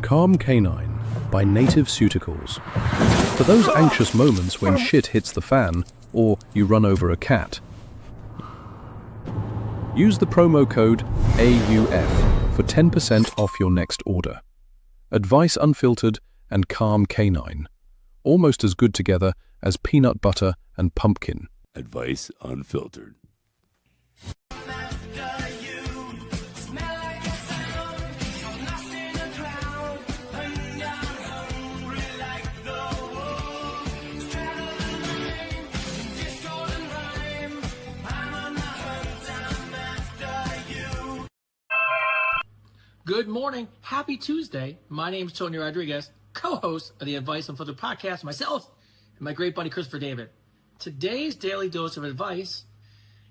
Calm Canine by Native Cuticles. For those anxious moments when shit hits the fan or you run over a cat. Use the promo code AUF for 10% off your next order. Advice Unfiltered and Calm Canine. Almost as good together as peanut butter and pumpkin. Advice Unfiltered. Good morning. Happy Tuesday. My name is Tony Rodriguez, co-host of the Advice Unfiltered podcast, myself and my great buddy Christopher David. Today's daily dose of advice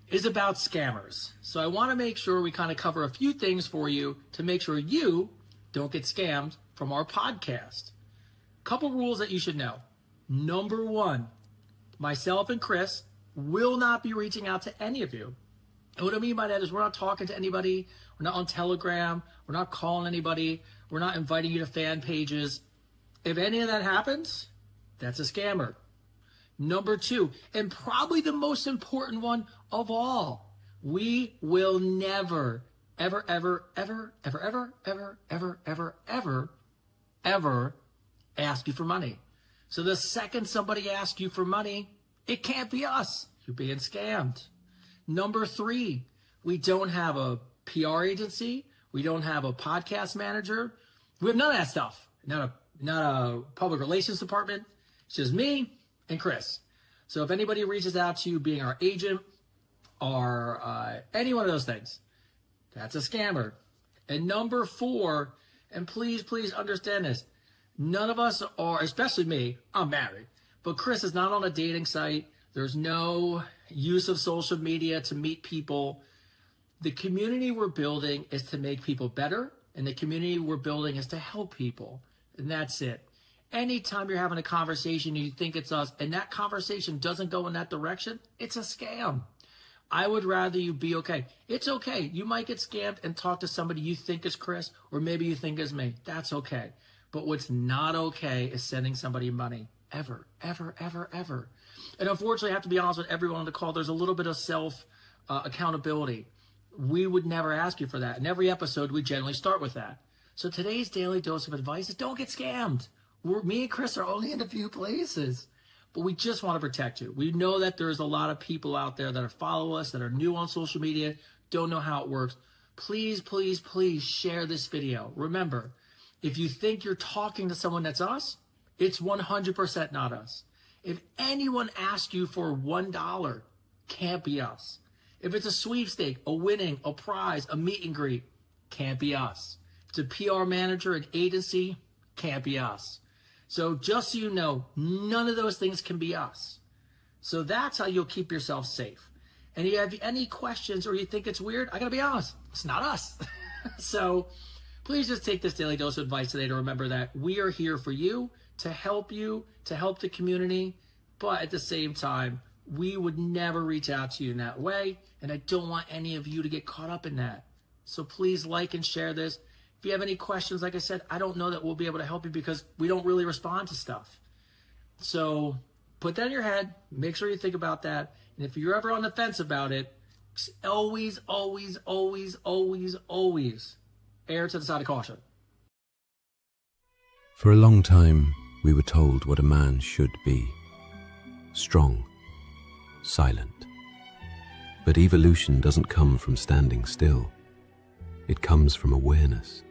is about scammers. So I want to make sure we kind of cover a few things for you to make sure you don't get scammed from our podcast. Couple rules that you should know. Number one, myself and Chris will not be reaching out to any of you. And what I mean by that is we're not talking to anybody. We're not on Telegram. We're not calling anybody. We're not inviting you to fan pages. If any of that happens, that's a scammer. Number two, and probably the most important one of all, we will never, ever, ever, ever, ever, ever, ever, ever, ever, ever, ever ask you for money. So the second somebody asks you for money, it can't be us. You're being scammed. Number three, we don't have a PR agency. We don't have a podcast manager. We have none of that stuff. Not a public relations department. It's just me and Chris. So if anybody reaches out to you being our agent or any one of those things, that's a scammer. And number four, and please understand this, none of us are, especially me, I'm married, but Chris is not on a dating site. There's no use of social media to meet people. The community we're building is to make people better, and the community we're building is to help people, and that's it. Anytime you're having a conversation and you think it's us, and that conversation doesn't go in that direction, it's a scam. I would rather you be okay. It's okay. You might get scammed and talk to somebody you think is Chris, or maybe you think is me. That's okay. But what's not okay is sending somebody money. Ever, ever, ever, ever. And unfortunately, I have to be honest with everyone on the call, there's a little bit of self-accountability. We would never ask you for that. In every episode, we generally start with that. So today's daily dose of advice is don't get scammed. Me and Chris are only in a few places, but we just want to protect you. We know that there's a lot of people out there that follow us, that are new on social media, don't know how it works. Please share this video. Remember, if you think you're talking to someone that's us, it's 100% not us. If anyone asks you for $1, can't be us. If it's a sweepstake, a winning, a prize, a meet and greet, can't be us. If it's a PR manager, an agency, can't be us. So just so you know, none of those things can be us. So that's how you'll keep yourself safe. And if you have any questions or you think it's weird, I gotta be honest, it's not us. So please just take this daily dose of advice today to remember that we are here for you, to help the community, but at the same time, we would never reach out to you in that way, and I don't want any of you to get caught up in that. So please like and share this. If you have any questions, like I said, I don't know that we'll be able to help you because we don't really respond to stuff. So put that in your head, make sure you think about that, and if you're ever on the fence about it, always err to the side of caution. For a long time, we were told what a man should be. Strong, silent. But evolution doesn't come from standing still. It comes from awareness,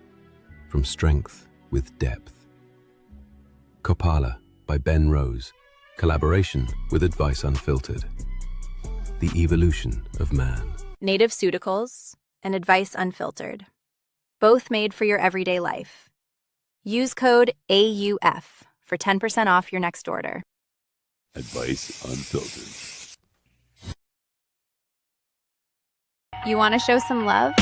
from strength with depth. Kopala by Ben Rose, collaboration with Advice Unfiltered. The evolution of man. Native Cuticles and Advice Unfiltered. Both made for your everyday life. Use code AUF for 10% off your next order. Advice Unfiltered. You want to show some love?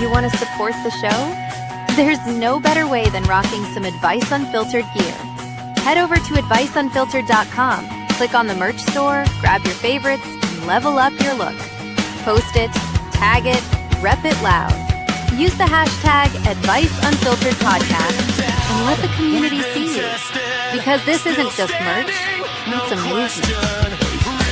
You want to support the show? There's no better way than rocking some Advice Unfiltered gear. Head over to adviceunfiltered.com, click on the merch store, grab your favorites, and level up your look. Post it, tag it, rep it loud. Use the hashtag AdviceUnfilteredPodcast and let the community see you. Because this isn't just merch, it's a movement.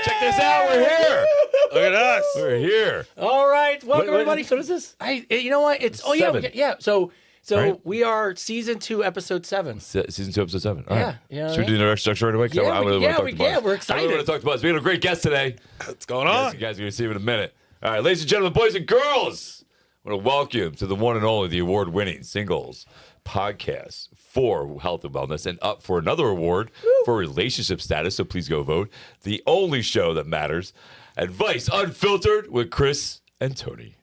Check this out. We're here. Look at us. We're here. All right, welcome everybody. What is this? You know what? It's Seven. yeah. So Right. we are season 2, episode 7. Season 2, episode 7. All Yeah, right. you know what Should I we do the introduction right away? 'Cause Yeah, I really we're want to talk to Buzz. we're I really excited. want to talk to Buzz. We have a great guest today. What's going Yes, on? you guys are going to see him in a minute. All right, ladies and gentlemen, boys and girls, I want to welcome you to the one and only, the award-winning Singles Podcast for Health and Wellness, and up for another award for relationship status, so please go vote. The only show that matters, Advice Unfiltered with Chris and Tony.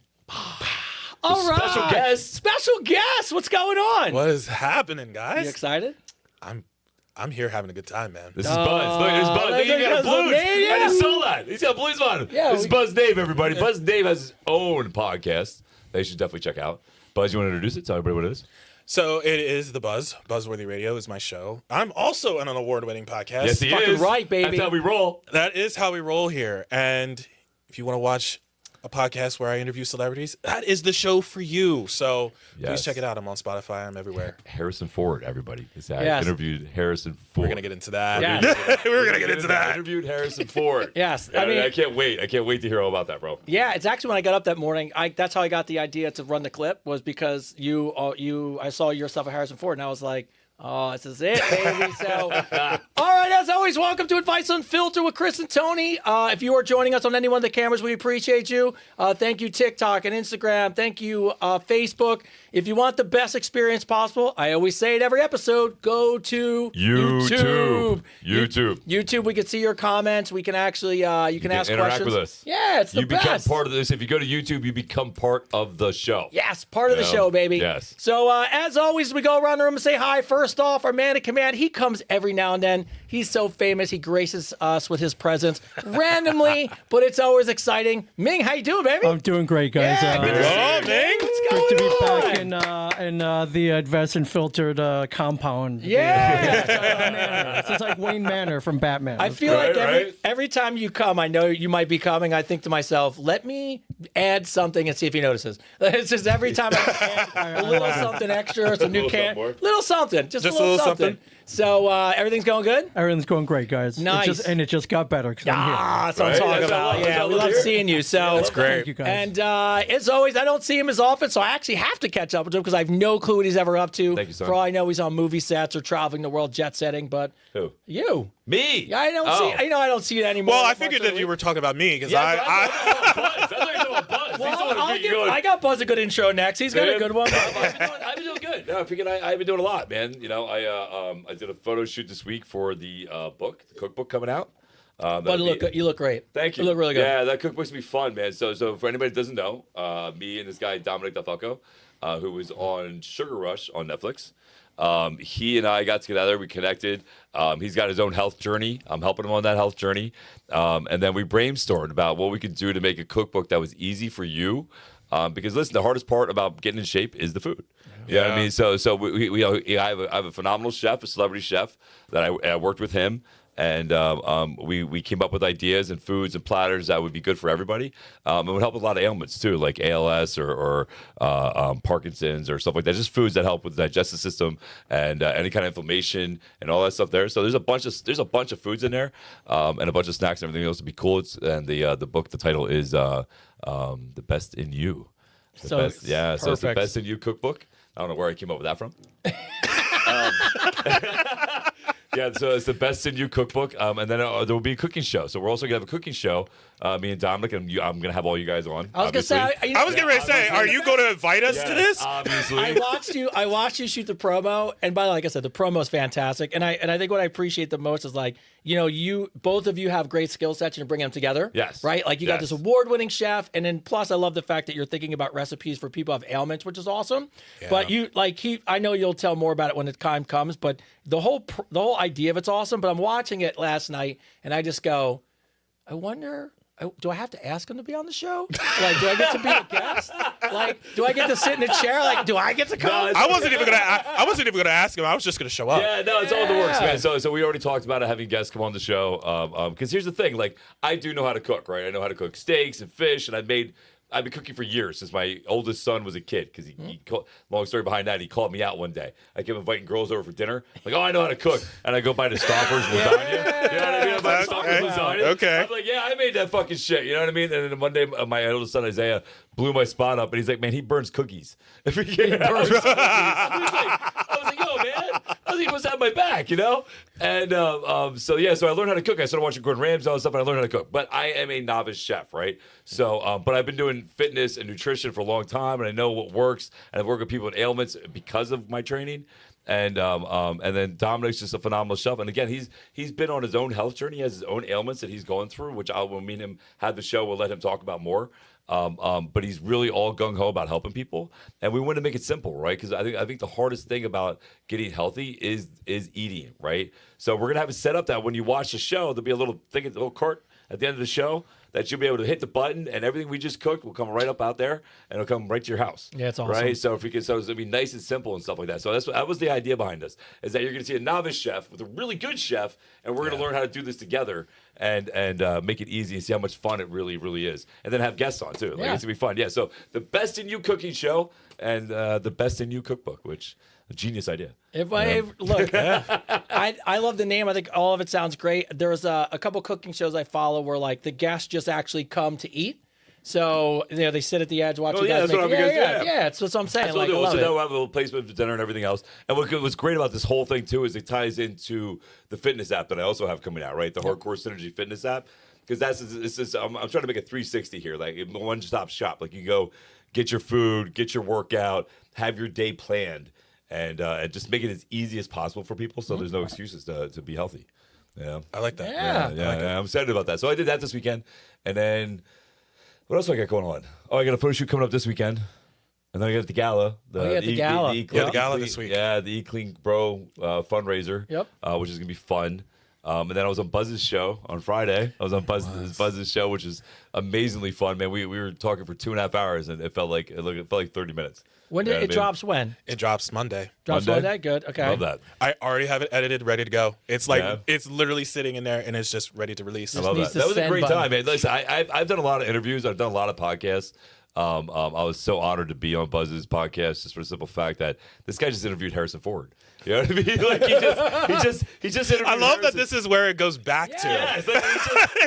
All right, Special guest. Special guest. What's going on? What is happening, guys? You excited? I'm here having a good time, man. This is Buzz. Look, there's Buzz. Look, he got a blues. Yeah. I just saw that. He's got blues on him. Yeah, This is Buzz Dave, everybody. Buzz Dave has his own podcast that you should definitely check out. Buzz, you want to introduce it? Tell everybody what it is. So it is The Buzz. Buzzworthy Radio is my show. I'm also on an award-winning podcast. Yes, he fucking is. right, baby. That's how we roll. That is how we roll here. And if you want to watch a podcast where I interview celebrities, that is the show for you. So Yes. please check it out. I'm on Spotify. I'm everywhere. Harrison Ford, everybody. I Yes. interviewed Harrison Ford. We're going to get into that. Yes. We're going to get into I that. interviewed Harrison Ford. Yes, I I mean- I can't wait. I can't wait to hear all about that, bro. Yeah, it's actually when I got up that morning. That's how I got the idea to run the clip, was because I saw your stuff with Harrison Ford, and I was like, oh, this is it, baby. So, all right, as always, welcome to Advice Unfiltered with Chris and Tony. If you are joining us on any one of the cameras, we appreciate you. Thank you, TikTok and Instagram. Thank you, Facebook. If you want the best experience possible, I always say it every episode, go to YouTube. YouTube, we can see your comments. We can actually, you can ask interact questions. with us. Yeah, it's the You best. become part of this. If you go to YouTube, you become part of the show. Yes, part of the Yeah. show, baby. Yes. So, as always, we go around the room and say hi. First off, our man in command, he comes every now and then. He's so famous, he graces us with his presence randomly, but it's always exciting. Ming, how you doing, baby? I'm doing great, guys. Yeah, good to see Oh, you, man. What's Good going to be on? back in the Advanced Unfiltered compound. Yeah. This is like Wayne Manor from Batman. I feel Right, like right. every time you come, I know you might be coming. I think to myself, let me add something and see if he notices. It's just every time I add a little something extra, some new Little can, something more. little something, just a Just a little little something. something. So everything's going good. Everything's going great, guys. Nice. It just got better because I'm here. Ah, that's what I'm Right? talking That's what I about. love- Yeah, that's we what I love love seeing you. So That's great. Thank you, guys. And as always, I don't see him as often, so I actually have to catch up with him because I have no clue what he's ever up to. Thank you, son. For all I know, he's on movie sets or traveling the world jet setting. But Who? you, Me? yeah, I don't Oh. see. I don't see it anymore. Well, I figured that you were talking about me because Yeah, I that's what you're talking about, Buzz. He's the one who get you going. I got Buzz a good intro next. He's got a good one. I've been doing good. No, I figured I've been doing a lot, man. You know, I did a photo shoot this week for the book, the cookbook coming out. But you look great. Thank you. You look really good. Yeah, that cookbook's gonna be fun, man. So for anybody that doesn't know, me and this guy Dominic DeFalco, who was on Sugar Rush on Netflix. He and I got together. We connected. He's got his own health journey. I'm helping him on that health journey. And then we brainstormed about what we could do to make a cookbook that was easy for you. Because listen, the hardest part about getting in shape is the food. You know what I mean? So I have a phenomenal chef, a celebrity chef that I worked with him. And we came up with ideas and foods and platters that would be good for everybody. It would help with a lot of ailments too, like ALS or Parkinson's or stuff like that. Just foods that help with the digestive system and any kind of inflammation and all that stuff there. So there's a bunch of foods in there and a bunch of snacks and everything else to be cool. The book, the title is The Best in You. So it's the Best in You cookbook. I don't know where I came up with that from. Yeah, so it's the Best in You cookbook, and then there will be a cooking show. So we're also gonna have a cooking show. Me and Dominic, and I'm gonna have all you guys on. I was gonna say, I was getting ready to say, are you going to invite us to this? Obviously. I watched you shoot the promo, and by the way, like I said, the promo is fantastic. And I think what I appreciate the most is like, you both of you have great skill sets and you're bringing them together. Yes. Right? Like you got this award-winning chef, and then plus I love the fact that you're thinking about recipes for people who have ailments, which is awesome. Yeah. But I know you'll tell more about it when the time comes, but the whole idea of it's awesome. But I'm watching it last night, and I just go, I wonder. Do I have to ask him to be on the show? Like, do I get to be a guest? Like, do I get to sit in a chair? Like, do I get to come? I wasn't even gonna ask him. I was just gonna show up. Yeah, no, it's all in the works, man. So we already talked about it, having guests come on the show. Because here's the thing, like, I do know how to cook, right? I know how to cook steaks and fish, and I've been cooking for years since my oldest son was a kid. Because he long story behind that, he called me out one day. I kept inviting girls over for dinner. Like, I know how to cook, and I go buy the Stouffer's lasagna. You know what I mean? I buy the Stouffer's lasagna. Okay. I'm like, I made that fucking shit. You know what I mean? And then one day, my oldest son Isaiah blew my spot up, and he's like, man, he burns cookies. If he burns cookies. I was like, yo, man. I was like, he must have my back, And so I learned how to cook. I started watching Gordon Ramsay and all that stuff, and I learned how to cook. But I am a novice chef, right? So, but I've been doing fitness and nutrition for a long time, and I know what works, and I've worked with people with ailments because of my training. And then Dominic's just a phenomenal chef. And again, he's been on his own health journey. He has his own ailments that he's going through, which when me and him have the show, we'll let him talk about more. But he's really all gung ho about helping people, and we want to make it simple, right? Because I think the hardest thing about getting healthy is eating, right? So we're gonna have it set up that when you watch the show, there'll be a little cart at the end of the show that you'll be able to hit the button, and everything we just cooked will come right up out there, and it'll come right to your house. Yeah, it's awesome. Right? So it's gonna be nice and simple and stuff like that. So that was the idea behind this, is that you're gonna see a novice chef with a really good chef, and we're gonna learn how to do this together and make it easy and see how much fun it really, really is, and then have guests on too. Like, it's gonna be fun. Yeah. So the Best in You cooking show and the Best in You cookbook, which a genius idea. Look, I love the name. I think all of it sounds great. There's a couple cooking shows I follow where like the guests just actually come to eat. So they sit at the edge, watch you guys make. That's what I'm saying. Like, we'll have a little placement for dinner and everything else. And what's great about this whole thing too is it ties into the fitness app that I also have coming out, right? The Hardcore Synergy Fitness app, because I'm trying to make a 360 here, like one-stop shop. Like you go get your food, get your workout, have your day planned. And just make it as easy as possible for people, so there's no excuses to be healthy. Yeah, I like that. Yeah. I'm excited about that. So I did that this weekend, and then what else do I got going on? Oh, I got a photo shoot coming up this weekend, and then I got the gala. The gala. The gala this week. Yeah, the Eat Clean Bro fundraiser. Yep. Which is gonna be fun. And then I was on Buzz's show on Friday. I was on Buzz's show, which is amazingly fun, man. We were talking for 2.5 hours, and it felt like 30 minutes. When did it drops? When it drops Monday. Drops Monday. Good. Okay. Love that. I already have it edited, ready to go. It's like it's literally sitting in there, and it's just ready to release. I love that. That was a great time, man. Listen, I've done a lot of interviews. I've done a lot of podcasts. I was so honored to be on Buzz's podcast, just for the simple fact that this guy just interviewed Harrison Ford. You know what I mean? Like he just interviewed. I love that this is where it goes back to. Yeah, it's like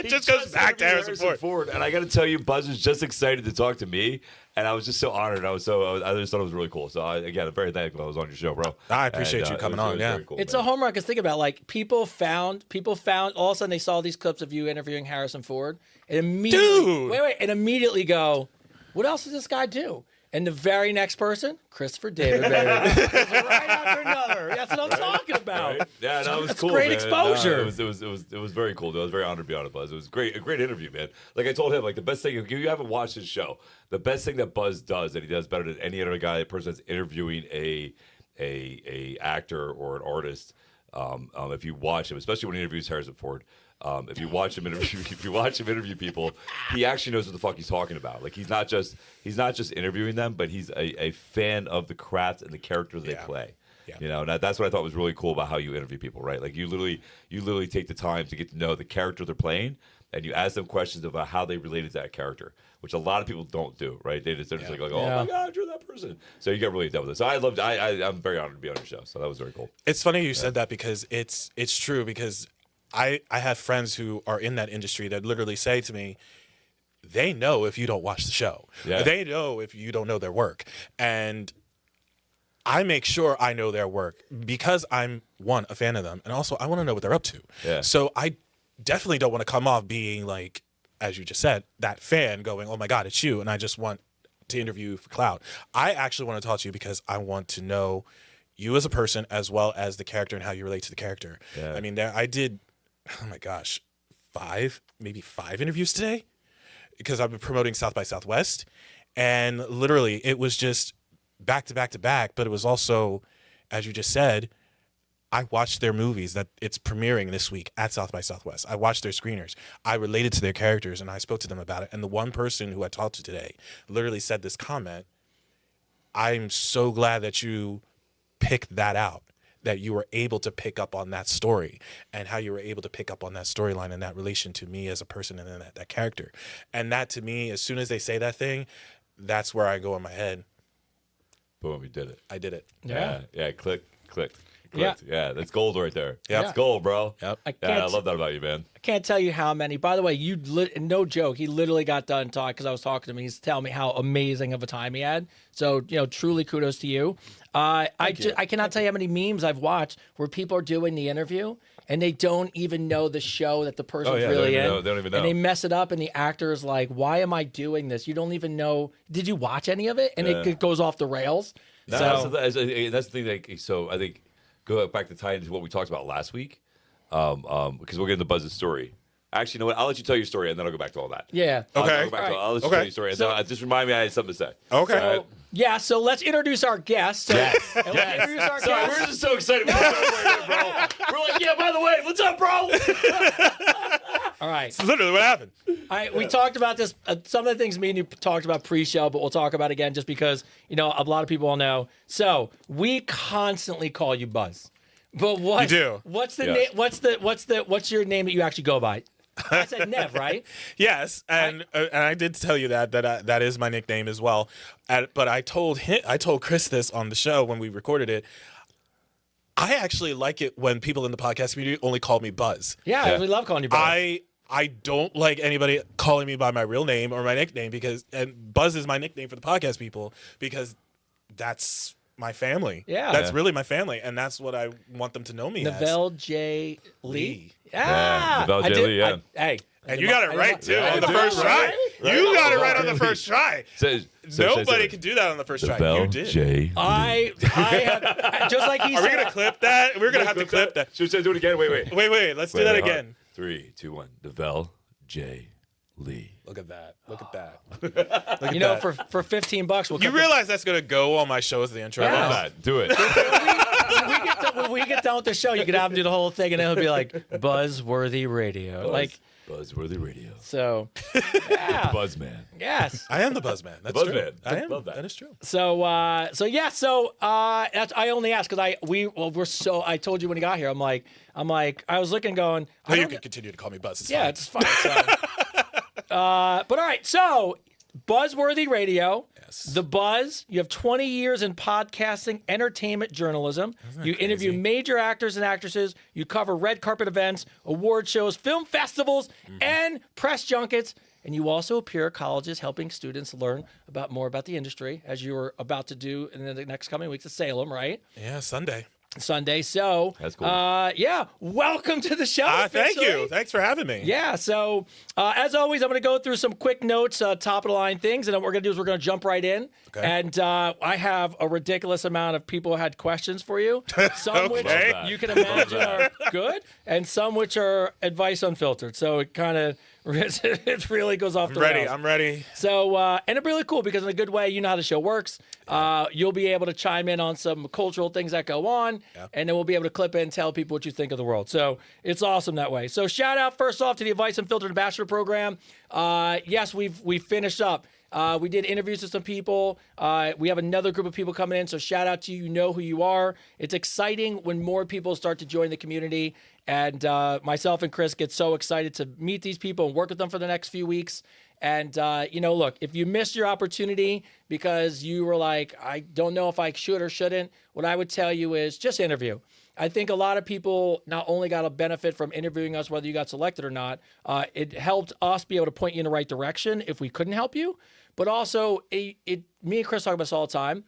it just goes back to Harrison Ford. And I got to tell you, Buzz was just excited to talk to me, and I was just so honored. I just thought it was really cool. So I'm very thankful I was on your show, bro. I appreciate you coming on. Yeah, cool, it's a home run. Because think about like people found all of a sudden they saw these clips of you interviewing Harrison Ford, and immediately go, what else does this guy do? And the very next person, Christopher David, baby. Right after another. That's what I'm talking about. Right? Yeah, no, it was cool. Great man. exposure. No, it was very cool. I was very honored to be on it, Buzz. It was a great interview, man. Like I told him, like the best thing, if you haven't watched his show, the best thing that Buzz does that he does better than any other guy, person that's interviewing a actor or an artist, if you watch him, especially when he interviews Harrison Ford. If you watch him interview people, he actually knows what the fuck he's talking about. Like he's not just interviewing them, but he's a fan of the craft and the characters they play. Yeah. You know, and that's what I thought was really cool about how you interview people, right? Like you literally take the time to get to know the character they're playing, and you ask them questions about how they related to that character, which a lot of people don't do, right? They're just like, oh my God, you're that person. So you got really dealt with it. So I'm very honored to be on your show. So that was very cool. It's funny you said that because it's true because I have friends who are in that industry that literally say to me, they know if you don't watch the show. Yeah. They know if you don't know their work. And I make sure I know their work because I'm, one, a fan of them, and also I want to know what they're up to. Yeah. So I definitely don't want to come off being like, as you just said, that fan going, oh my God, it's you, and I just want to interview you for clout. I actually want to talk to you because I want to know you as a person as well as the character and how you relate to the character. Yeah. I mean, I did, oh my gosh, maybe five interviews today because I've been promoting South by Southwest, and literally it was just back to back to back, but it was also, as you just said, I watched their movies that it's premiering this week at South by Southwest. I watched their screeners. I related to their characters and I spoke to them about it. And the one person who I talked to today literally said this comment, I'm so glad that you picked that out, that you were able to pick up on that story and how you were able to pick up on that storyline and that relation to me as a person and then that character. And that to me, as soon as they say that thing, that's where I go in my head. Boom, you did it. I did it. Yeah. Clicked. Yeah. Yeah, that's gold right there. Yep. That's gold, bro. Yep. Yeah, I love that about you, man. I can't tell you how many. By the way, no joke. He literally got done talking because I was talking to him. He's telling me how amazing of a time he had. So truly kudos to you. I cannot tell you how many memes I've watched where people are doing the interview and they don't even know the show that the person's really in. They don't even know. And they mess it up, and the actor is like, "Why am I doing this? You don't even know. Did you watch any of it?" And it goes off the rails. That's the thing. Like, so I think go back to tie into what we talked about last week, because we'll get into Buzz's story. Actually, you know what? I'll let you tell your story, and then I'll go back to all that. Yeah. Okay. I'll let you tell your story, and then just remind me I had something to say. Okay. All right? Yeah, so let's introduce our guest. Yes. And let's introduce our Sorry, guest. we're just so excited. Bro. We're like, yeah, by the way, what's up, bro? All right. It's literally what happened. All right, we talked about this. Some of the things me and you talked about pre-show, but we'll talk about it again just because a lot of people will know. So we constantly call you Buzz, but You do. What's the Yes. name? What's your name that you actually go by? I said Nev, right? Yes, and I did tell you that is my nickname as well. But I told Chris this on the show when we recorded it. I actually like it when people in the podcast community only call me Buzz. Yeah, we love calling you Buzz. I don't like anybody calling me by my real name or my nickname and Buzz is my nickname for the podcast people because that's my family. Yeah. That's really my family, and that's what I want them to know me as. Neville J. Lee. Yeah, Neville J. Lee, yeah. Hey. And you got it right, too, Yeah, on the dude, first try. right? You got it Right. right on the first try. Nobody can do that on the first try. You did. J. I have, just like he Are said. we going to clip that? We're going to have to clip that. Should we do it again? Wait. Wait. Let's do that again. 3, 2, 1. Neville J. Lee. Look at that. Look at that. For $15, we'll You cut realize that's going to go on my show as the intro? Yeah. Love that. Do it. when we get done with the show, you can have him do the whole thing, and then he'll be like Buzzworthy Radio, Buzzworthy Radio. so. Yeah. Buzzman. Yes. I am the Buzzman. That's Buzzman. true. I am. Love that. That is true. So that's, I only asked because I told you when he got here, I'm like I was looking going. No, you can continue to call me Buzz. It's Yeah, fine. it's fine. So. But all right, so Buzzworthy Radio. Yes. The Buzz. You have 20 years in podcasting, entertainment journalism. You interview major actors and actresses. You cover red carpet events, award shows, film festivals, and press junkets. And you also appear at colleges helping students learn more about the industry, as you are about to do in the next coming weeks at Salem, right? Yeah, Sunday. So That's cool. Yeah, welcome to the show. Thank officially. you. Thanks for having me. Yeah, so as always, I'm going to go through some quick notes, top of the line things, and then what we're going to do is we're going to jump right in. Okay. And I have a ridiculous amount of people who had questions for you, some which Okay. you can imagine are good, and some which are advice unfiltered. So it kind of it really goes off the rails. I'm ready. So, and it's really cool because in a good way, you know how the show works. You'll be able to chime in on some cultural things that go on, and then we'll be able to clip in and tell people what you think of the world. So it's awesome that way. So shout out first off to the Advice Unfiltered Ambassador Program. Yes, we've finished up. We did interviews with some people. We have another group of people coming in, so shout out to you. You know who you are. It's exciting when more people start to join the community. And myself and Chris get so excited to meet these people and work with them for the next few weeks. And, look, if you missed your opportunity because you were like, I don't know if I should or shouldn't, what I would tell you is just interview. I think a lot of people not only got a benefit from interviewing us, whether you got selected or not, it helped us be able to point you in the right direction if we couldn't help you. But also, me and Chris talk about this all the time.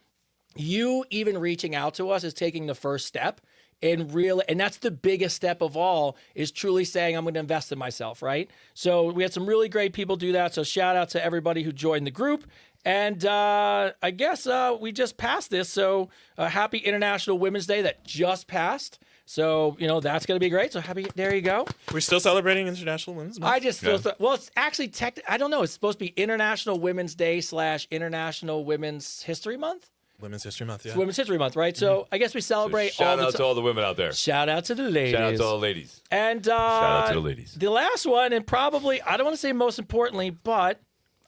you even reaching out to us is taking the first step. And that's the biggest step of all, is truly saying, I'm going to invest in myself, right? So we had some really great people do that. So shout out to everybody who joined the group. And I guess we just passed this. So happy International Women's Day that just passed. So, that's going to be great. So happy, there you go. We're still celebrating International Women's Month. I just feel, well, it's actually, I don't know. It's supposed to be International Women's Day / International Women's History Month. Women's History Month, yeah. It's Women's History Month, right? So I guess we celebrate So shout all out to all the women out there. Shout out to the ladies. Shout out to all the ladies. And shout out to the ladies. The last one, and probably, I don't want to say most importantly, but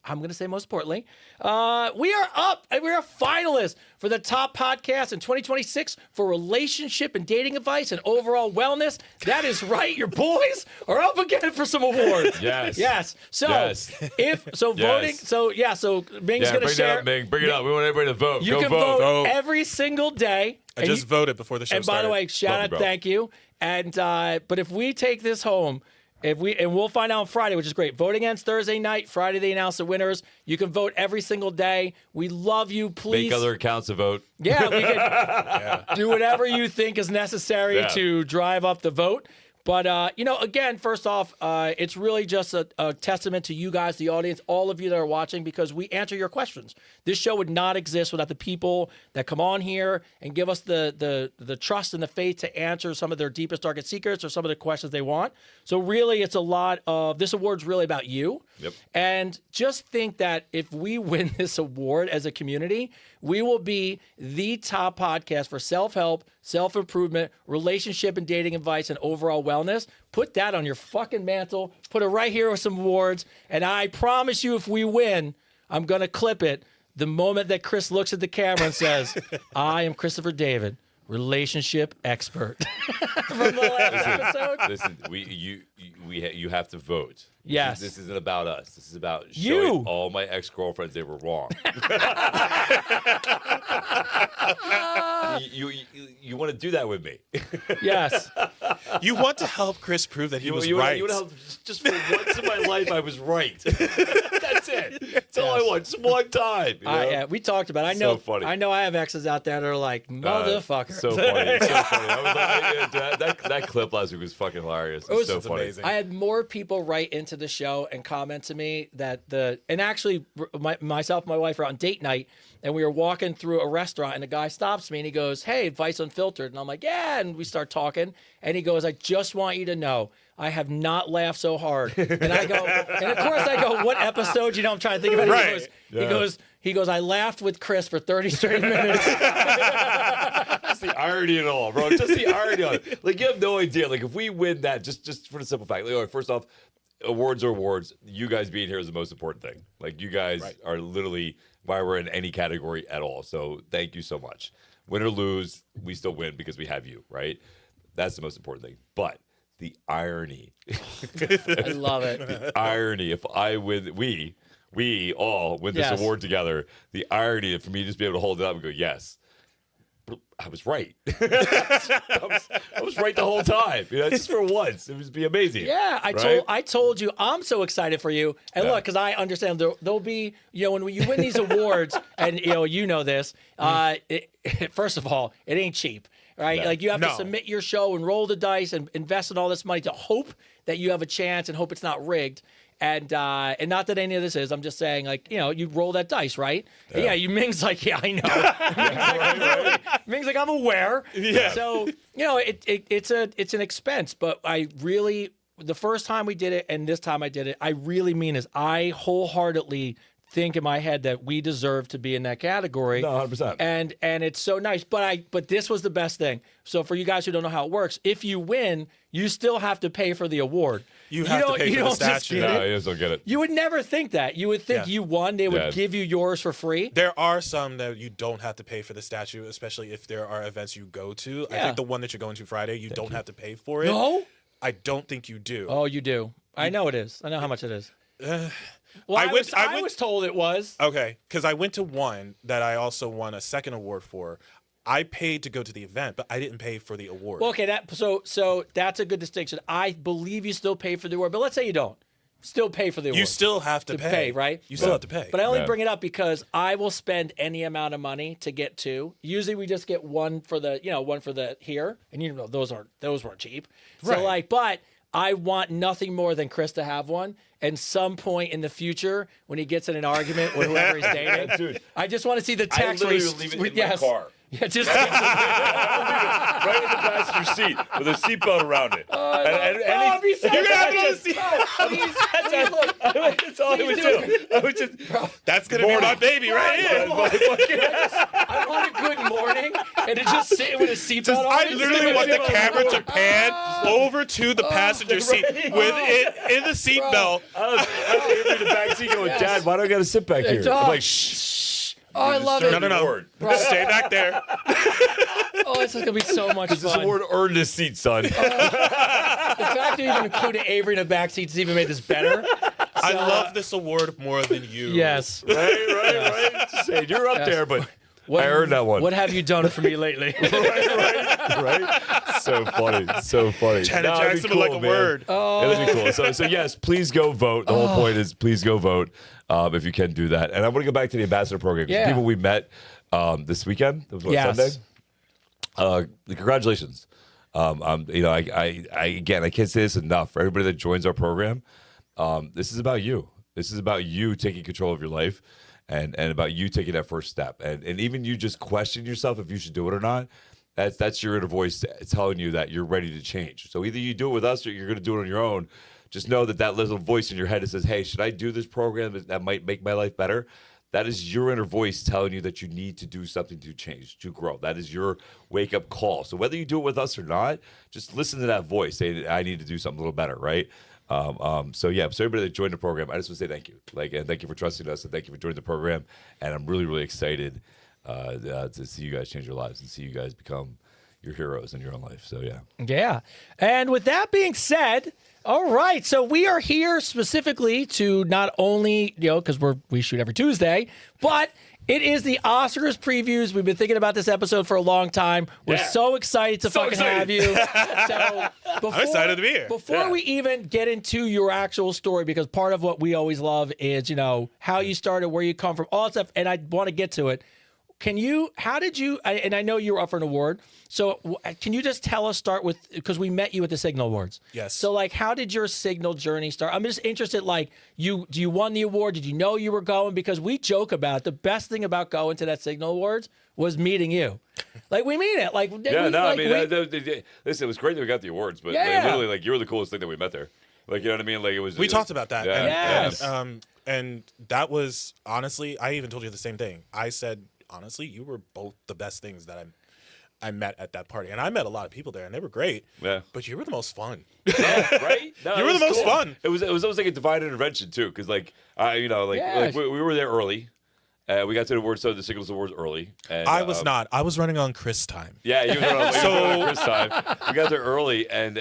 I'm going to say most importantly, we are up and we're a finalist for the top podcast in 2026 for relationship and dating advice and overall wellness. That is right. Your boys are up again for some awards. Yes. Yes. So Yes. voting. So Ming's going to share. Bring it up, Ming. Bring it up. We want everybody to vote. You Go can vote. every single day. I just voted before the show And started. by the way, shout out, bro. thank you. And but if we take this home, we'll find out on Friday, which is great. Voting ends Thursday night. Friday they announce the winners. You can vote every single day. We love you. Please Make other accounts to vote. Yeah, we can do whatever you think is necessary to drive up the vote. But, again, first off, it's really just a testament to you guys, the audience, all of you that are watching, because we answer your questions. This show would not exist without the people that come on here and give us the trust and the faith to answer some of their deepest, darkest secrets or some of the questions they want. So really, it's a lot of, this award's really about you. Yep. And just think that if we win this award as a community, we will be the top podcast for self-help, self-improvement, relationship and dating advice, and overall wellness. Put that on your fucking mantle. Put it right here with some awards. And I promise you, if we win, I'm going to clip it the moment that Chris looks at the camera and says, I am Christopher David, relationship expert. From the last episode. Listen, you have to vote. Yes. This isn't about us. This is about You. showing all my ex-girlfriends they were wrong. you want to do that with me. Yes. You want to help Chris prove that he was you right. You want to help, just for once in my life, I was right. That's it. That's all I want. Just one time. You know? Yeah, we talked about it. I know. So funny. I know I have exes out there that are like, motherfucker. So funny. So funny. That clip last week was fucking hilarious. It was so funny. amazing. I had more people write into the show and comment to me that and actually myself and my wife were on date night and we were walking through a restaurant and the guy stops me and he goes, hey, Advice Unfiltered. And I'm like, yeah. And we start talking and he goes, I just want you to know, I have not laughed so hard. And I go, and of course I go, what episode? I'm trying to think of it. Right. He goes, I laughed with Chris for 30 straight minutes. Just the irony and all, bro. Just the irony on it. Like, you have no idea. Like, if we win that, just for the simple fact, like, all right, first off, awards are awards. You guys being here is the most important thing. Like, you guys are literally why we're in any category at all. So thank you so much. Win or lose, we still win because we have you, right? That's the most important thing. But the irony. I love it. The irony. If I win, we all win this award together. The irony for me to just be able to hold it up and go, yes, I was right. I was right the whole time. Just for once, it would be amazing. Yeah, I told you, I'm so excited for you. And look, because I understand there'll be, when you win these awards, and you know this. First of all, it ain't cheap. Right? No. Like, you have to submit your show and roll the dice and invest in all this money to hope that you have a chance and hope it's not rigged. And not that any of this is. I'm just saying, like, you roll that dice, right? Yeah, Ming's like, yeah, I know. Ming's like, I'm aware. Yeah. So, it's an expense. But I really, the first time we did it and this time I did it, I really mean this. I wholeheartedly think in my head that we deserve to be in that category. No, 100%. And it's so nice. But this was the best thing. So for you guys who don't know how it works, if you win, you still have to pay for the award. You have to pay for the statue. No, you just don't get it. You would never think that. You would think you won. They would give you yours for free. There are some that you don't have to pay for the statue, especially if there are events you go to. I think the one that you're going to Friday, you don't have to pay for it. No? I don't think you do. Oh, you do. I know it is. I know how much it is. Well, I was told it was. Okay, because I went to one that I also won a second award for. I paid to go to the event, but I didn't pay for the award. Well, okay, so that's a good distinction. I believe you still pay for the award, but let's say you don't. still pay for the award. You still have to pay, right? You still have to pay. But I only bring it up because I will spend any amount of money to get 2. Usually we just get one for the, one for the here, and those weren't cheap. So Right. but I want nothing more than Chris to have one. And some point in the future, when he gets in an argument with whoever he's dating, Dude, I just want to see the I text where literally he's will leave it in my car. Yeah, just Right in the passenger seat with a seatbelt around it. You're gonna have it on the seat. That's all I would do. I would just. That's gonna be my baby right here. I want a good morning, and to just sit with a seatbelt on. I literally want the camera to pan over to the passenger seat with it in the seatbelt. I was in the back seat going, Dad, why do I got to sit back here? I'm like, shh. Oh, I love it. No. Stay back there. Oh, this is gonna be so much This fun. award earned this seat, son. The fact that you even included Avery in the back seats even made this better. I love this award more than you. Yes. Right. Just saying, you're up there, but I earned that one. What have you done for me lately? right? So funny. Janet No, it'd be Jackson would like a man. word. It'll be cool. So yes, please go vote. The whole point is please go vote if you can do that. And I want to go back to the ambassador program. 'Cause people we met this weekend. It was Sunday. Congratulations. I can't say this enough for everybody that joins our program. This is about you. This is about you taking control of your life and about you taking that first step. And even you just question yourself if you should do it or not. That's your inner voice telling you that you're ready to change. So either you do it with us or you're going to do it on your own. Just know that little voice in your head that says, hey, should I do this program that might make my life better? That is your inner voice telling you that you need to do something to change, to grow. That is your wake-up call. So whether you do it with us or not, just listen to that voice. Say, I need to do something a little better, right? So everybody that joined the program, I just want to say thank you. And thank you for trusting us, and thank you for joining the program. And I'm really, really excited to see you guys change your lives and see you guys become your heroes in your own life. So, yeah. Yeah. And with that being said, all right. So we are here specifically to not only, because we shoot every Tuesday, but it is the Oscars previews. We've been thinking about this episode for a long time. We're so excited to have you. So I'm excited to be here. Before we even get into your actual story, because part of what we always love is, how you started, where you come from, all that stuff, and I want to get to it. How did you, and I know you were up for an award, so can you just start with, because we met you at the Signal Awards. Yes. So, how did your Signal journey start? I'm just interested, do you won the award? Did you know you were going? Because we joke about it. The best thing about going to that Signal Awards was meeting you. We mean it. Listen, it was great that we got the awards, but literally, you were the coolest thing that we met there. You know what I mean? It was. We talked about that. Yeah. And that was, honestly, I even told you the same thing. I said, honestly, you were both the best things that I met at that party. And I met a lot of people there, and they were great. Yeah. But you were the most fun. Right? No, you were the most fun. It was almost like a divine intervention, too, because, we were there early. We got to the Signals Awards early. And, I was not. I was running on Chris time. Yeah, you were on Chris time. We got there early, and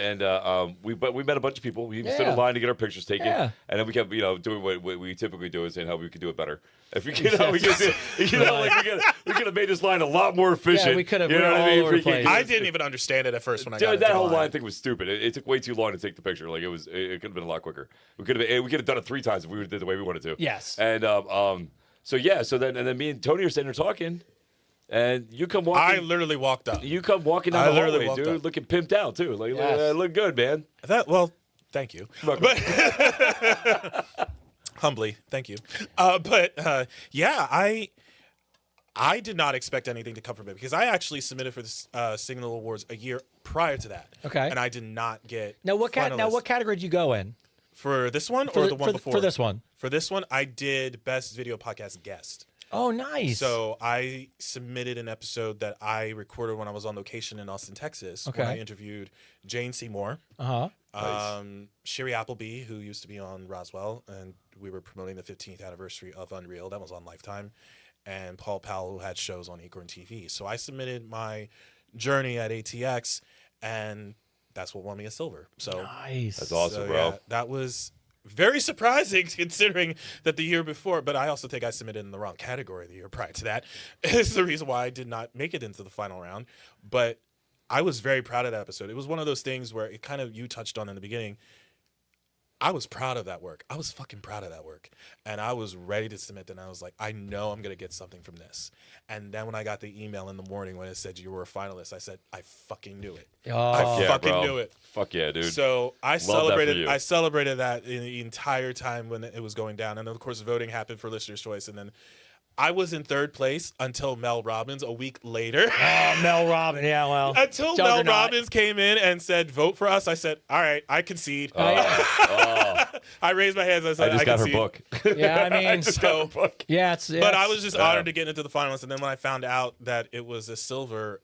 we met a bunch of people. We even stood in line to get our pictures taken, and then we kept doing what we typically do, and saying how we could do it better. If we could, we could have made this line a lot more efficient. Yeah, we could have. I didn't even understand it at first when I got that whole line thing was stupid. It took way too long to take the picture. It could have been a lot quicker. We could have done it 3 times if we did it the way we wanted to. Yes. And So then me and Tony are sitting there talking, and you come walking. I literally walked up. You come walking down the hallway, dude, looking pimped out too. Look good, man. Thank you. But humbly, thank you. I did not expect anything to come from it because I actually submitted for the Signal Awards a year prior to that. Okay. And I did not get. Now what category did you go in? For this one or the one before? For this one. For this one, I did Best Video Podcast Guest. Oh, nice. So I submitted an episode that I recorded when I was on location in Austin, Texas. Okay. When I interviewed Jane Seymour. Sherry Appleby, who used to be on Roswell, and we were promoting the 15th anniversary of Unreal. That was on Lifetime. And Paul Powell, who had shows on Acorn TV. So I submitted my journey at ATX, and that's what won me a silver. So nice. That's awesome, bro. Yeah, that was very surprising considering that the year before, but I also think I submitted in the wrong category the year prior to that. It's the reason why I did not make it into the final round. But I was very proud of that episode. It was one of those things where it kind of, you touched on in the beginning, I was proud of that work. I was fucking proud of that work. And I was ready to submit. And I was like, I know I'm going to get something from this. And then when I got the email in the morning when it said you were a finalist, I said, I fucking knew it. I fucking knew it. Fuck yeah, dude. So I Love that for celebrated. you. I celebrated that in the entire time when it was going down. And of course, voting happened for Listener's Choice. And then I was in third place until Mel Robbins a week later. Oh, Mel Robbins. Yeah, well. Until Mel Robbins came in and said, vote for us, I said, all right, I concede. I raised my hands. I said, I just got her concede. book. Yeah, I mean, I just got her book. yeah, But I was just honored to get into the finalists. And then when I found out that it was a silver,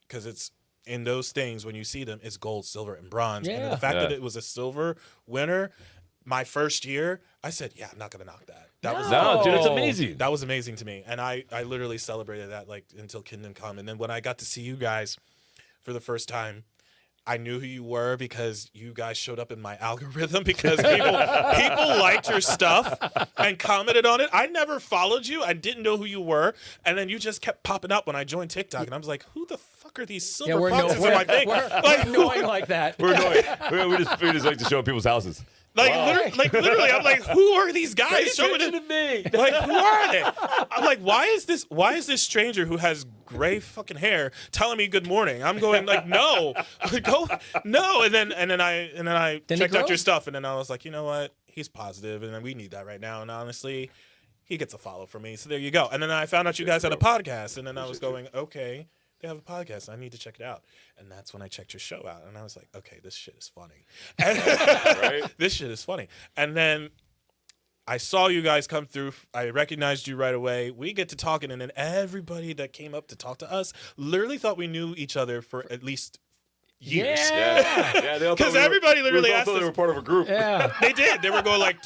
because it's in those things, when you see them, it's gold, silver, and bronze. And the fact that it was a silver winner, my first year, I said, yeah, I'm not going to knock that. No, dude, it's amazing. That was amazing to me. And I literally celebrated that like until Kingdom Come. And then when I got to see you guys for the first time, I knew who you were because you guys showed up in my algorithm because people liked your stuff and commented on it. I never followed you. I didn't know who you were. And then you just kept popping up when I joined TikTok. And I was like, who the fuck are these silver foxes in my thing? We're annoying like that. We're annoying. we just like to show people's houses. Literally, I'm like, who are these guys showing it to me? Like, who are they? I'm like, why is this stranger who has gray fucking hair telling me good morning? I'm going like, no, no. And then I checked out your stuff, and then I was like, you know what? He's positive, and we need that right now. And honestly, he gets a follow from me. So there you go. And then I found out you guys had a podcast, and then I was going, okay. They have a podcast. I need to check it out. And that's when I checked your show out. And I was like, okay, this shit is funny. Right? This shit is funny. And then I saw you guys come through. I recognized you right away. We get to talking. And then everybody that came up to talk to us literally thought we knew each other for at least years. Yeah. Because everybody literally asked us. They were part of a group. Yeah. They did. They were going like,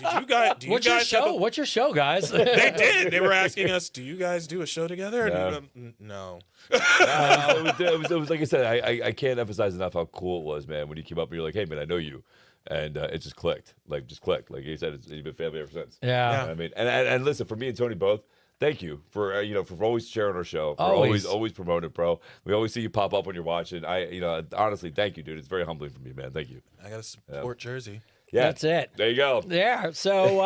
What's your show? What's your show, guys? They did. They were asking us, do you guys do a show together? And no. It was like I said, I can't emphasize enough how cool it was, man, when you came up and you're like, hey, man, I know you. And it just clicked. Like you said, you've been family ever since. Yeah. You know what I mean, and listen, for me and Tony both, thank you for for always sharing our show, for always promoting it, bro. We always see you pop up when you're watching. Honestly, thank you, dude. It's very humbling for me, man. Thank you. I got a support jersey. Yeah, that's it. There you go. Yeah. So,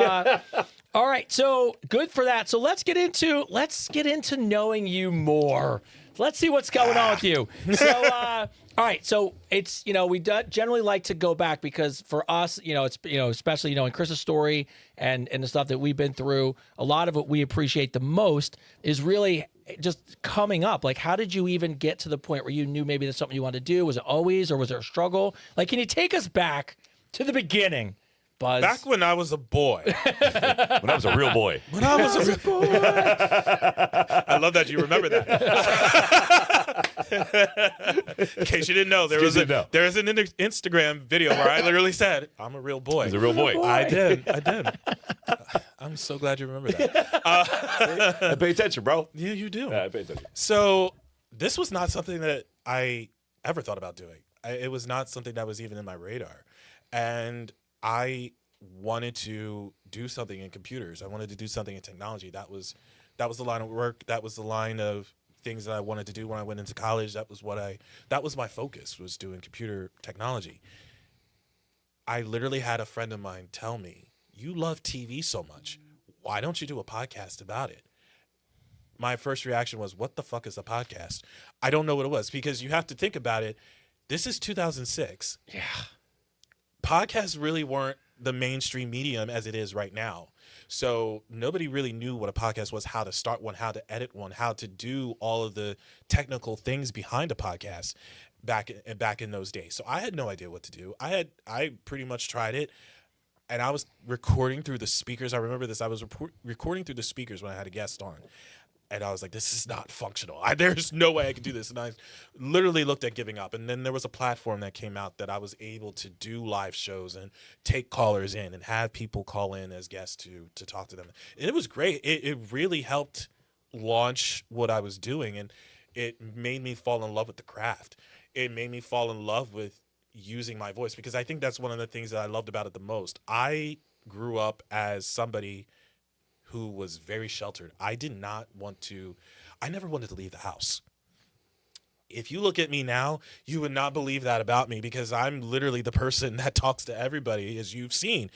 all right. So good for that. So let's get into knowing you more. Let's see what's going on with you. So, all right. So it's we generally like to go back because for us, it's especially in Chris's story and the stuff that we've been through. A lot of what we appreciate the most is really just coming up. Like, how did you even get to the point where you knew maybe that's something you wanted to do? Was it always, or was there a struggle? Like, can you take us back to the beginning, Buzz? Back when I was a boy. When I was a real boy. When I was a real boy. I love that you remember that. In case you didn't know, there is an Instagram video where I literally said, I'm a real boy. He's a real boy. I did. I'm so glad you remember that. I pay attention, bro. Yeah, you do. Yeah, I pay attention. So this was not something that I ever thought about doing. It was not something that was even in my radar. And I wanted to do something in computers. I wanted to do something in technology. That was the line of work. That was the line of things that I wanted to do when I went into college. That was my focus, was doing computer technology. I literally had a friend of mine tell me, you love TV so much. Why don't you do a podcast about it? My first reaction was, what the fuck is a podcast? I don't know what it was, because you have to think about it. This is 2006. Yeah. Podcasts really weren't the mainstream medium as it is right now. So nobody really knew what a podcast was, how to start one, how to edit one, how to do all of the technical things behind a podcast back in those days. So I had no idea what to do. I pretty much tried it, and I was recording through the speakers. I remember this. I was recording through the speakers when I had a guest on. And I was like, this is not functional. There's no way I could do this. And I literally looked at giving up. And then there was a platform that came out that I was able to do live shows and take callers in and have people call in as guests to talk to them. And it was great. It really helped launch what I was doing. And it made me fall in love with the craft. It made me fall in love with using my voice, because I think that's one of the things that I loved about it the most. I grew up as somebody who was very sheltered. I never wanted to leave the house. if you look at me now, you would not believe that about me because I'm literally the person that talks to everybody, as you've seen.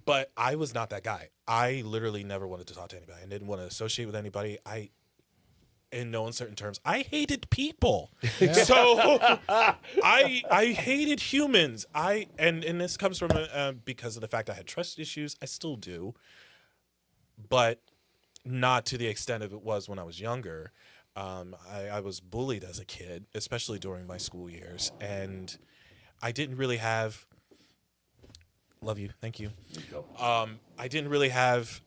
But I was not that guy. I literally never wanted to talk to anybody. I didn't want to associate with anybody. In no uncertain terms, I hated people. So I hated humans. And this comes from because of the fact I had trust issues. I still do, but not to the extent of it was when I was younger. I was bullied as a kid, especially during my school years, and I didn't really have. Love you, thank you. I didn't really have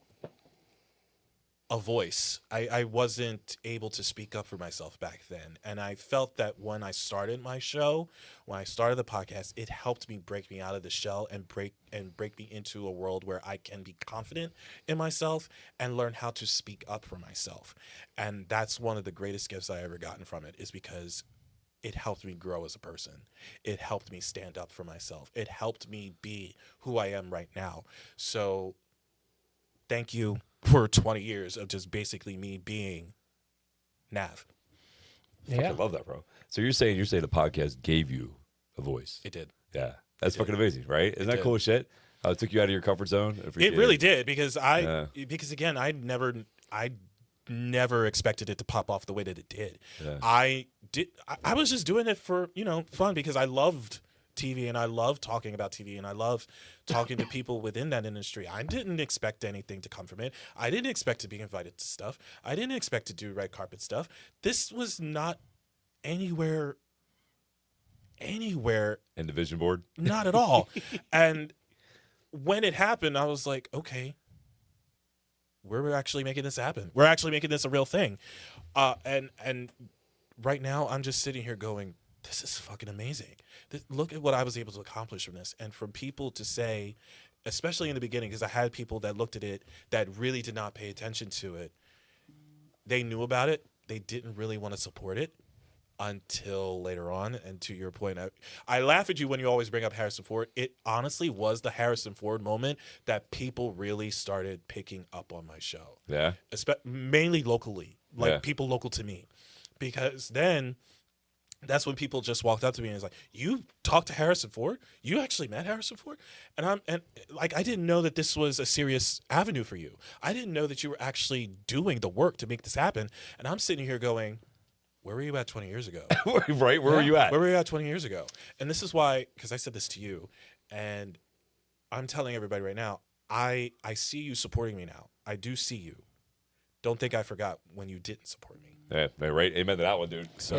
a voice. I wasn't able to speak up for myself back then, and I felt that when I started my show, when I started the podcast, it helped me break me out of the shell and break me into a world where I can be confident in myself and learn how to speak up for myself. And that's one of the greatest gifts I ever gotten from it, is because it helped me grow as a person. It helped me stand up for myself. It helped me be who I am right now. So thank you for 20 years of just basically me being Nav. I love that, bro. So you're saying the podcast gave you a voice? It did. Yeah, that's fucking amazing, right? Isn't that cool as shit? It took you out of your comfort zone. It really did, because because again, I never expected it to pop off the way that it did. Yeah. I was just doing it for fun, because I loved TV and I love talking about TV and I love talking to people within that industry. I didn't expect anything to come from it. I didn't expect to be invited to stuff. I didn't expect to do red carpet stuff. This was not anywhere in the vision board. Not at all. And when it happened, I was like, okay, we're actually making this happen. We're actually making this a real thing. And right now I'm just sitting here going, this is fucking amazing. Look at what I was able to accomplish from this. And from people to say, especially in the beginning, because I had people that looked at it that really did not pay attention to it. They knew about it. They didn't really want to support it until later on. And to your point, I laugh at you when you always bring up Harrison Ford. It honestly was the Harrison Ford moment that people really started picking up on my show. Yeah. Mainly locally, people local to me. Because then that's when people just walked up to me and was like, "You talked to Harrison Ford? You actually met Harrison Ford?" And I didn't know that this was a serious avenue for you. I didn't know that you were actually doing the work to make this happen. And I'm sitting here going, where were you at 20 years ago? Right? Where were you at? Where were you at 20 years ago? And this is why, because I said this to you, and I'm telling everybody right now, I see you supporting me now. I do see you. Don't think I forgot when you didn't support me. Yeah, right. Amen to that one, dude. So,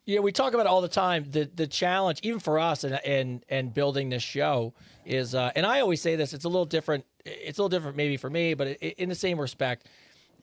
we talk about it all the time. The challenge, even for us, and building this show is, and I always say this. It's a little different. It's a little different, maybe for me, but in the same respect,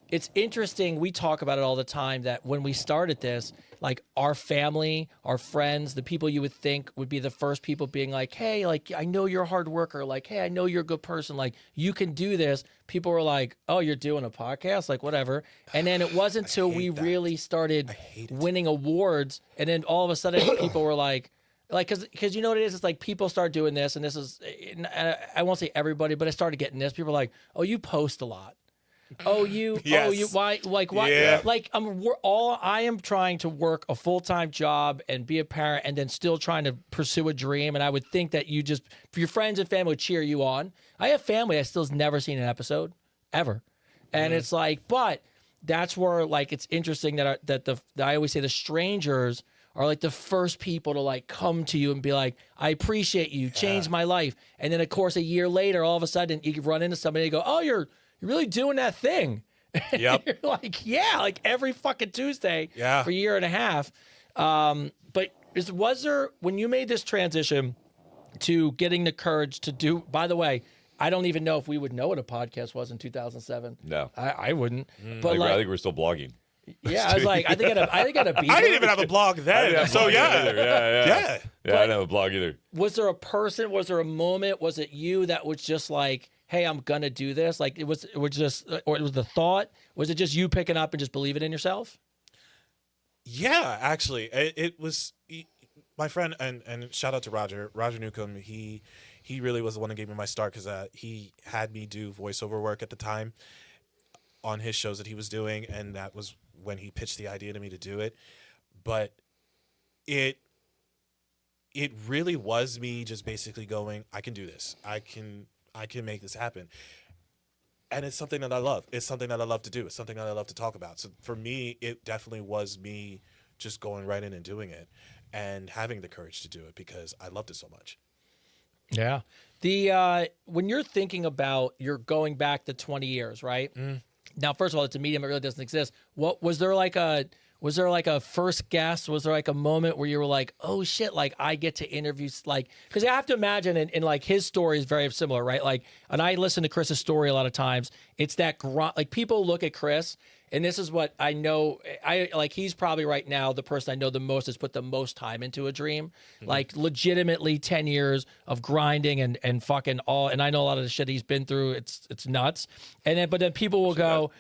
it's interesting. We talk about it all the time that when we started this, like our family, our friends, the people you would think would be the first people being like, "Hey, like I know you're a hard worker. Like, hey, I know you're a good person. Like, you can do this." People were like, "Oh, you're doing a podcast? Like, whatever." And then it wasn't until we really started winning awards, and then all of a sudden people were like, because you know what it is? It's like people start doing this, and this is, I won't say everybody, but I started getting this. People are like, "Oh, you post a lot. Oh, why? Yeah. Like I am trying to work a full-time job and be a parent, and then still trying to pursue a dream. And I would think that you just, for your friends and family, would cheer you on. I have family that still has never seen an episode ever, and it's like, but that's where like it's interesting that I always say the strangers are like the first people to like come to you and be like, "I appreciate you, changed my life." And then of course a year later, all of a sudden you run into somebody and go, "Oh, you're really doing that thing." Yep. You're like, yeah, like every fucking Tuesday for a year and a half. But was there, when you made this transition to getting the courage to do, by the way, I don't even know if we would know what a podcast was in 2007. No. I wouldn't. But I think we're still blogging. Yeah, I was like, I think I had a beat. I didn't even have a blog then. So yeah. Yeah, I didn't have a blog either. Was there a person, was there a moment, was it you that was just like, "Hey, I'm gonna do this"? Like it was just, or it was the thought? Was it just you picking up and just believing in yourself? Yeah, actually, it was my friend, and shout out to Roger Newcomb. He really was the one that gave me my start, because he had me do voiceover work at the time on his shows that he was doing, and that was when he pitched the idea to me to do it. but it really was me just basically going, I can do this. I can make this happen. And it's something that I love. It's something that I love to do. It's something that I love to talk about. So for me, it definitely was me just going right in and doing it and having the courage to do it because I loved it so much. Yeah. The when you're thinking about you're going back to 20 years, right? Now, first of all, it's a medium that really doesn't exist. What was there like a first guest? Was there like a moment where you were like, oh shit, like I get to interview, like, because you have to imagine, and like his story is very similar, right? Like, and I listen to Chris's story a lot of times. It's that grunt, like people look at Chris, and this is what I know. I like he's probably right now the person I know the most has put the most time into a dream, like legitimately 10 years of grinding and fucking all. And I know a lot of the shit he's been through. It's nuts. And then, but then people will go,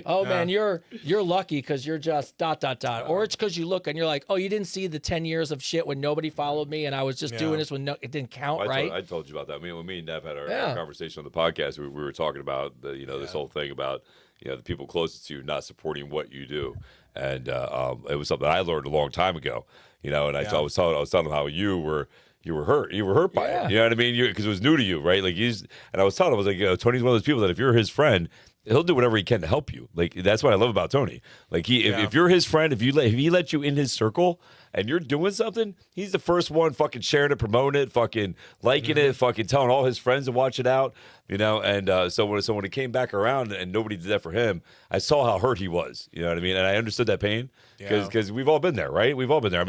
oh man, you're lucky because you're just ... Or it's because you look and you're like, oh, you didn't see the 10 years of shit when nobody followed me and I was just doing this when it didn't count, right? I told you about that. I mean, when me and Nev had our conversation on the podcast, we were talking about this whole thing about the people closest to you not supporting what you do, and it was something I learned a long time ago. And I was telling them how you were hurt by it. You know what I mean? Because it was new to you, right? Like and I was telling him, I was like, Tony's one of those people that if you're his friend, he'll do whatever he can to help you. Like that's what I love about Tony. Like if you're his friend, if he let you in his circle and you're doing something, he's the first one fucking sharing it, promoting it, fucking liking it, fucking telling all his friends to watch it out. And so when it came back around and nobody did that for him, I saw how hurt he was. You know what I mean? And I understood that pain because we've all been there, right? We've all been there.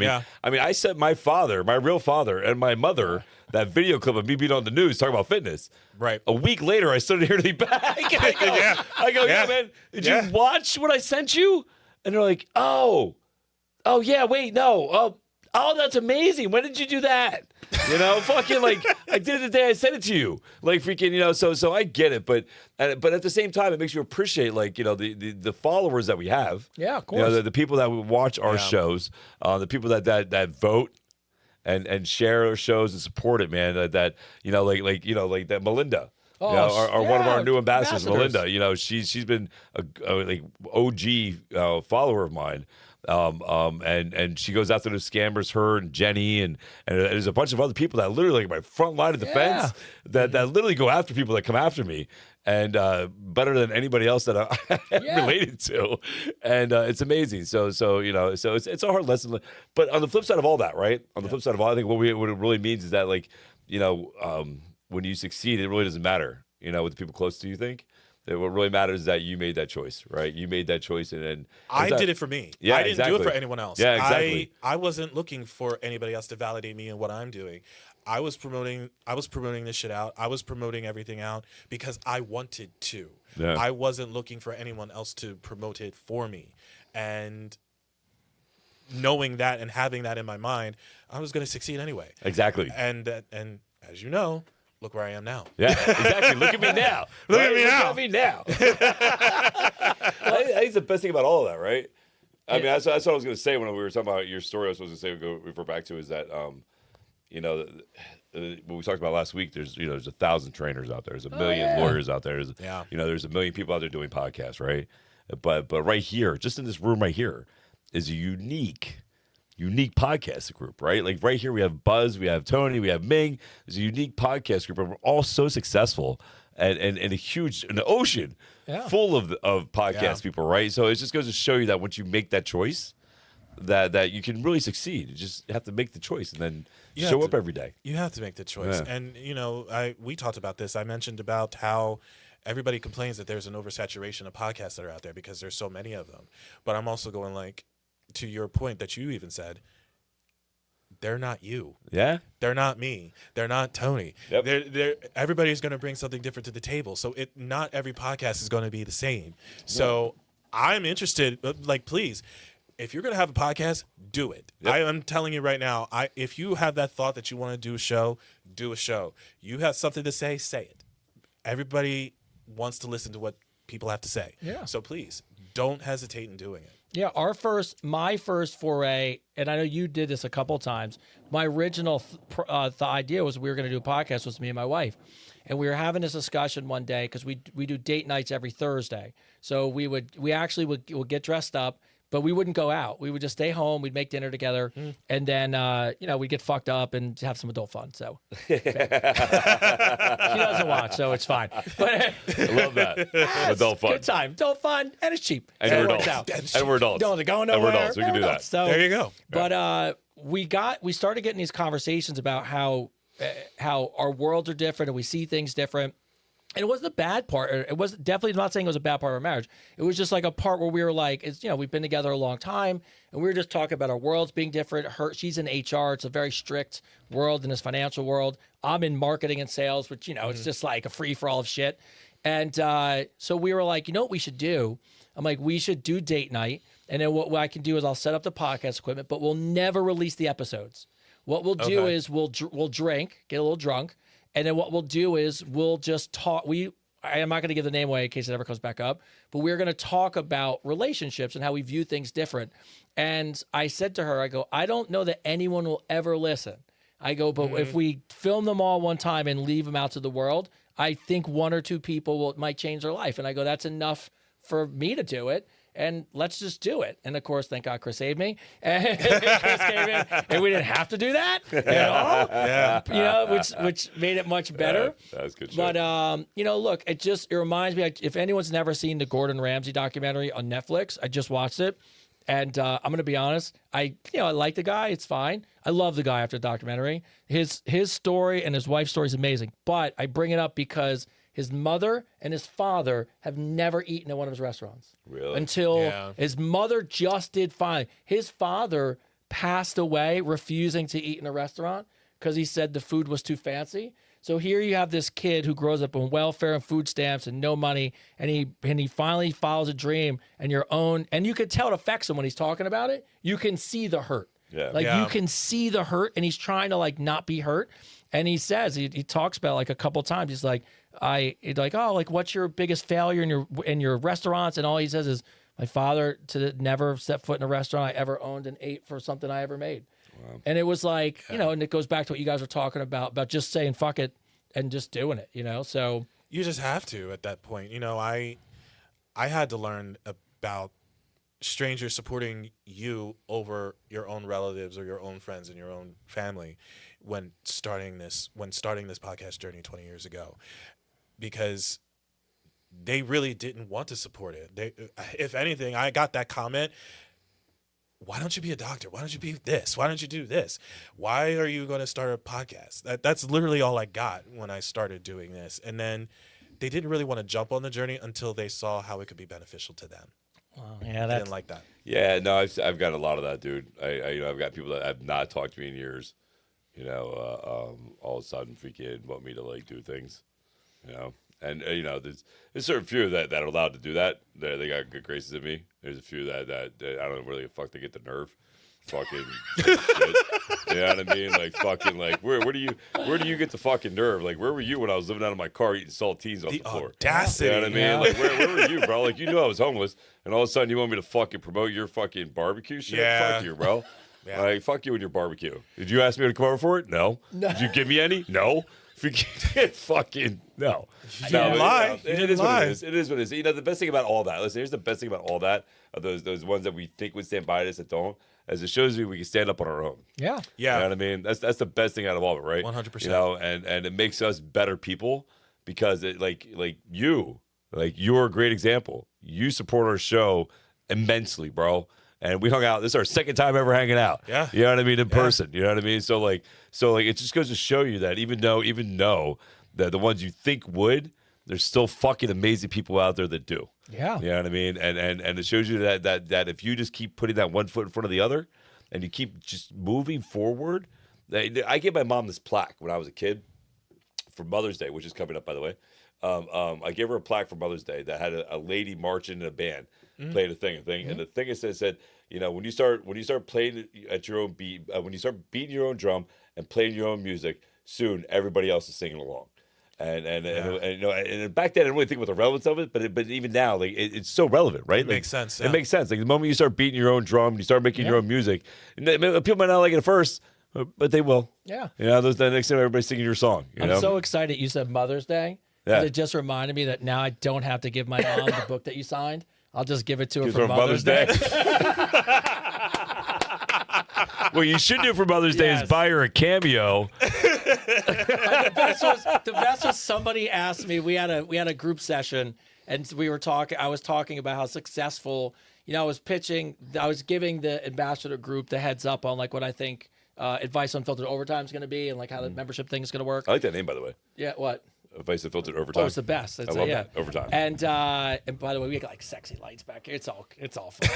I mean, I sent my father, my real father, and my mother that video clip of me being on the news talking about fitness. Right. A week later, I started hearing the back. I go, yeah, man, did you watch what I sent you? And they're like, oh, yeah, wait, no. Oh, that's amazing. When did you do that? Fucking like I did it the day I sent it to you. Like freaking, so I get it, but at the same time, it makes you appreciate the followers that we have. Yeah, of course. The people that watch our shows, the people that vote and share our shows and support it, man. Like that Melinda. One of our new ambassadors, Melinda. She's been a OG follower of mine. And she goes after the scammers, her and Jenny, and there's a bunch of other people that literally like my front line of defense that literally go after people that come after me, and better than anybody else that I'm related to, and it's amazing. So it's a hard lesson, but on the flip side of all that, right? On the flip side of all, I think what it really means is that when you succeed, it really doesn't matter, with the people close to you think. What really matters is that you made that choice, right? You made that choice, and I did it for me. Yeah, I didn't do it for anyone else. Yeah, exactly. I wasn't looking for anybody else to validate me and what I'm doing. I was promoting this shit out. I was promoting everything out because I wanted to. Yeah. I wasn't looking for anyone else to promote it for me. And knowing that and having that in my mind, I was going to succeed anyway. Exactly. And as you know, look where I am now. Yeah, exactly. Look at me now. Look at me now. I think the best thing about all of that, right? I mean, that's what I was going to say when we were talking about your story. I was supposed to say, refer back to is that, what we talked about last week. There's 1,000 trainers out there. There's a million lawyers out there. There's a million people out there doing podcasts, right? But right here, just in this room right here, is a unique podcast group, right? Like right here, we have Buzz, we have Tony, we have Ming. It's a unique podcast group, and we're all so successful and an ocean full of podcast people, right? So it just goes to show you that once you make that choice, that you can really succeed. You just have to make the choice and then show up every day. You have to make the choice. Yeah. And we talked about this. I mentioned about how everybody complains that there's an oversaturation of podcasts that are out there because there's so many of them. But I'm also going like, to your point that you even said, they're not you. Yeah. They're not me. They're not Tony. Yep. Everybody's going to bring something different to the table. So not every podcast is going to be the same. So I'm interested, please, if you're going to have a podcast, do it. Yep. I'm telling you right now, if you have that thought that you want to do a show, do a show. You have something to say it. Everybody wants to listen to what people have to say. Yeah. So please, don't hesitate in doing it. Yeah, my first foray, and I know you did this a couple times. My original the idea was we were going to do a podcast with me and my wife, and we were having this discussion one day because we do date nights every Thursday. So we actually would get dressed up, but we wouldn't go out. We would just stay home. We'd make dinner together, and then we'd get fucked up and have some adult fun. So she doesn't watch, so it's fine. But I love that. Adult fun. good time, adult fun, and it's cheap. And So we're it works adults. out. And we're adults. Don't go And nowhere. we're adults. We can do that. So There you go. But we started getting these conversations about how our worlds are different and we see things different. And it wasn't a bad part. It was definitely not saying it was a bad part of our marriage. It was just like a part where we were like, we've been together a long time, and we were just talking about our worlds being different. She's in HR. It's a very strict world in this financial world. I'm in marketing and sales, which, it's just like a free for all of shit. And so we were like, you know what we should do? I'm like, we should do date night. And then what I can do is I'll set up the podcast equipment, but we'll never release the episodes. What we'll do is we'll drink, get a little drunk. And then what we'll do is we'll just talk. I am not going to give the name away in case it ever comes back up, but we're going to talk about relationships and how we view things different. And I said to her, I go, I don't know that anyone will ever listen. I go, but if we film them all one time and leave them out to the world, I think one or two people might change their life. And I go, that's enough for me to do it. And let's just do it. And of course, thank God Chris saved me. And Chris came in, and we didn't have to do that at all. Which made it much better. That's good shit. But look, it reminds me. If anyone's never seen the Gordon Ramsay documentary on Netflix, I just watched it, and I'm gonna be honest. I like the guy. It's fine. I love the guy after the documentary. His story and his wife's story is amazing. But I bring it up because his mother and his father have never eaten at one of his restaurants. Really? Until his mother just did fine. His father passed away refusing to eat in a restaurant because he said the food was too fancy. So here you have this kid who grows up on welfare and food stamps and no money, and he finally follows a dream, and you can tell it affects him when he's talking about it. You can see the hurt. You can see the hurt, and he's trying to not be hurt. And he says, he talks about a couple times. He's like, what's your biggest failure in your restaurants? And all he says is, my father never set foot in a restaurant I ever owned and ate for something I ever made. Wow. And it was and it goes back to what you guys were talking about just saying fuck it and just doing it, So You just have to at that point. I had to learn about strangers supporting you over your own relatives or your own friends and your own family when starting this podcast journey 20 years ago, because they really didn't want to support it. If anything, I got that comment, why don't you be a doctor? Why don't you be this? Why don't you do this? Why are you going to start a podcast? That's literally all I got when I started doing this. And then they didn't really want to jump on the journey until they saw how it could be beneficial to them. Wow, I didn't like that. Yeah, no, I've got a lot of that, dude. I've got people that have not talked to me in years. All of a sudden freaking want me to do things, and there's certain few that are allowed to do that. They got good graces in me. There's a few that I don't know where the fuck they get the nerve. Fucking shit. You know what I mean? Where do you get the fucking nerve? Where were you when I was living out of my car eating saltines off the floor? Audacity. You know what I mean? Yeah. Where were you, bro? You knew I was homeless, and all of a sudden you want me to fucking promote your fucking barbecue shit? Yeah. Fuck you, bro. Yeah. Fuck you and your barbecue. Did you ask me to come over for it? No. Did you give me any? No. Fucking no. You didn't lie. It is what it is. It is what it is. The best thing about all that. Listen, here's the best thing about all that. Are those ones that we think would stand by us that don't. As it shows you, we can stand up on our own. Yeah. Yeah. You know what I mean? That's the best thing out of all of it, right? 100%. And it makes us better people because it you're a great example. You support our show immensely, bro. And we hung out. This is our second time ever hanging out. Yeah. You know what I mean? In person. You know what I mean? So it just goes to show you that even though that the ones you think would, there's still fucking amazing people out there that do. Yeah. You know what I mean? And it shows you that if you just keep putting that one foot in front of the other and you keep just moving forward. I gave my mom this plaque when I was a kid for Mother's Day, which is coming up, by the way. I gave her a plaque for Mother's Day that had a lady marching in a band, playing a thing. And the thing it said, when you start playing at your own beat, when you start beating your own drum and playing your own music, soon everybody else is singing along. And back then I didn't really think about the relevance of it, but even now, it's so relevant, right? It makes sense. It makes sense. The moment you start beating your own drum, you start making your own music. And people might not like it at first, but they will. Yeah. The next time everybody's singing your song. I'm so excited you said Mother's Day. Yeah. It just reminded me that now I don't have to give my mom the book that you signed. I'll just give it to her Give for her Mother's Day. What you should do for Mother's Day Yes. is buy her a cameo. The best was somebody asked me. We had a group session, and we were talking. I was talking about how successful. I was pitching. I was giving the ambassador group the heads up on like what I think Advice Unfiltered Overtime is going to be, and like how the membership thing is going to work. I like that name, by the way. Yeah. What? Advice Unfiltered Overtime. Oh, it's the best. It's, I love yeah. that. Overtime. And by the way, we got like sexy lights back here. It's all fun.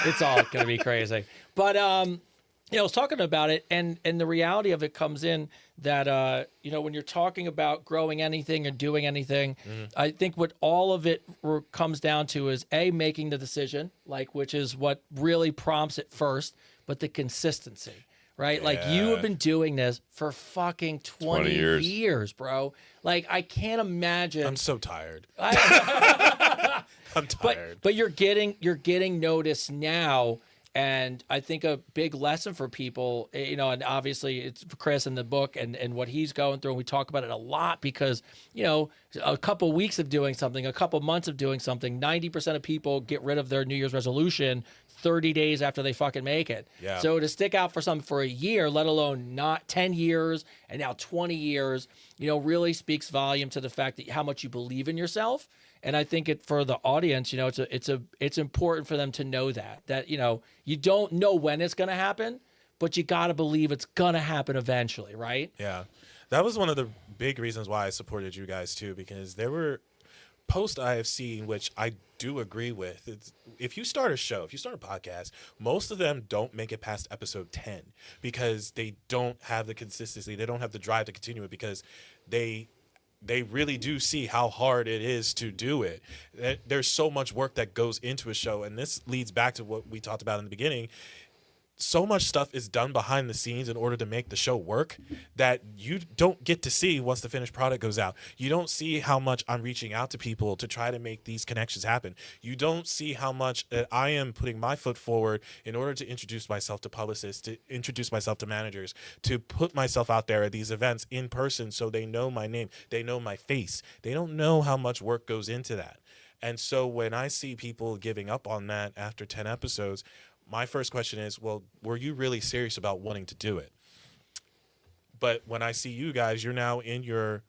It's all gonna be crazy. But I was talking about it, and the reality of it comes in that when you're talking about growing anything or doing anything, I think what all of it comes down to is making the decision, which is what really prompts it first, but the consistency. Right? Yeah. Like you have been doing this for fucking 20 years, bro. Like I can't imagine. I'm so tired. I'm tired. But you're getting noticed now. And I think a big lesson for people, and obviously it's for Chris in the book and what he's going through. And we talk about it a lot because, a couple weeks of doing something, a couple months of doing something, 90% of people get rid of their New Year's resolution 30 days after they fucking make it. Yeah. So to stick out for something for a year, let alone not 10 years and now 20 years, really speaks volume to the fact that how much you believe in yourself. And I think for the audience, it's important for them to know that you don't know when it's going to happen, but you got to believe it's going to happen eventually, right? Yeah. That was one of the big reasons why I supported you guys too, because there were posts I have seen, which I do agree with. If you start a show, if you start a podcast, most of them don't make it past episode 10 because they don't have the consistency. They don't have the drive to continue it because they really do see how hard it is to do it. There's so much work that goes into a show. And this leads back to what we talked about in the beginning. So much stuff is done behind the scenes in order to make the show work that you don't get to see once the finished product goes out. You don't see how much I'm reaching out to people to try to make these connections happen. You don't see how much I am putting my foot forward in order to introduce myself to publicists, to introduce myself to managers, to put myself out there at these events in person so they know my name, they know my face. They don't know how much work goes into that. And so when I see people giving up on that after 10 episodes, my first question is, well, were you really serious about wanting to do it? But when I see you guys, you're now in your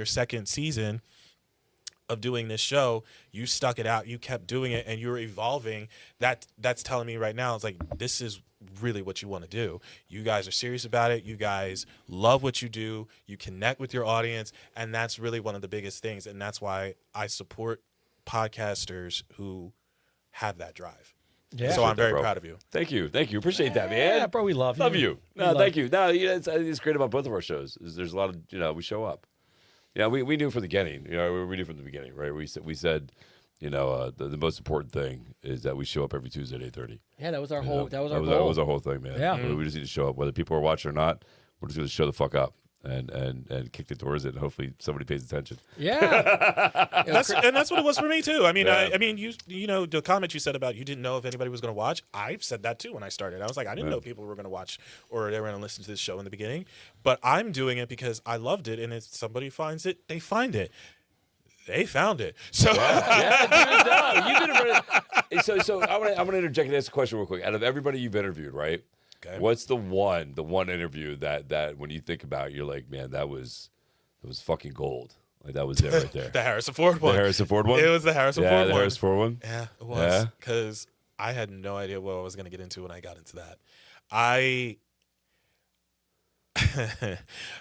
second season of doing this show. You stuck it out. You kept doing it, and you're evolving. That's telling me right now, it's like this is really what you want to do. You guys are serious about it. You guys love what you do. You connect with your audience, and that's really one of the biggest things. And that's why I support podcasters who have that drive. Yeah. So I'm very bro. proud of you. Thank you. Appreciate that, man. Yeah, bro, we love you. Love you. We No, love thank you. No, it's great about both of our shows. Is there's a lot of we show up. Yeah, we knew from the beginning. We knew from the beginning, right? We said, the most important thing is that we show up every Tuesday at 8:30. Yeah, that was our whole. That was our That goal. was our whole thing, man. Yeah. We just need to show up, whether people are watching or not. We're just going to show the fuck up and kick the doors in. And hopefully somebody pays attention. Yeah. That's what it was for me too. I mean, Yeah. I mean, you know, the comment you said about you didn't know if anybody was going to watch. I said that too when I started. I was like, I didn't know people were going to watch or they were going to listen to this show in the beginning. But I'm doing it because I loved it, and if somebody finds it, they find it. They found it. So Yeah, dude, no, you did it. So I want to interject and ask a question real quick. Out of everybody you've interviewed, right? Okay. What's the one interview that when you think about it, you're like, man, that was fucking gold. Like that was it right there. the Harrison Ford one. The Harrison Ford one? It was the Harrison Yeah, Ford the one. Harrison Ford one. Yeah, it was. Yeah? Because I had no idea what I was going to get into when I got into that.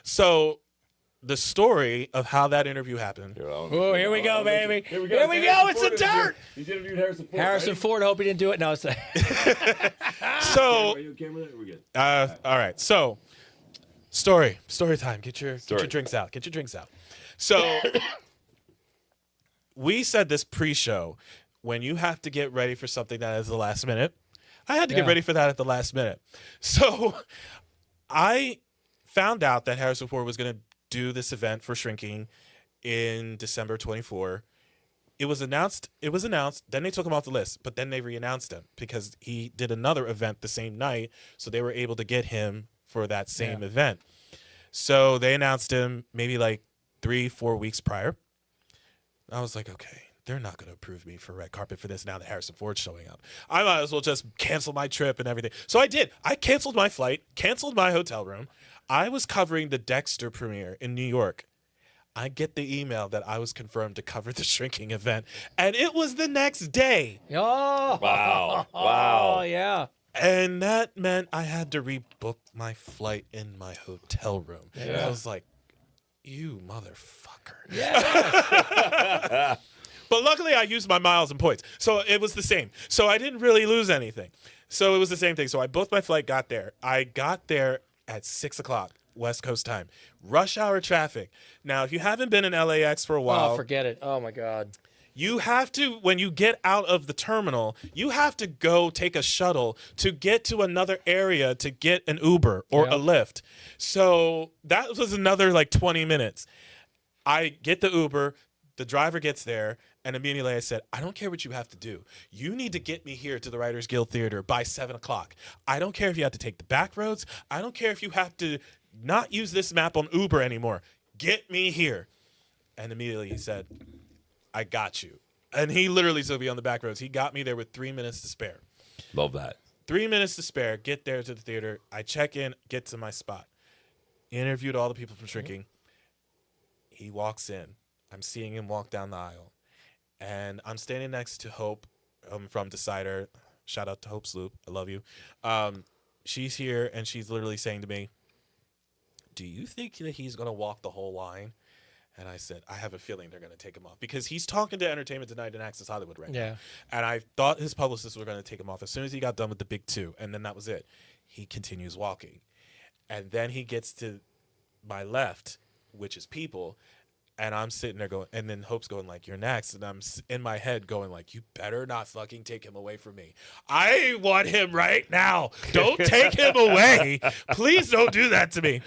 So the story of how that interview happened. Oh, here we go, baby. Here we Here we go. It's the dirt. He's interviewed Harrison Ford. Harrison Ford. Hope he didn't do it. No, it's So, Camera there? We're good. all right. So, story time. Get your Story. drinks out. Get your drinks out. So, we said this pre-show when you have to get ready for something that is the last minute. I had to get Yeah. ready for that at the last minute. So, I found out that Harrison Ford was going to do this event for Shrinking in December 24. It was announced. Then they took him off the list, but then they re-announced him because he did another event the same night, so they were able to get him for that same event. So they announced him maybe like 3-4 weeks prior. I was like, okay, they're not going to approve me for red carpet for this now that Harrison Ford's showing up. I might as well just cancel my trip and everything. So I did. I canceled my flight, canceled my hotel room. I was covering the Dexter premiere in New York. I get the email that I was confirmed to cover the Shrinking event, and it was the next day. Oh, Wow. Oh, yeah. And that meant I had to rebook my flight in my hotel room. Yeah. I was like, you motherfucker. Yeah. But luckily, I used my miles and points. So it was the same. So I didn't really lose anything. So it was the same thing. So I booked my flight, got there. I got there at 6 o'clock, West Coast time. Rush hour traffic. Now, if you haven't been in LAX for a while, Oh, forget it. Oh, my God. you have to, when you get out of the terminal, you have to go take a shuttle to get to another area to get an Uber or a Lyft. So that was another like 20 minutes. I get the Uber, the driver gets there, and immediately I said, I don't care what you have to do. You need to get me here to the Writers Guild Theater by 7 o'clock. I don't care if you have to take the back roads. I don't care if you have to not use this map on Uber anymore. Get me here. And immediately he said, I got you. And he literally took me on the back roads. He got me there with 3 minutes to spare. Love that. 3 minutes to spare. Get there to the theater. I check in, get to my spot. Interviewed all the people from Shrinking. He walks in. I'm seeing him walk down the aisle. And I'm standing next to Hope from Decider. Shout out to Hope Sloop. I love you. She's here, and she's literally saying to me, do you think that he's going to walk the whole line? And I said, I have a feeling they're going to take him off. Because he's talking to Entertainment Tonight and Access Hollywood right now. And I thought his publicists were going to take him off as soon as he got done with the big two. And then that was it. He continues walking. And then he gets to my left, which is people. And I'm sitting there going, and then Hope's going like, you're next. And I'm in my head going like, you better not fucking take him away from me. I want him right now. Don't take him away. Please don't do that to me.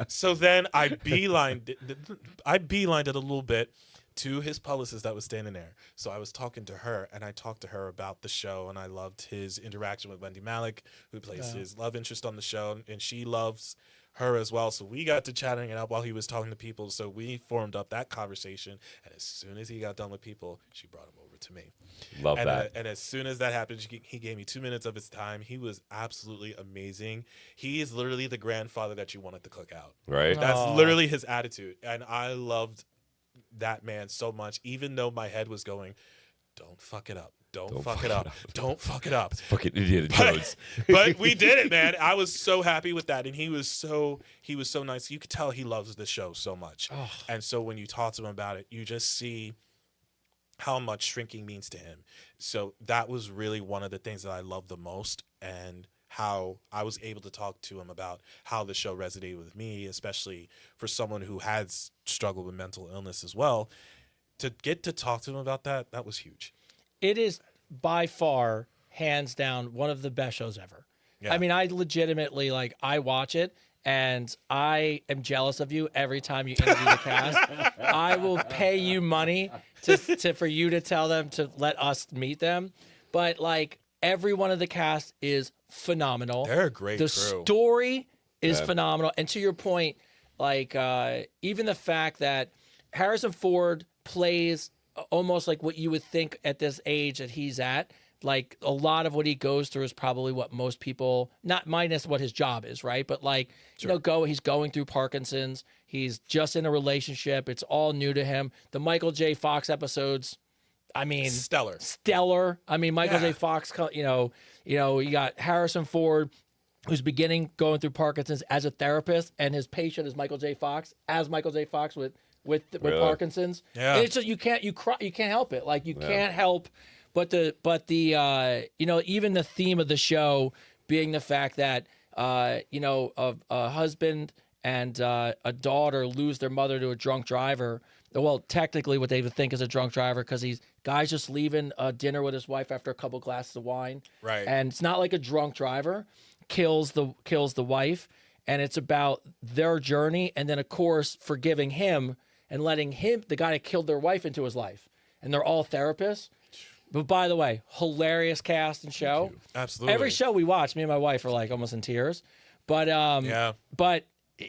So then I beelined it a little bit to his publicist that was standing there. So I was talking to her, and I talked to her about the show, and I loved his interaction with Wendy Malick, who plays his love interest on the show, and she loves her as well. So we got to chatting it up while he was talking to people. So we formed up that conversation. And as soon as he got done with people, she brought him over to me. Love that. And as soon as that happened, he gave me 2 minutes of his time. He was absolutely amazing. He is literally the grandfather that you want at the cookout. Right. That's literally his attitude. And I loved that man so much, even though my head was going, don't fuck it up. Don't fuck it up. Don't fuck it up. Fucking Indiana Jones. But we did it, man. I was so happy with that, and he was so nice. You could tell he loves the show so much. Oh. And so when you talk to him about it, you just see how much Shrinking means to him. So that was really one of the things that I love the most, and how I was able to talk to him about how the show resonated with me, especially for someone who has struggled with mental illness as well. To get to talk to him about that was huge. It is by far, hands down, one of the best shows ever. Yeah. I mean, I legitimately, like, I watch it, and I am jealous of you every time you interview the cast. I will pay you money for you to tell them to let us meet them. But, like, every one of the cast is phenomenal. They're a great The crew. story is phenomenal. And to your point, like, even the fact that Harrison Ford plays almost like what you would think at this age that he's at. Like, a lot of what he goes through is probably what most people, not minus what his job is, right? But like, you know, he's going through Parkinson's. He's just in a relationship. It's all new to him. The Michael J. Fox episodes, I mean, stellar. I mean, Michael J. Fox, you know, you got Harrison Ford, who's going through Parkinson's as a therapist, and his patient is Michael J. Fox, with Parkinson's. Yeah. And it's just, you can't help it. Like, you can't help but the you know, even the theme of the show being the fact that you know, a husband and a daughter lose their mother to a drunk driver. Well, technically what they would think is a drunk driver, because guy's just leaving dinner with his wife after a couple glasses of wine. Right. And it's not like a drunk driver kills the wife, and it's about their journey, and then of course forgiving him and letting the guy that killed their wife, into his life. And they're all therapists. But by the way, hilarious cast and show. Absolutely. Every show we watch, me and my wife are like almost in tears. But but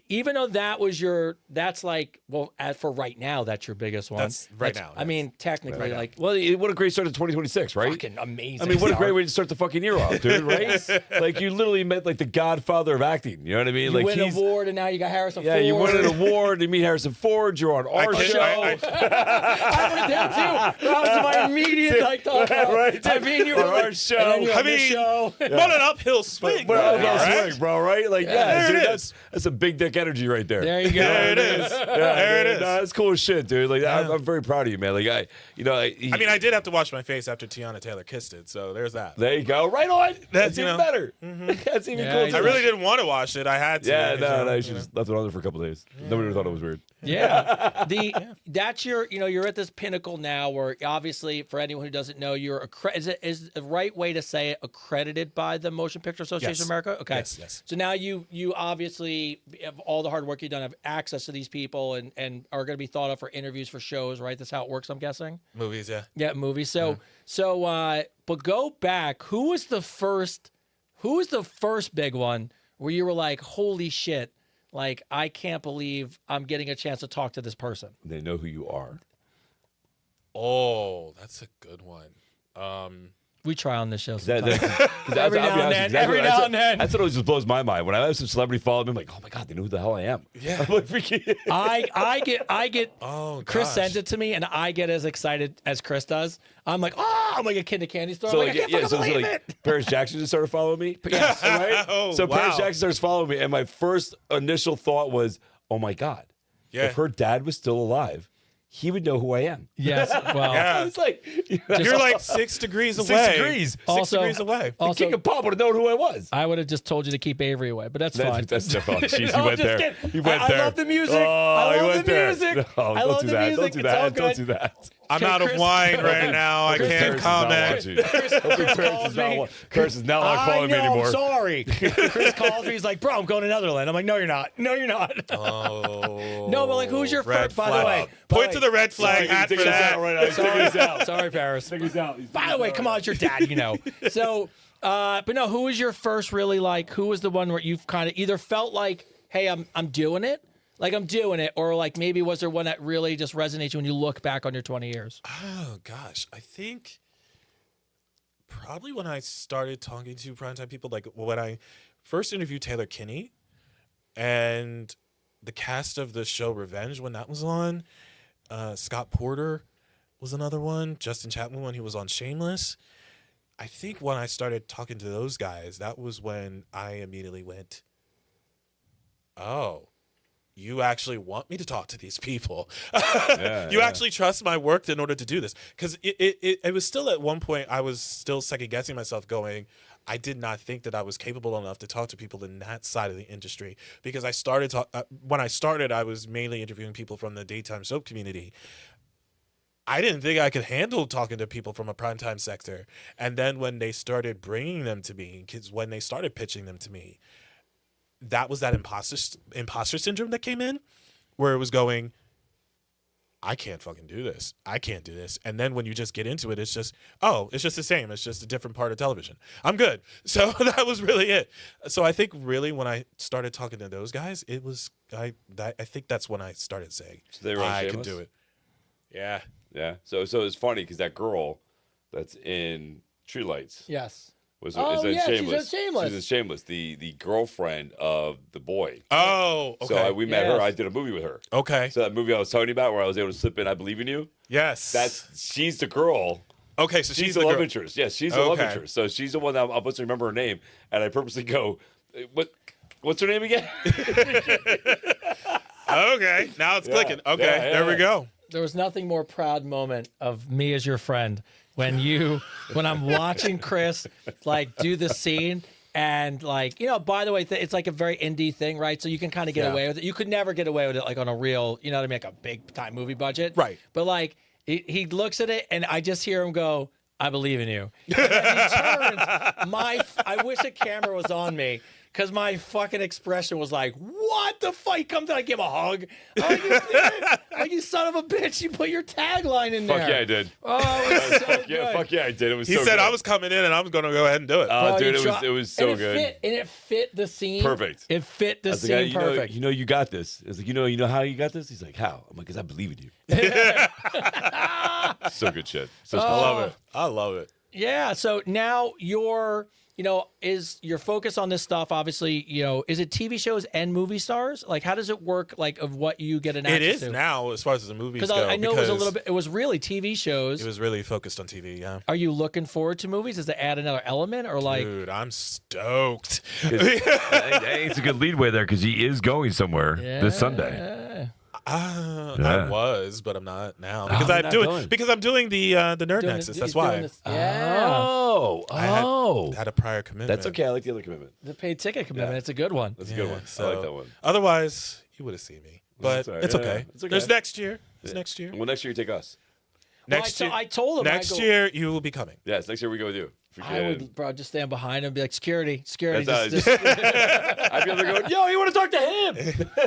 even though that's like, well, as for right now, that's your biggest one. That's right now, I yes. mean, technically, like, Well, what a great start to 2026, right? fucking amazing. I mean, what a start. great way to start the fucking year off, dude, right? Like, you literally met, like, the godfather of acting. You know what I mean? You like, win an award, and now you got Harrison Yeah, Ford. you won an award. You meet Harrison Ford. You're on our show. I wrote that too. That was my immediate like thought. Right. I mean, you On were our like, show. and then you're I on this mean, show. What an uphill swing. But right I'll now, right? swing, bro, right? Like, There dude, it that's a big dick energy right there. There you go. There it is. There it is. No, that's cool as shit, dude. Like, I'm very proud of you, man. Like, I mean, I did have to wash my face after Tiana Taylor kissed it, so there's that. there you go. Right on. That's you even know. better. That's even Yeah, cool. he's I really didn't want to wash it. I had to. Yeah, you no, know, you should just left it on there for a couple days. Nobody would have thought it was weird. Yeah. That's your, you're at this pinnacle now where obviously for anyone who doesn't know, you're is the right way to say it, accredited by the Motion Picture Association Yes. of America? Okay. Yes. So now you obviously have all the hard work you've done, have access to these people and are going to be thought of for interviews for shows, right? That's how it works, I'm guessing. Movies, yeah. Yeah, movies. So but go back. Who was the first big one where you were like, holy shit, like I can't believe I'm getting a chance to talk to this person? They know who you are. Oh, that's a good one. We try on this show Every sometimes. Every now and then. That's what always just blows my mind. When I have some celebrity follow me, I'm like, oh my God, they know who the hell I am. Yeah. I'm like, freaking. I get Oh, Chris gosh. sends it to me and I get as excited as Chris does. I'm like, I'm like a kid in a candy store. So I'm like, I can't fucking believe it. Paris Jackson just started following me. Yes. Right? Oh, So Paris wow. Jackson starts following me, and my first initial thought was, oh my God, Yeah. if her dad was still alive, he would know who I am. Yes. Well, Yeah. It's like, You're like 6 degrees away. 6 degrees. 6 Also- degrees away. The also, king of pop would have known who I was. I would have just told you to keep Avery away, but that's fine. That's different. Jeez, No, you went just there. kidding. You went I there. love the music. Oh, I you love went the there. music. No, I don't love do the that. music. Don't do It's that. all Don't good. do that. I'm Okay, out of Chris- wine right now. I Chris can't is not comment. watching. Chris is not like following me I'm anymore. sorry. Chris calls me. He's like, bro, I'm going to Netherlands. I'm like, no, you're not. No, you're not. Oh. No, but like, who's your red first? By the flag. way, Point to the red flag hat for that. Sorry, Paris. By the way, come on, it's your dad, you know. So, but no, who was your first really like? Who was the one where you've kind of either felt like, hey, I'm doing it, like I'm doing it, or like maybe was there one that really just resonates when you look back on your 20 years? Oh gosh, I think probably when I started talking to primetime people, like when I first interviewed Taylor Kinney and the cast of the show Revenge when that was on. Scott Porter was another one. Justin Chapman when he was on Shameless. I think when I started talking to those guys, that was when I immediately went, oh, you actually want me to talk to these people. You actually trust my work in order to do this. Because it was still at one point, I was still second guessing myself going, I did not think that I was capable enough to talk to people in that side of the industry. Because I started, when I started, I was mainly interviewing people from the daytime soap community. I didn't think I could handle talking to people from a primetime sector. And then when they started bringing them to me, when they started pitching them to me, that was that imposter syndrome that came in where it was going, I can't fucking do this. I can't do this. And then when you just get into it, it's just, oh, it's just the same. It's just a different part of television. I'm good. So that was really it. So I think really when I started talking to those guys, it was, I think that's when I started saying, So they were on I can Shameless? do it. Yeah. Yeah. So it's funny because that girl that's in Tree Lights Yes. is Oh, in yeah, she's in Shameless. Shameless. She's in Shameless. The girlfriend of the boy. Oh, okay. So we met her. Yes. I did a movie with her. Okay. So that movie I was telling you about where I was able to slip in I Believe in You. Yes. She's the girl. okay. So She's she's the the love girl. interest. Yes, she's the love Okay. interest. So she's the one that I'm supposed to remember her name, and I purposely go, what's her name again? Okay. Now it's clicking. Okay. Yeah, there we yeah. go. There was nothing more proud moment of me as your friend when I'm watching Chris like do the scene and like, by the way, it's like a very indie thing, right? So you can kind of get away with it. You could never get away with it like on a real, you know what I mean? Like a big time movie budget. Right. But like he looks at it and I just hear him go, I believe in you. And then he turns, I wish a camera was on me because my fucking expression was like, what the fuck? He comes in, I give him a hug. Oh, you did it. Oh, you son of a bitch. You put your tagline in there. Fuck yeah, I did. Oh, it was so Fuck good. yeah, fuck yeah, I did. It was He so said good. I was coming in and I was going to go ahead and do it. Oh, dude, you it was so and good. It fit the scene. Perfect. It fit the I was scene like, perfect. You know, you got this. It's like, you know how you got this? He's like, how? I'm like, because I believe in you. So good shit. So I love it. I love it. Yeah. So now is your focus on this stuff, obviously, is it TV shows and movie stars? Like, how does it work, like, of what you get an access It is to? now, as far as the movies Because go. I know it was a little bit, it was really TV shows. It was really focused on TV, yeah. Are you looking forward to movies? Does it add another element or like? Dude, I'm stoked. Hey, it's a good leadway there because he is going somewhere this Sunday. I was, but I'm not now because I'm not going. I'm doing the Nerd Nexus. That's why. Oh. I had a prior commitment. That's okay. I like the other commitment. The paid ticket commitment. It's a good one. That's a good one. I like that one. Otherwise, you would have seen me. But That's it's all right. okay. Yeah, it's okay. There's next year. It's next year. Well, next year you take us. Next year. I told him. Next year you will be coming. Yes, next year we go with you. I would, bro, just stand behind him and be like, security. I'd be Just, able to go, yo, you want to talk to him?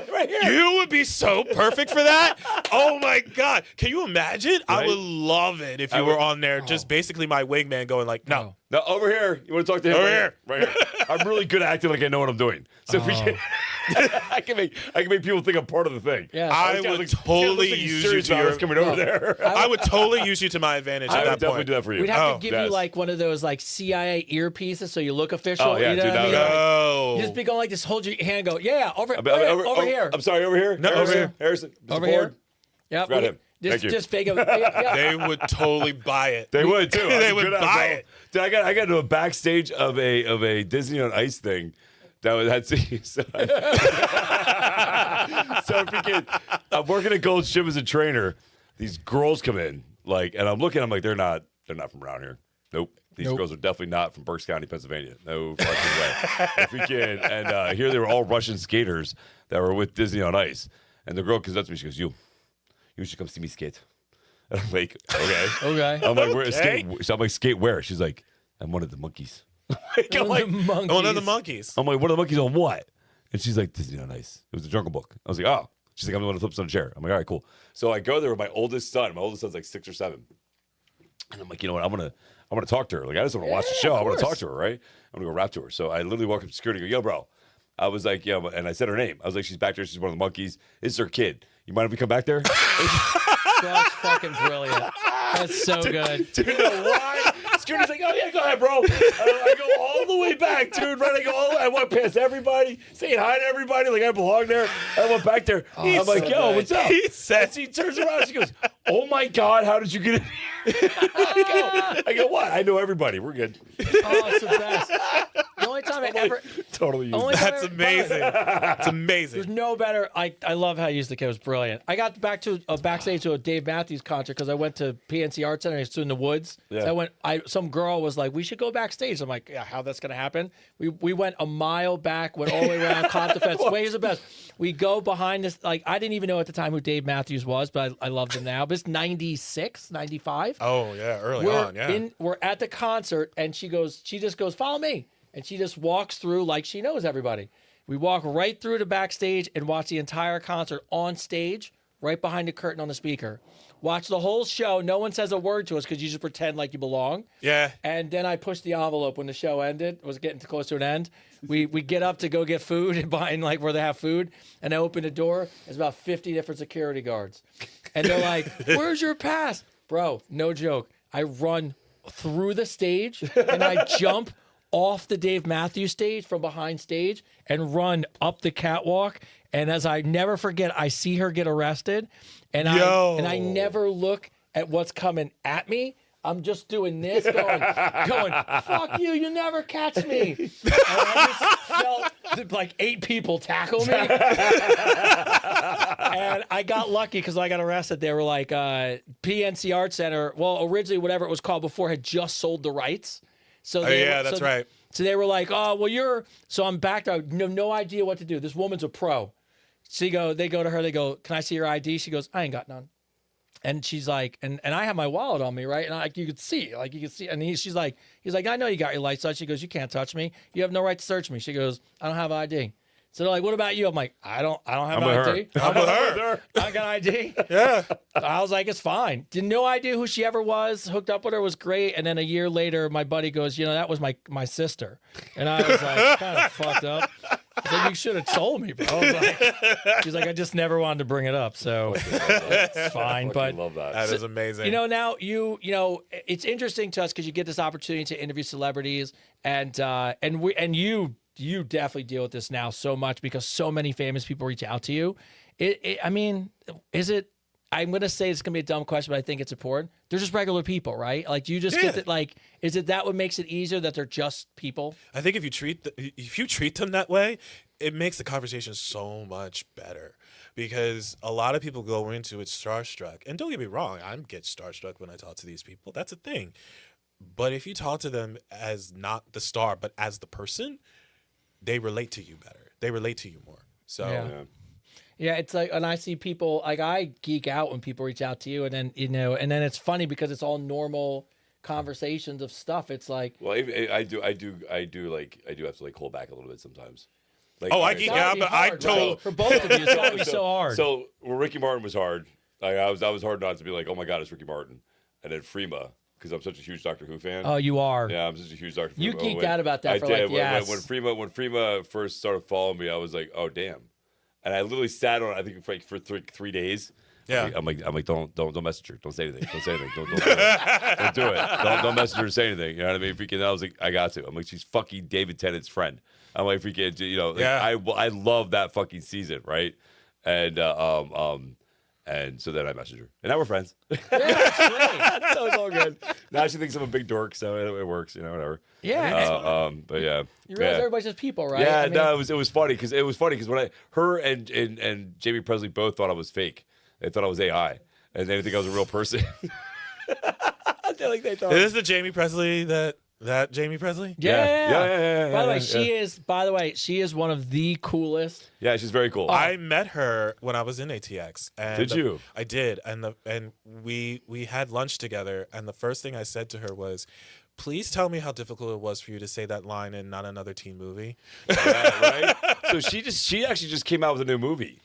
Right here. You would be so perfect for that. Oh my God. Can you imagine? I Right? would love it if you were on there, just basically my wingman going like, no. No, over here. You want to talk to him? Over right here. Right here. I'm really good at acting like I know what I'm doing. So if we can, I can make people think I'm part of the thing. Yeah. I would totally use you to your. coming over there. I would totally use you to my advantage I at would that definitely point. do that for you. we'd have to give you yes. like one of those like CIA earpieces so you look official. Oh, yeah, you know dude, what I mean? that would- No. You just be going like this, hold your hand, go, yeah, over Over here. I'm sorry, over here. No, Harrison, over here. Harrison. Mr. Over Ford. here. Yep. Got him. Just, Thank you. just fake it. Yeah. They would totally buy it. They would too. They I'm would good at buy it. it. Dude, I got to a backstage of a Disney on Ice thing. That was that's so freaking. I'm working at Gold's Gym as a trainer. These girls come in and I'm looking. I'm like, they're not from around here. Nope. These girls are definitely not from Berks County, Pennsylvania. No fucking way. And here they were all Russian skaters that were with Disney on Ice. And the girl comes up to me. She goes, "You should come see me skate." And I'm like, "Okay." Okay. I'm like, "Where skate?" So I'm like, "Skate where?" She's like, "I'm one of the monkeys." I'm like, One of the monkeys. I'm like, "One of the monkeys on what?" And she's like, "Disney on Ice." It was the Jungle Book. I was like, "Oh." She's like, "I'm the one that flips on a chair." I'm like, "All right, cool." So I go there with my oldest son. My oldest son's like 6 or 7. And I'm like, you know what? I'm gonna talk to her. Like, I just want to watch the show. I want to talk to her, right? I'm gonna go rap to her. So I literally walk up to security and go, "Yo, bro." I was like, "Yeah," and I said her name. I was like, "She's back there. She's one of the monkeys. This is her kid. You mind if we come back there?" That's fucking brilliant. That's so good. Dude, you know why? Security's like, "Oh yeah, go ahead, bro." I go all the way back, dude. Right? I go all the way. I went past everybody, saying hi to everybody, like I belong there. I went back there. I'm like, so "Yo, good. what's up?" And she turns around. She goes, "Oh my God, how did you get in here?" I go, "What? I know everybody. We're good." Oh, it's the best. The only time I ever. Totally. Only time That's I ever- amazing. It's amazing. There's no better. I love how you used the kid. It was brilliant. I got backstage to a Dave Matthews concert because I went to PNC Art Center. I stood in the woods. Yeah. So some girl was like, "We should go backstage." I'm like, "Yeah, how that's gonna happen?" We went a mile back, went all the way around, climbed the fence. Wait, here's the best. We go behind this. Like, I didn't even know at the time who Dave Matthews was, but I loved him now. But it's 96, 95. Oh yeah, early on, yeah. We're at the concert, and she just goes, "Follow me," and she just walks through like she knows everybody. We walk right through to backstage and watch the entire concert on stage, right behind the curtain on the speaker. Watch the whole show. No one says a word to us because you just pretend like you belong. Yeah. And then I pushed the envelope when the show ended. It was getting too close to an end. We get up to go get food and behind like where they have food, and I open the door. There's about 50 different security guards, and they're like, "Where's your pass, bro?" No joke. I run through the stage and I jump off the Dave Matthews stage from behind stage and run up the catwalk. And as I never forget, I see her get arrested, and I never look at what's coming at me. I'm just doing this, going, "Fuck you! You never catch me!" And I just felt like 8 people tackle me, and I got lucky because I got arrested. They were like, PNC Art Center. Well, originally, whatever it was called before, had just sold the rights. So that's right. So they were like, "Oh, well, you're." So I'm back there. No idea what to do. This woman's a pro. They go to her. They go, "Can I see your ID?" She goes, "I ain't got none." And she's like, and I have my wallet on me, right? And you could see, and he's like, I know you got your lights on. She goes, you can't touch me. You have no right to search me. She goes, I don't have ID. So they're like, what about you? I'm like, I don't have I'm with ID. I'm with her. I got ID. Yeah. I was like, it's fine. Did no idea who she ever was. Hooked up with her, was great. And then a year later, my buddy goes, that was my sister. And I was like, kind of fucked up. I was like, you should have told me, bro. I was like, she's like, I just never wanted to bring it up. So it's fine. But love that. That is amazing. now it's interesting to us because you get this opportunity to interview celebrities, and you definitely deal with this now so much because so many famous people reach out to you. I mean, is it? I'm gonna say it's gonna be a dumb question, but I think it's important. They're just regular people, right? Like you just get that. Is it that what makes it easier that they're just people? I think if you treat them that way, it makes the conversation so much better. Because a lot of people go into it starstruck, and don't get me wrong, I get starstruck when I talk to these people. That's a thing. But if you talk to them as not the star, but as the person, they relate to you better. They relate to you more. So. Yeah, it's like, and I see people like I geek out when people reach out to you, and then and then it's funny because it's all normal conversations of stuff. It's like, Well, I do have to hold back a little bit sometimes. Like, I geek out, but I don't. For both of you, it's always so hard. So when Ricky Martin was hard, I was hard not to be like, oh my God, it's Ricky Martin, and then Freema. Because I'm such a huge Doctor Who fan. Oh, you are. Yeah, I'm such a huge Doctor Who. You geeked out about that. When Freema first started following me, I was like, oh damn. And I literally sat on it, I think for 3 days. Yeah. I'm like, don't message her. Don't say anything. Don't say anything. Don't do it. Don't do it. Don't message her or say anything. You know what I mean? Freaking, I was like, I got to. I'm like, she's fucking David Tennant's friend. I'm like, freaking, I love that fucking season, right? And and so then I messaged her, and now we're friends. Yeah, that's great. So it's all good. Now she thinks I'm a big dork, so it works, whatever. Yeah. But yeah. You realize everybody's just people, right? Yeah, I mean, no, it was funny because when her and Jamie Presley both thought I was fake. They thought I was AI, and they didn't think I was a real person. They thought. Is this the Jamie Presley that Jamie Presley? Yeah. By the way, she is one of the coolest. Yeah, she's very cool. I met her when I was in ATX. And Did you? I did, and we had lunch together. And the first thing I said to her was, "Please tell me how difficult it was for you to say that line in Not Another Teen Movie." Yeah, right. So she actually just came out with a new movie.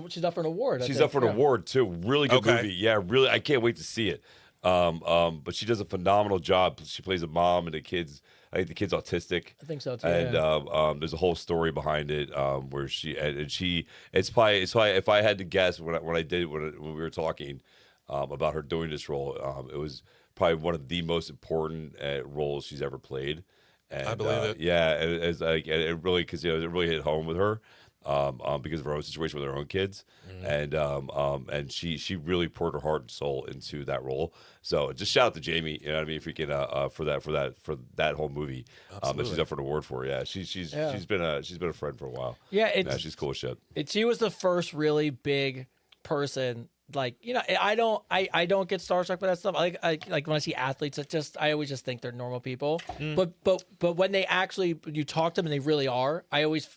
She's up for an award. She's up for an award too. Really good movie. Yeah, really. I can't wait to see it. But she does a phenomenal job. She plays a mom and the kids. I think the kid's autistic. I think so too. And there's a whole story behind it where it's probably if I had to guess when we were talking about her doing this role, it was probably one of the most important roles she's ever played. And, I believe it. Yeah, and it really because it really hit home with her. Because of her own situation with her own kids, and she really poured her heart and soul into that role. So just shout out to Jamie, you know what I mean, freaking for that whole movie that she's up for an award for. Yeah, she's been a friend for a while. Yeah, she's cool as shit. She was the first really big person. Like, I don't get starstruck by that stuff. Like when I see athletes, I always just think they're normal people. But when they actually you talk to them and they really are, I always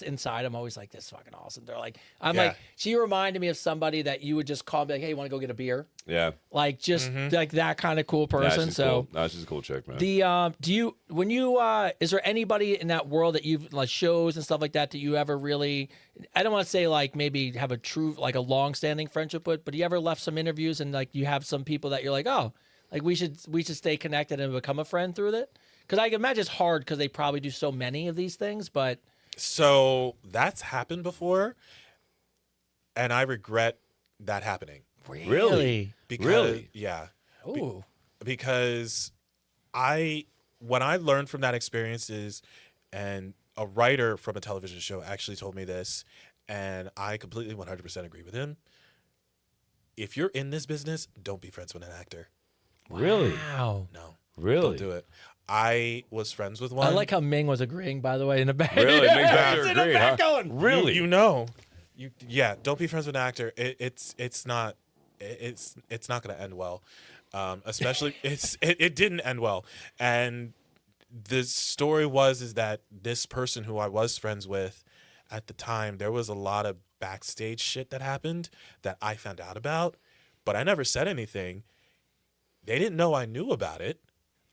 inside I'm always like, this is fucking awesome. They're like, like, she reminded me of somebody that you would just call and be like, hey, you want to go get a beer? Yeah. Like just like that kind of cool person. Cool. No, she's a cool chick, man. Is there anybody in that world that you've like shows and stuff like that you ever really, I don't want to say like maybe have a true like a long standing friendship with, but you ever left some interviews and like you have some people that you're like, oh, like we should stay connected and become a friend through it? Because I can imagine it's hard because they probably do so many of these things, but. So that's happened before, and I regret that happening. Really? Really? Yeah. Ooh. Because when I learned from that experience and a writer from a television show actually told me this, and I completely 100% agree with him. If you're in this business, don't be friends with an actor. Really? Wow. No. Really? Don't do it. I was friends with one. I like how Ming was agreeing, by the way, in the back. Really? Ming's back there in the agreeing, back huh? going. Really? You know. Don't be friends with an actor. It's not going to end well. Especially it didn't end well. And the story is that this person who I was friends with at the time, there was a lot of backstage shit that happened that I found out about, but I never said anything. They didn't know I knew about it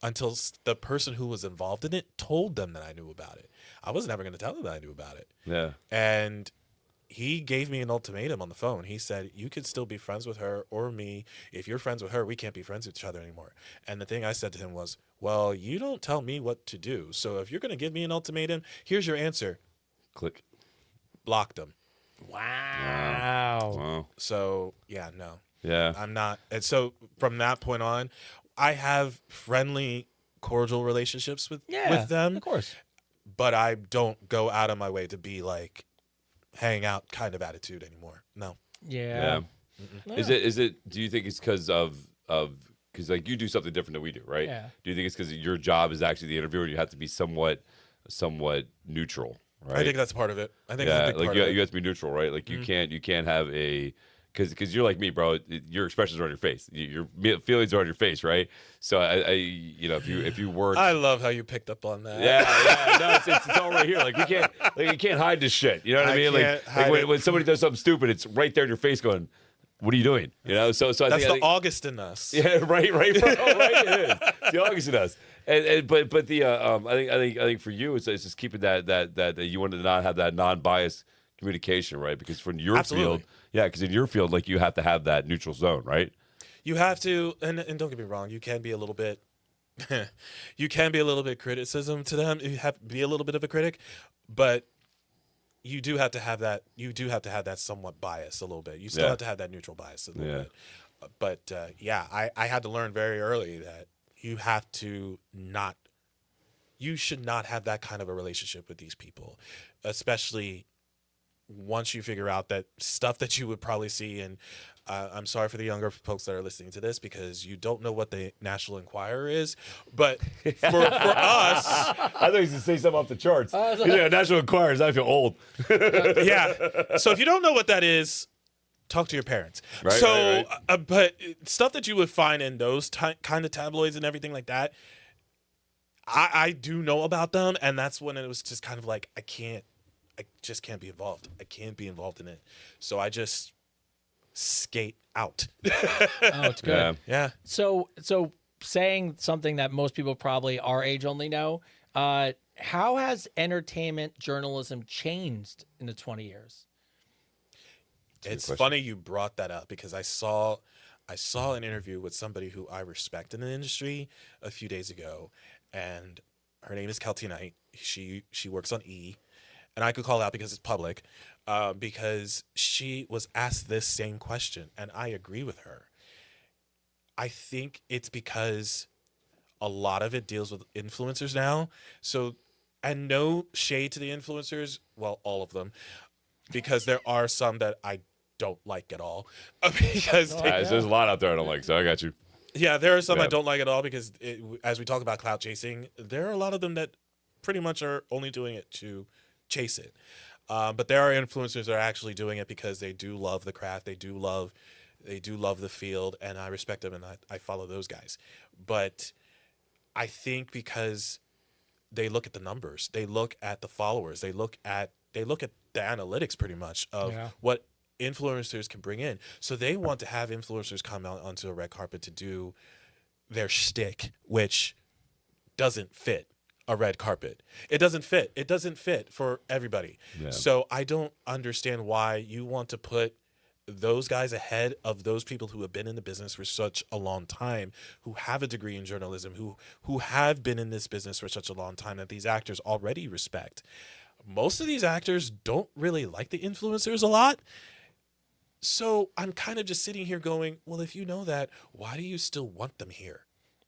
until the person who was involved in it told them that I knew about it. I was never going to tell them that I knew about it. Yeah. And he gave me an ultimatum on the phone. He said, you could still be friends with her or me. If you're friends with her, we can't be friends with each other anymore. And the thing I said to him was, well, you don't tell me what to do. So if you're going to give me an ultimatum, here's your answer. Click. Block them. Wow. So, yeah, no. Yeah. I'm not. And so from that point on, I have friendly, cordial relationships with them. Of course. But I don't go out of my way to be like hang out kind of attitude anymore. No. Yeah. Is it? Do you think it's because because like you do something different than we do, right? Yeah. Do you think it's because your job is actually the interviewer? You have to be somewhat neutral, right? I think that's part of it. I think it's a big like part of it. you have to be neutral, right? Like you can't have a because you're like me, bro. Your expressions are on your face. Your feelings are on your face, right? So I if you work, I love how you picked up on that. yeah, no, it's all right here. Like you can't hide this shit. You know what I mean? Like when somebody does something stupid, it's right there in your face, going, "What are you doing?" You know. So I That's think, the August in us. Yeah, right, bro. Right, it is. It's the August in us. But the I think for you it's just keeping that you want to not have that non-biased communication, right? Because from your field, because in your field, like you have to have that neutral zone, right? You have to, and don't get me wrong, you can be a little bit, criticism to them. You have to be a little bit of a critic, but you do have to have that. You do have to have that somewhat bias a little bit. You still have to have that neutral bias a little bit. But I had to learn very early that you have to not. You should not have that kind of a relationship with these people, especially once you figure out that stuff that you would probably see. And I'm sorry for the younger folks that are listening to this because you don't know what the National Enquirer is, but for us, I thought he was going to say something off the charts. He's like, National Enquirer, I feel old. yeah. So if you don't know what that is, talk to your parents. Right. But stuff that you would find in those kind of tabloids and everything like that, I do know about them, and that's when it was just kind of like I just can't be involved. I can't be involved in it. So I just skate out. Oh, it's good. Yeah. So saying something that most people probably our age only know, how has entertainment journalism changed in the 20 years? It's funny you brought that up because I saw an interview with somebody who I respect in the industry a few days ago, and her name is Kelty Knight. She works on E! And I could call out because it's public, because she was asked this same question, and I agree with her. I think it's because a lot of it deals with influencers now. So, and no shade to the influencers, well, all of them, because there are some that I don't like at all. Because there's a lot out there I don't like, so I got you. Yeah, there are some I don't like at all because as we talk about clout chasing, there are a lot of them that pretty much are only doing it to chase it. But there are influencers that are actually doing it because they do love the craft. They do love the field, and I respect them, and I follow those guys. But I think because they look at the numbers, they look at the followers, they look at the analytics pretty much of what influencers can bring in. So they want to have influencers come out onto a red carpet to do their shtick, which doesn't fit a red carpet. It doesn't fit. It doesn't fit for everybody. Yeah. So I don't understand why you want to put those guys ahead of those people who have been in the business for such a long time, who have a degree in journalism, who have been in this business for such a long time that these actors already respect. Most of these actors don't really like the influencers a lot. So I'm kind of just sitting here going, well, if you know that, why do you still want them here?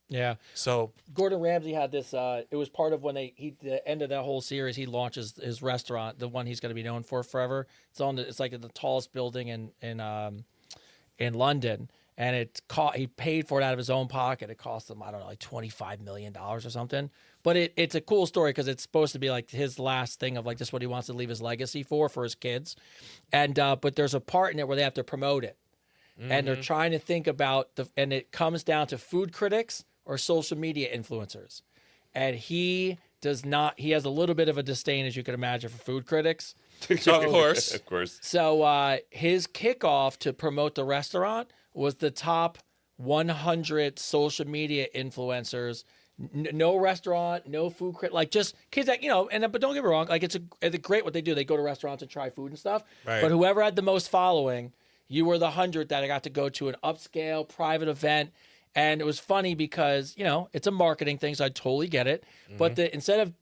Yeah. So Gordon Ramsay had this. It was part of when the end of that whole series. He launches his restaurant, the one he's going to be known for forever. It's like the tallest building in London, and he paid for it out of his own pocket. It cost him, I don't know, like $25 million or something. But it's a cool story because it's supposed to be like his last thing of like just what he wants to leave his legacy for his kids. And but there's a part in it where they have to promote it, and they're trying to think about and it comes down to food critics or social media influencers. And he has a little bit of a disdain, as you can imagine, for food critics. So, of course. Of course. So his kickoff to promote the restaurant was the top 100 social media influencers. No restaurant, no food crit, like just kids that but don't get me wrong, like it's great what they do. They go to restaurants and try food and stuff. Right. But whoever had the most following, you were the 100 that I got to go to an upscale private event, and it was funny because it's a marketing thing, so I totally get it. But instead of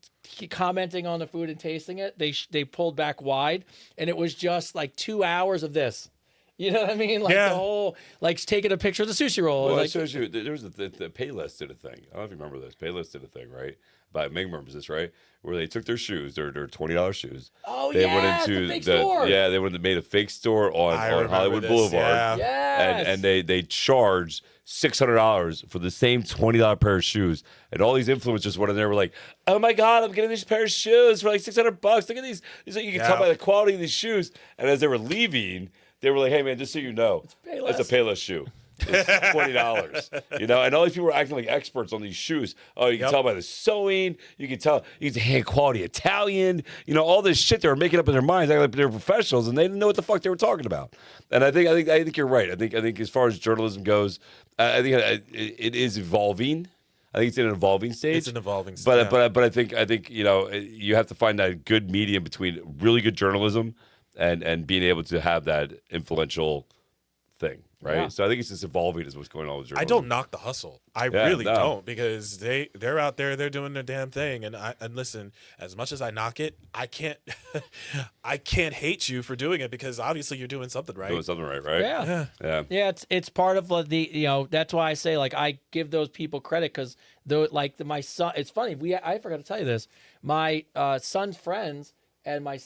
commenting on the food and tasting it, they pulled back wide, and it was just like 2 hours of this. You know what I mean? Like the whole, like taking a picture of the sushi roll. Well, like, it shows you. There was the Payless did a thing. I don't know if you remember this. Payless did a thing, right? By Ming remembers this, right? Where they took their shoes, their $20 shoes. Oh, they yeah, went into the fake store. Yeah, they made a fake store on Hollywood Boulevard. Yeah. Yes. And they charged $600 for the same $20 pair of shoes. And all these influencers went in there, were like, "Oh my God, I'm getting these pair of shoes for like $600. Look at these. You can tell by the quality of these shoes." And as they were leaving, they were like, "Hey man, just so you know, it's a Payless shoe. It's $20." And all these people were acting like experts on these shoes. Oh, you can tell by the sewing. You can tell it's hand quality Italian. All this shit they were making up in their minds, acting like they were professionals, and they didn't know what the fuck they were talking about. And I think you're right. I think as far as journalism goes, I think it is evolving. I think it's in an evolving stage. It's an evolving stage. But I think you have to find that good medium between really good journalism and being able to have that influential thing, right? Yeah. So I think it's just evolving is what's going on with journalism. I don't knock the hustle. I really don't, because they're out there, they're doing their damn thing. And listen, as much as I knock it, I can't hate you for doing it, because obviously you're doing something right. Doing something right? Yeah. It's part of the that's why I say, like, I give those people credit, because my son. It's funny. I forgot to tell you this. My son's friends. And my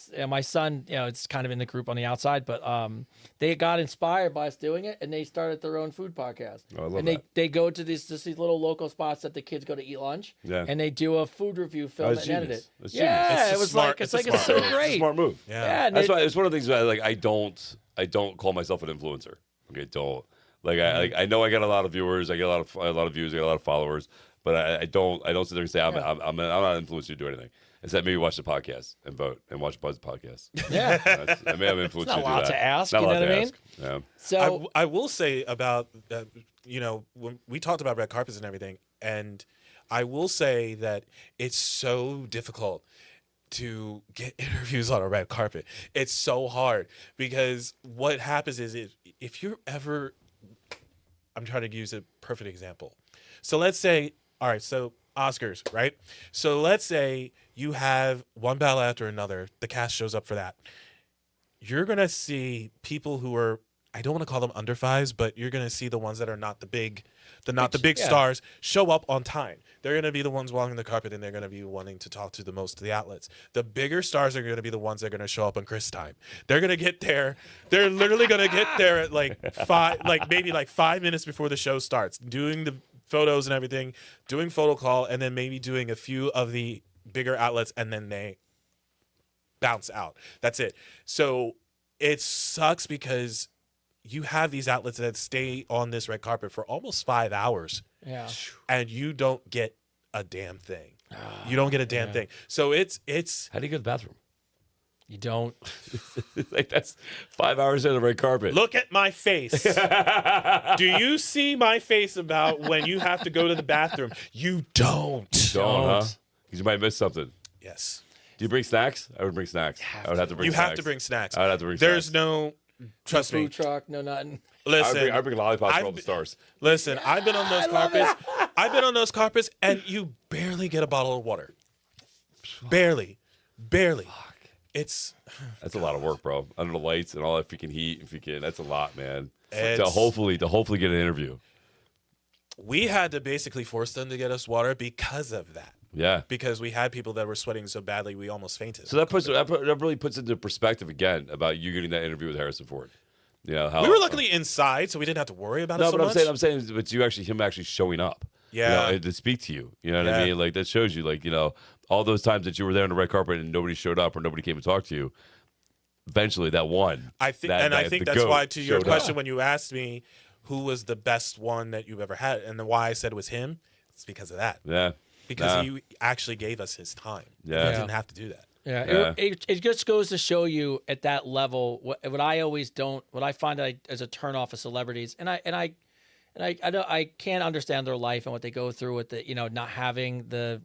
son, it's kind of in the group on the outside, but they got inspired by us doing it, and they started their own food podcast. Oh, I love and that. they go to these little local spots that the kids go to eat lunch, and they do a food review, film it, and edit it. It's Yeah, it was smart- like it's it's a so smart move. great. It's a smart move. Yeah, and That's why it's one of the things that I don't call myself an influencer. Okay, don't. I know I got a lot of viewers, I get a lot of views, I get a lot of followers, but I don't sit there and say I'm not an influencer to do anything. Except maybe watch the podcast and vote and watch Buzz podcast. Yeah. I may have influenced It's not you a to lot do that. to ask, Not you a lot know what to I mean? ask. Yeah. So I will say about when we talked about red carpets and everything, and I will say that it's so difficult to get interviews on a red carpet. It's so hard, because what happens is if you're ever, I'm trying to use a perfect example. So let's say, all right, so Oscars, right? So let's say you have one battle after another. The cast shows up for that. You're going to see people who are, I don't want to call them under fives, but you're going to see the ones that are not the big stars show up on time. They're going to be the ones walking the carpet, and they're going to be wanting to talk to the most of the outlets. The bigger stars are going to be the ones that are going to show up on Chris time. They're going to get there. They're literally going to get there at maybe 5 minutes before the show starts, doing the photos and everything, doing photo call, and then maybe doing a few of the bigger outlets, and then they bounce out. That's it. So it sucks, because you have these outlets that stay on this red carpet for almost 5 hours, and you don't get a damn thing. You don't get a damn thing. So it's How do you go to the bathroom? you don't. That's 5 hours in the red carpet. Look at my face. Do you see my face about when you have to go to the bathroom? You don't. Don't, huh? Because you might miss something. Yes. Do you bring snacks? I would bring snacks. I would have to bring You snacks. have to bring snacks. I would have to bring There's snacks. no, trust me. Food truck, no nothing. Listen, I bring lollipops for all the stars. Listen, I've been on those carpets. I've been on those carpets, and you barely get a bottle of water. Barely. It's That's a lot of work, bro. Under the lights and all that freaking heat and freaking. That's a lot, man. To It's- hopefully get an interview. we had to basically force them to get us water because of that. Yeah. Because we had people that were sweating so badly we almost fainted. So that really puts into perspective again about you getting that interview with Harrison Ford. How we were luckily inside, so we didn't have to worry about it so but much. I'm saying, but him actually showing up. Yeah. To speak to you. You know what I mean? Like that shows you, all those times that you were there on the red carpet and nobody showed up or nobody came to talk to you. Eventually, that one. I think the that's goat why, to your showed question, up. when you asked me who was the best one that you've ever had, and then why I said it was him, it's because of that. Yeah. Because he actually gave us his time. Yeah. He didn't have to do that. Yeah, it just goes to show you at that level what I always don't, what I find as a turnoff of celebrities, and I can't understand their life and what they go through with the not having the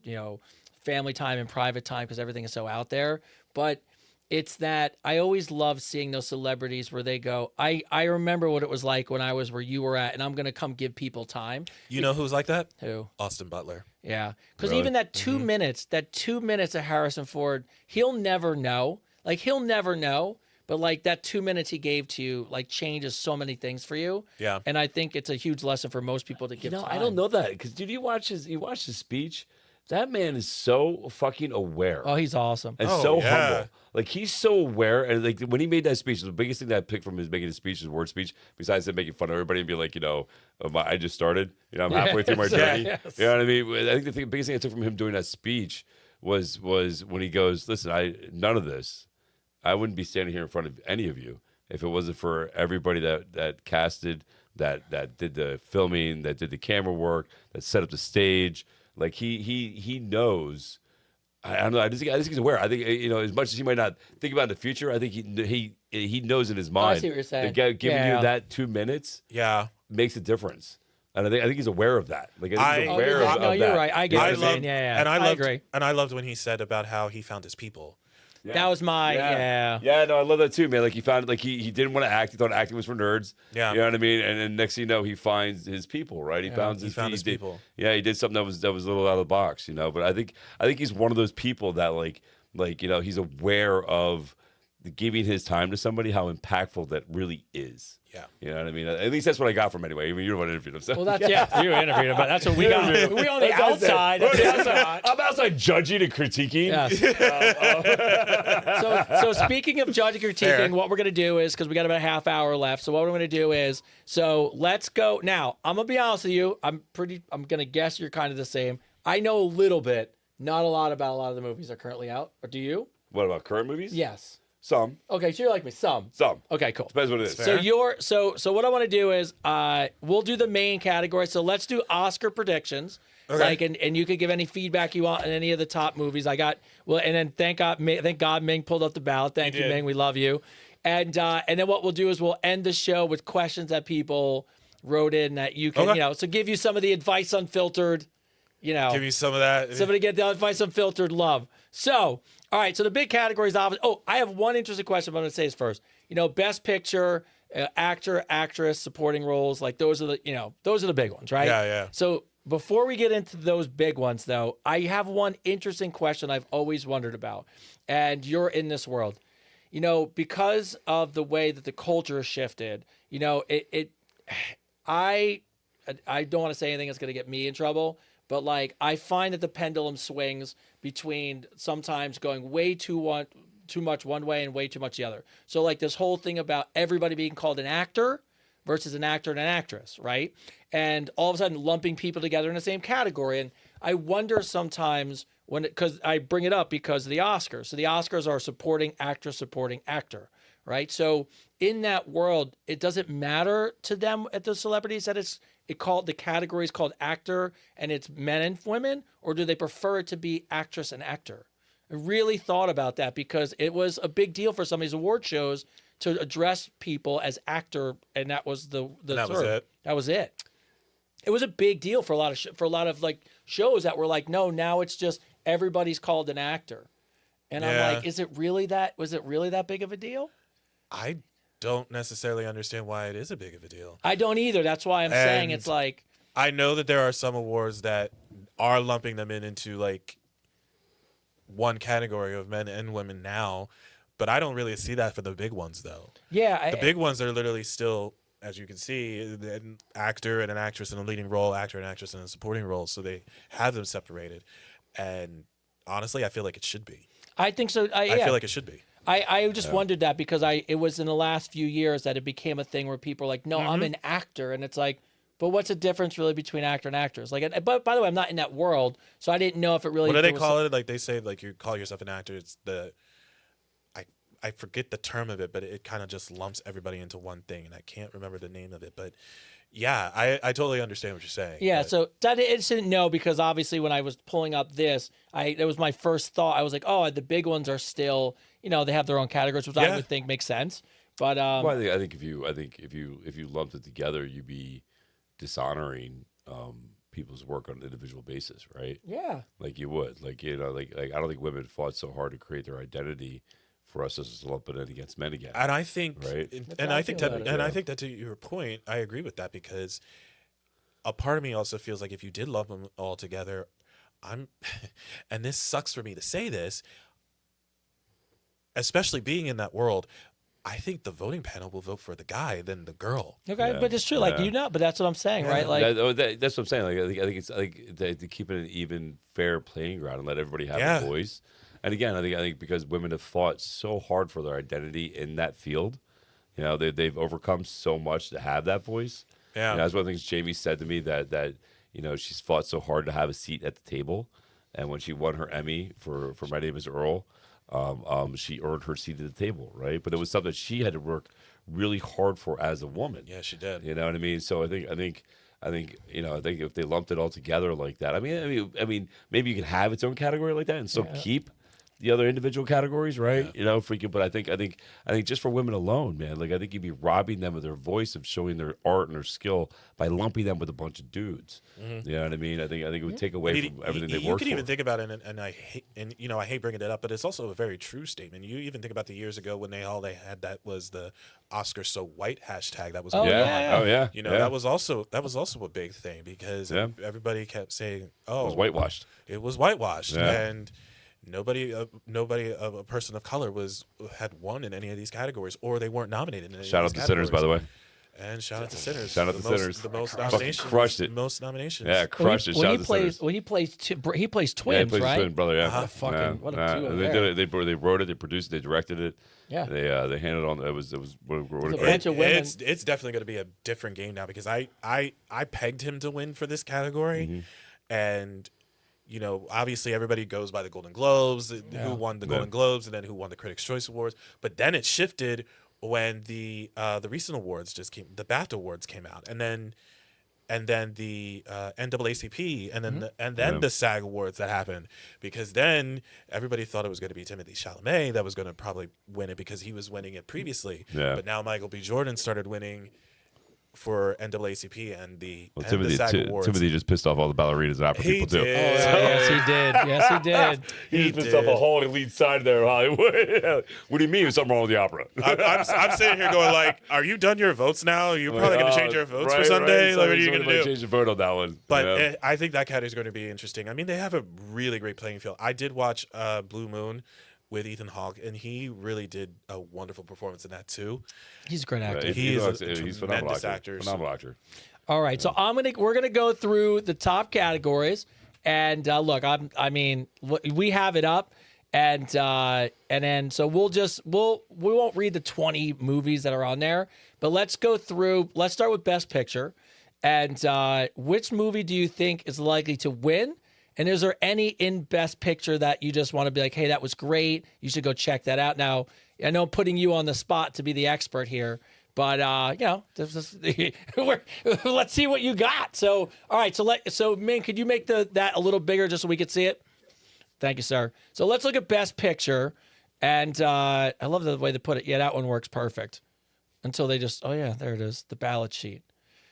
family time and private time because everything is so out there. But it's that I always love seeing those celebrities where they go, I remember what it was like when I was where you were at, and I'm going to come give people time. You know who's like that? Who? Austin Butler. Yeah. Because Really? even that 2 minutes, of Harrison Ford, he'll never know. Like, he'll never know. But, like, that 2 minutes he gave to you, like, changes so many things for you. Yeah. And I think it's a huge lesson for most people to give time. I don't know that because dude, you watch his speech. That man is so fucking aware. Oh, he's awesome. And so humble. Like, he's so aware. And, like, when he made that speech, the biggest thing that I picked from his making his speech, his word speech, besides him making fun of everybody and be like, I just started. I'm halfway through my journey. Yes. You know what I mean? I think the biggest thing I took from him doing that speech was when he goes, listen, none of this, I wouldn't be standing here in front of any of you if it wasn't for everybody that casted, that did the filming, that did the camera work, that set up the stage. Like, he knows. I don't know. I just think he's aware. I think as much as he might not think about the future, I think he knows in his mind. I see what you're saying. That giving you that 2 minutes, makes a difference. And I think he's aware of that. Like, I think he's aware of that. You're right. I get what you're saying. And I agree. And I loved when he said about how he found his people. Yeah. That was my Yeah, no, I love that too, man. Like, he found he didn't want to act. He thought acting was for nerds. Yeah. You know what I mean? And then next thing you know, he finds his people, right? He found his people. Yeah, he did something that was a little out of the box, But I think he's one of those people that like he's aware of giving his time to somebody, how impactful that really is. Yeah. You know what I mean? At least that's what I got from him anyway. I mean, you're the one who interviewed him. So. Well, that's you interviewed him, but that's what we got. We on the outside. I'm outside judging and critiquing. Yes. So speaking of judging and critiquing, what we're gonna do is, because we got about a half hour left. So what we're gonna do is, let's go now. I'm gonna be honest with you. I'm gonna guess you're kind of the same. I know a little bit, not a lot about a lot of the movies that are currently out. Or do you? What about current movies? Yes. Some. Okay, so you're like me. Some. Okay, cool. Depends what it is. So what I want to do is we'll do the main category. So let's do Oscar predictions. Okay. Like, and you could give any feedback you want on any of the top movies. And then thank God Ming pulled up the ballot. Thank you, Ming. We love you. And then what we'll do is we'll end the show with questions that people wrote in that you can, so give you some of the Advice Unfiltered, Give you some of that. Somebody get the Advice Unfiltered love. So, all right. So the big categories, obviously. Oh, I have one interesting question. But I'm going to say this first. Best Picture, actor, actress, supporting roles. Like, those are the big ones, right? Yeah. So before we get into those big ones, though, I have one interesting question I've always wondered about. And you're in this world, because of the way that the culture has shifted. I don't want to say anything that's going to get me in trouble. But, like, I find that the pendulum swings between sometimes going way too much one way and way too much the other. So, like, this whole thing about everybody being called an actor versus an actor and an actress, right? And all of a sudden lumping people together in the same category. And I wonder sometimes because I bring it up because of the Oscars. So the Oscars are supporting actress, supporting actor, right? So in that world, it doesn't matter to them at the celebrities that the category is called actor and it's men and women, or do they prefer it to be actress and actor? I really thought about that because it was a big deal for some of these award shows to address people as actor, and that was the that was it. That was it. It was a big deal for a lot of like shows that were like, no, now it's just everybody's called an actor, and I'm like, was it really that big of a deal? I don't necessarily understand why it is a big of a deal. I don't either. That's why I'm saying it's like, I know that there are some awards that are lumping them into like one category of men and women now, but I don't really see that for the big ones though. Yeah, the big ones are literally still, as you can see, an actor and an actress in a leading role, actor and actress in a supporting role, so they have them separated. And honestly, I feel like it should be. I think so. I feel like it should be. I just wondered that because it was in the last few years that it became a thing where people are like, no, I'm an actor. And it's like, but what's the difference really between actor and actress? Like, but by the way, I'm not in that world, so I didn't know if it really. What do they call it? Like they say, like you call yourself an actor. It's I forget the term of it, but it kind of just lumps everybody into one thing, and I can't remember the name of it. But yeah, I totally understand what you're saying. Yeah, but, so that didn't know because obviously when I was pulling up this, that was my first thought. I was like, oh, the big ones are still, they have their own categories, which I would think makes sense. But well, I think if you lumped it together, you'd be dishonoring people's work on an individual basis, right? Yeah. Like you would, like I don't think women fought so hard to create their identity for us as to lump it in against men again. And I think, right? I think that to your point, I agree with that because a part of me also feels like if you did lump them all together, and this sucks for me to say this, especially being in that world, I think the voting panel will vote for the guy than the girl. Okay, but it's true. Like but that's what I'm saying, right? Like that's what I'm saying. Like I think it's like to keep it an even, fair playing ground and let everybody have a voice. And again, I think because women have fought so hard for their identity in that field, they've overcome so much to have that voice. Yeah, that's one of the things Jamie said to me that she's fought so hard to have a seat at the table, and when she won her Emmy for My Name Is Earl. She earned her seat at the table, right? But it was something she had to work really hard for as a woman. Yeah, she did. You know what I mean? So I think if they lumped it all together like that, I mean, maybe you could have its own category like that and still keep the other individual categories, right? Freaking. But I think just for women alone, man, like I think you'd be robbing them of their voice, of showing their art and their skill by lumping them with a bunch of dudes. Mm-hmm. You know what I mean? I think it would take away from everything they worked for. You can even think about it, and I hate bringing it up, but it's also a very true statement. You even think about the years ago when they had that was the Oscar so white hashtag that was going on. Oh yeah. That was also a big thing because everybody kept saying, "Oh, it was whitewashed." It was whitewashed, and nobody, a person of color had won in any of these categories, or they weren't nominated in any Shout of out these to Sinners, by the way. And shout out to Sinners. Shout out to Sinners. The most Fucking nominations. crushed it. Most nominations. Yeah, crushed it. Shout out to Sinners. When he plays twins, he plays right? his twin brother. Yeah, What a duo they there. did it. They wrote it. They produced it. They directed it. Yeah. They handed on. It was. What a a great. bunch of women. It's definitely going to be a different game now because I pegged him to win for this category, and obviously everybody goes by the Golden Globes, who won the Golden Globes, and then who won the Critics' Choice Awards. But then it shifted when the recent awards the BAFTA awards came out, and then the NAACP, and then the SAG awards that happened, because then everybody thought it was going to be Timothée Chalamet that was going to probably win it because he was winning it previously. Yeah. But now Michael B. Jordan started winning for NAACP and the SAG awards. Timothy just pissed off all the ballerinas and opera people too. Yes, he did. Yes, he did. He just pissed off a whole elite side there of Hollywood. What do you mean there's something wrong with the opera? I'm sitting here going like, are you done your votes now? Are you probably going to change your votes for Sunday? Right. Like, what are you going to do? Change your vote on that one. But I think that category is going to be interesting. I mean, they have a really great playing field. I did watch Blue Moon with Ethan Hawke, and he really did a wonderful performance in that too. He's a great actor. He's a tremendous actor. Phenomenal actor. All right, so we're gonna go through the top categories, and look, I mean, we have it up, and then so we won't read the 20 movies that are on there, but let's go through. Let's start with Best Picture, and which movie do you think is likely to win? And is there any in Best Picture that you just want to be like, hey, that was great, you should go check that out? Now, I know I'm putting you on the spot to be the expert here, but let's see what you got. So, all right, so Ming, could you make that a little bigger just so we could see it? Thank you, sir. So let's look at Best Picture, and I love the way they put it. Yeah, that one works perfect. Until they just, there it is, the ballot sheet.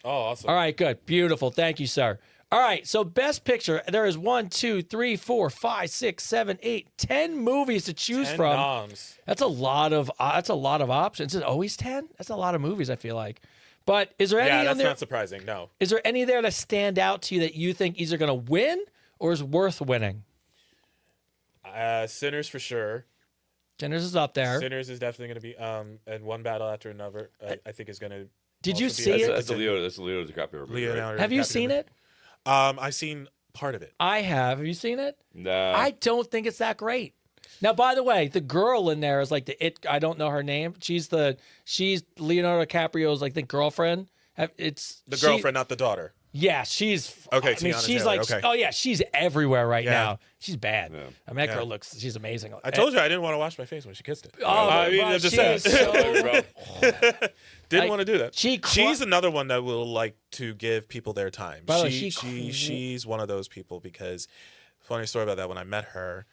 Oh, awesome. All right, good, beautiful. Thank you, sir. All right, so Best Picture, there is 1, 2, 3, 4, 5, 6, 7, 8, 10 movies to choose 10 from. noms. That's a lot of options. Is it always 10? That's a lot of movies, I feel like. But is there any that's on there? not surprising, no. Is there any there that stand out to you that you think either going to win or is worth winning? Sinners for sure. Sinners is up there. Sinners is definitely going to be, and One Battle After Another, I think is going to. Did you see it? That's a Leonardo DiCaprio movie. Right? Have you seen it? I've seen part of it. I have. Have you seen it? No. I don't think it's that great. Now, by the way, the girl in there is like I don't know her name. She's Leonardo DiCaprio's, like, the girlfriend. The girlfriend, not the daughter. Yeah, she's Okay, I mean, Tiana she's Taylor, like, okay. oh yeah, she's everywhere right Yeah. now. She's bad. Yeah. I mean, that Yeah. girl she's amazing. I told you I didn't want to wash my face when she kissed it. Oh, I mean, bro, I'm just she saying. is so. Didn't Like, want to do that. she She's another one that will like to give people their time. By the way, She's one of those people because funny story about that. When I met her,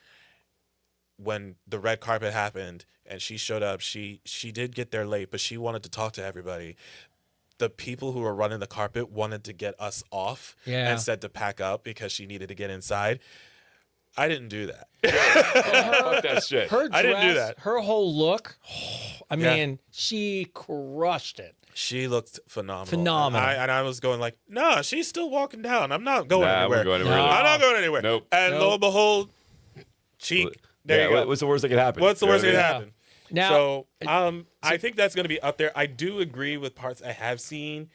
when the red carpet happened and she showed up, she did get there late, but she wanted to talk to everybody. The people who were running the carpet wanted to get us off Yeah. and said to pack up because she needed to get inside. I didn't do that. Fuck that shit. Her dress, I didn't do that. Her whole look. I Yeah. mean, she crushed it. She looked phenomenal. Phenomenal. And I was going like, no, she's still walking down. I'm not going Nah, anywhere. we're going anywhere. No. I'm not going anywhere. Nope. And lo and behold, cheek. There you go. What's the worst that could happen? What's the worst that You could know what happen? Now, So I think that's going to be up there. I do agree with parts I have seen.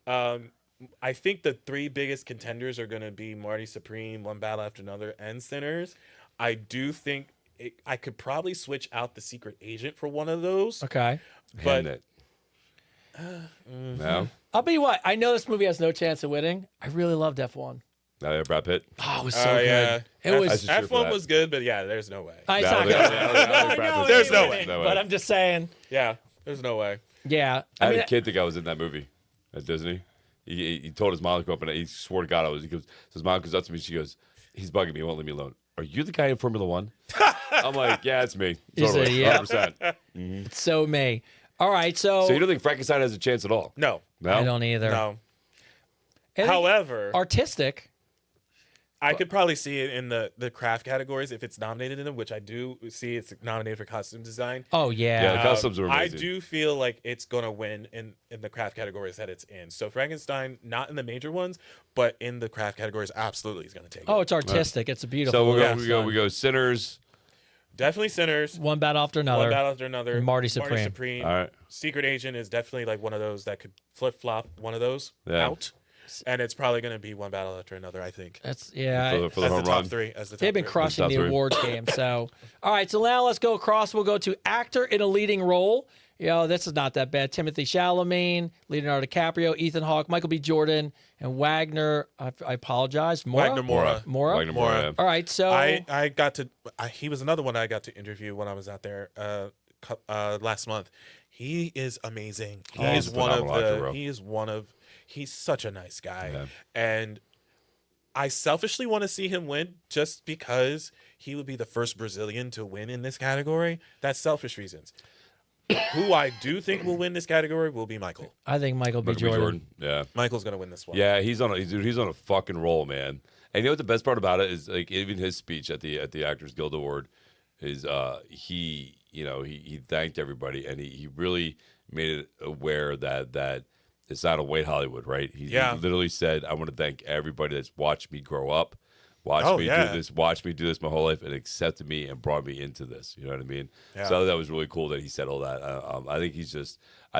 I think the three biggest contenders are going to be Marty Supreme, One Battle After Another, and Sinners. I do think I could probably switch out the Secret Agent for one of those. Okay. I mean? But Hand it. No? I'll tell you what. I know this movie has no chance of winning. I really loved F1. No, yeah, Brad Pitt. Oh, it was so yeah. good. It was. I should cheer for F1 that. was good, but yeah, there's no way. It's No, not I good. don't think I Brad know Pitt's There's it no ain't way. winning, No but way. I'm just saying. Yeah, there's no way. Yeah. I I had mean, a kid think I was in that movie at Disney. He told his mom to go up and he swore to God I was. He goes, so his mom comes up to me. She goes, he's bugging me. He won't leave me alone. Are you the guy in Formula One? I'm like, yeah, it's me. You Totally. say, yeah. 100%. it's so May. All right. So, So you don't think Frankenstein has a chance at all? No, No? I don't either. no. I think However, artistic. I could probably see it in the craft categories if it's nominated in them, which I do see it's nominated for costume design. Oh Yeah, yeah. the costumes are I amazing. do feel like it's gonna win in the craft categories that it's in. So Frankenstein, not in the major ones, but in the craft categories, absolutely is gonna take Oh, it. it's artistic. It's a beautiful. So Yeah. we go Sinners. Definitely Sinners. One battle after another. One battle after another. Marty Supreme. All right. Secret Agent is definitely like one of those that could flip flop one of those Yeah. out, and it's probably gonna be one battle after another. I think That's yeah. For the as the home top run. three. As the top They've been three. crushing Top the three. awards game. So, all right. So now let's go across. We'll go to actor in a leading role. You know, this is not that bad. Timothy Chalamet, Leonardo DiCaprio, Ethan Hawke, Michael B. Jordan, and Wagner. I apologize. Mora? Wagner Mora. Mora? Wagner Mora, yeah. All right. So I got to. He was another one I got to interview when I was out there last month. He is amazing. He Yeah, is he's a one of phenomenal actor, bro. the. He is one of. He's such a nice guy, Yeah. and I selfishly want to see him win just because he would be the first Brazilian to win in this category. That's selfish reasons. Who I do think will win this category will be Michael. I think Michael B. Michael B. Jordan. Yeah. Michael's gonna win this one. Yeah, he's on a fucking roll, man. And you know what the best part about it is, like, even his speech at the Actors Guild Award is he thanked everybody, and he really made it aware that it's not a white Hollywood, right? He literally said, I want to thank everybody that's watched me grow up, watched me do this my whole life, and accepted me and brought me into this. You know what I mean? Yeah. So that was really cool that he said all that. I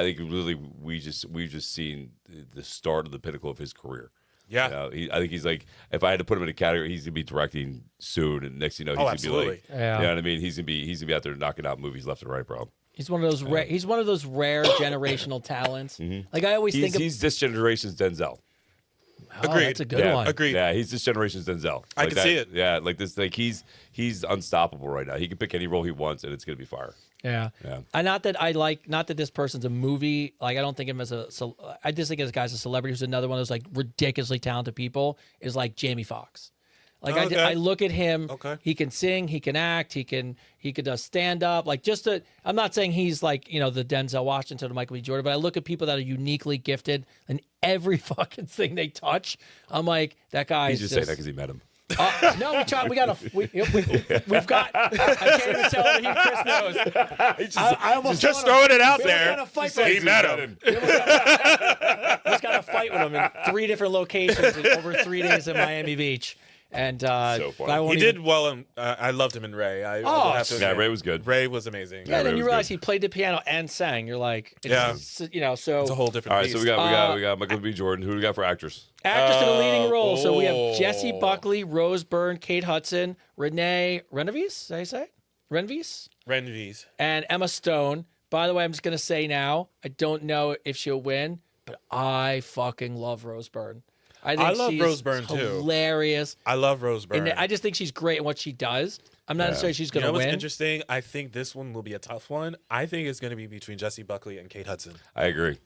think really we've just seen the start of the pinnacle of his career. Yeah. I think he's like, if I had to put him in a category, he's gonna be directing soon, and next thing you know, he's gonna be like, Yeah. you know what I mean? He's gonna be out there knocking out movies left and right, bro. He's one of those rare. He's one of those rare generational talents. Like I always think of. He's this generation's Denzel. Oh, Agreed. that's a good Yeah. one. Agreed. Yeah, he's this generation's Denzel. I Like can that- see it. Yeah, like this, like he's unstoppable right now. He can pick any role he wants, and it's gonna be fire. Yeah. Yeah. Not that this person's a movie. Like I don't think of him as I just think of this guy's a celebrity who's another one of those like ridiculously talented people is like Jamie Foxx. Like Okay. I look at him. Okay. He can sing. He can act. He could stand up. Like I'm not saying he's like the Denzel Washington or Michael B. Jordan, but I look at people that are uniquely gifted in every fucking thing they touch. I'm like that guy. He's just saying that because he met him. No, we've got. I can't even tell that Chris knows. I almost Just wanna- throwing it out we almost there. got a fight He with him. met him. Just got a fight with him in 3 different locations over 3 days at Miami Beach, and So funny. I won't He even- did well. I loved him in Ray. I would Oh, have to Yeah, admit. Ray was good. Ray was amazing. Yeah, Ray then was you realize good. he played the piano and sang. You're like, Yeah. so It's a whole different. All right, beast. so we got Michael B. Jordan. Who do we got for actors? actress in a leading role. So we have oh. Jessie Buckley, Rose Byrne, Kate Hudson, Renee Renevies. Is that how you say it? Renvies? Renvies. And Emma Stone. By the way, I'm just going to say now, I don't know if she'll win, but I fucking love Rose Byrne. I I love she's Rose Byrne, too. hilarious. I love Rose Byrne. And I just think she's great in what she does. I'm not necessarily she's You going know to what's win. interesting? I think this one will be a tough one. I think it's going to be between Jessie Buckley and Kate Hudson. I agree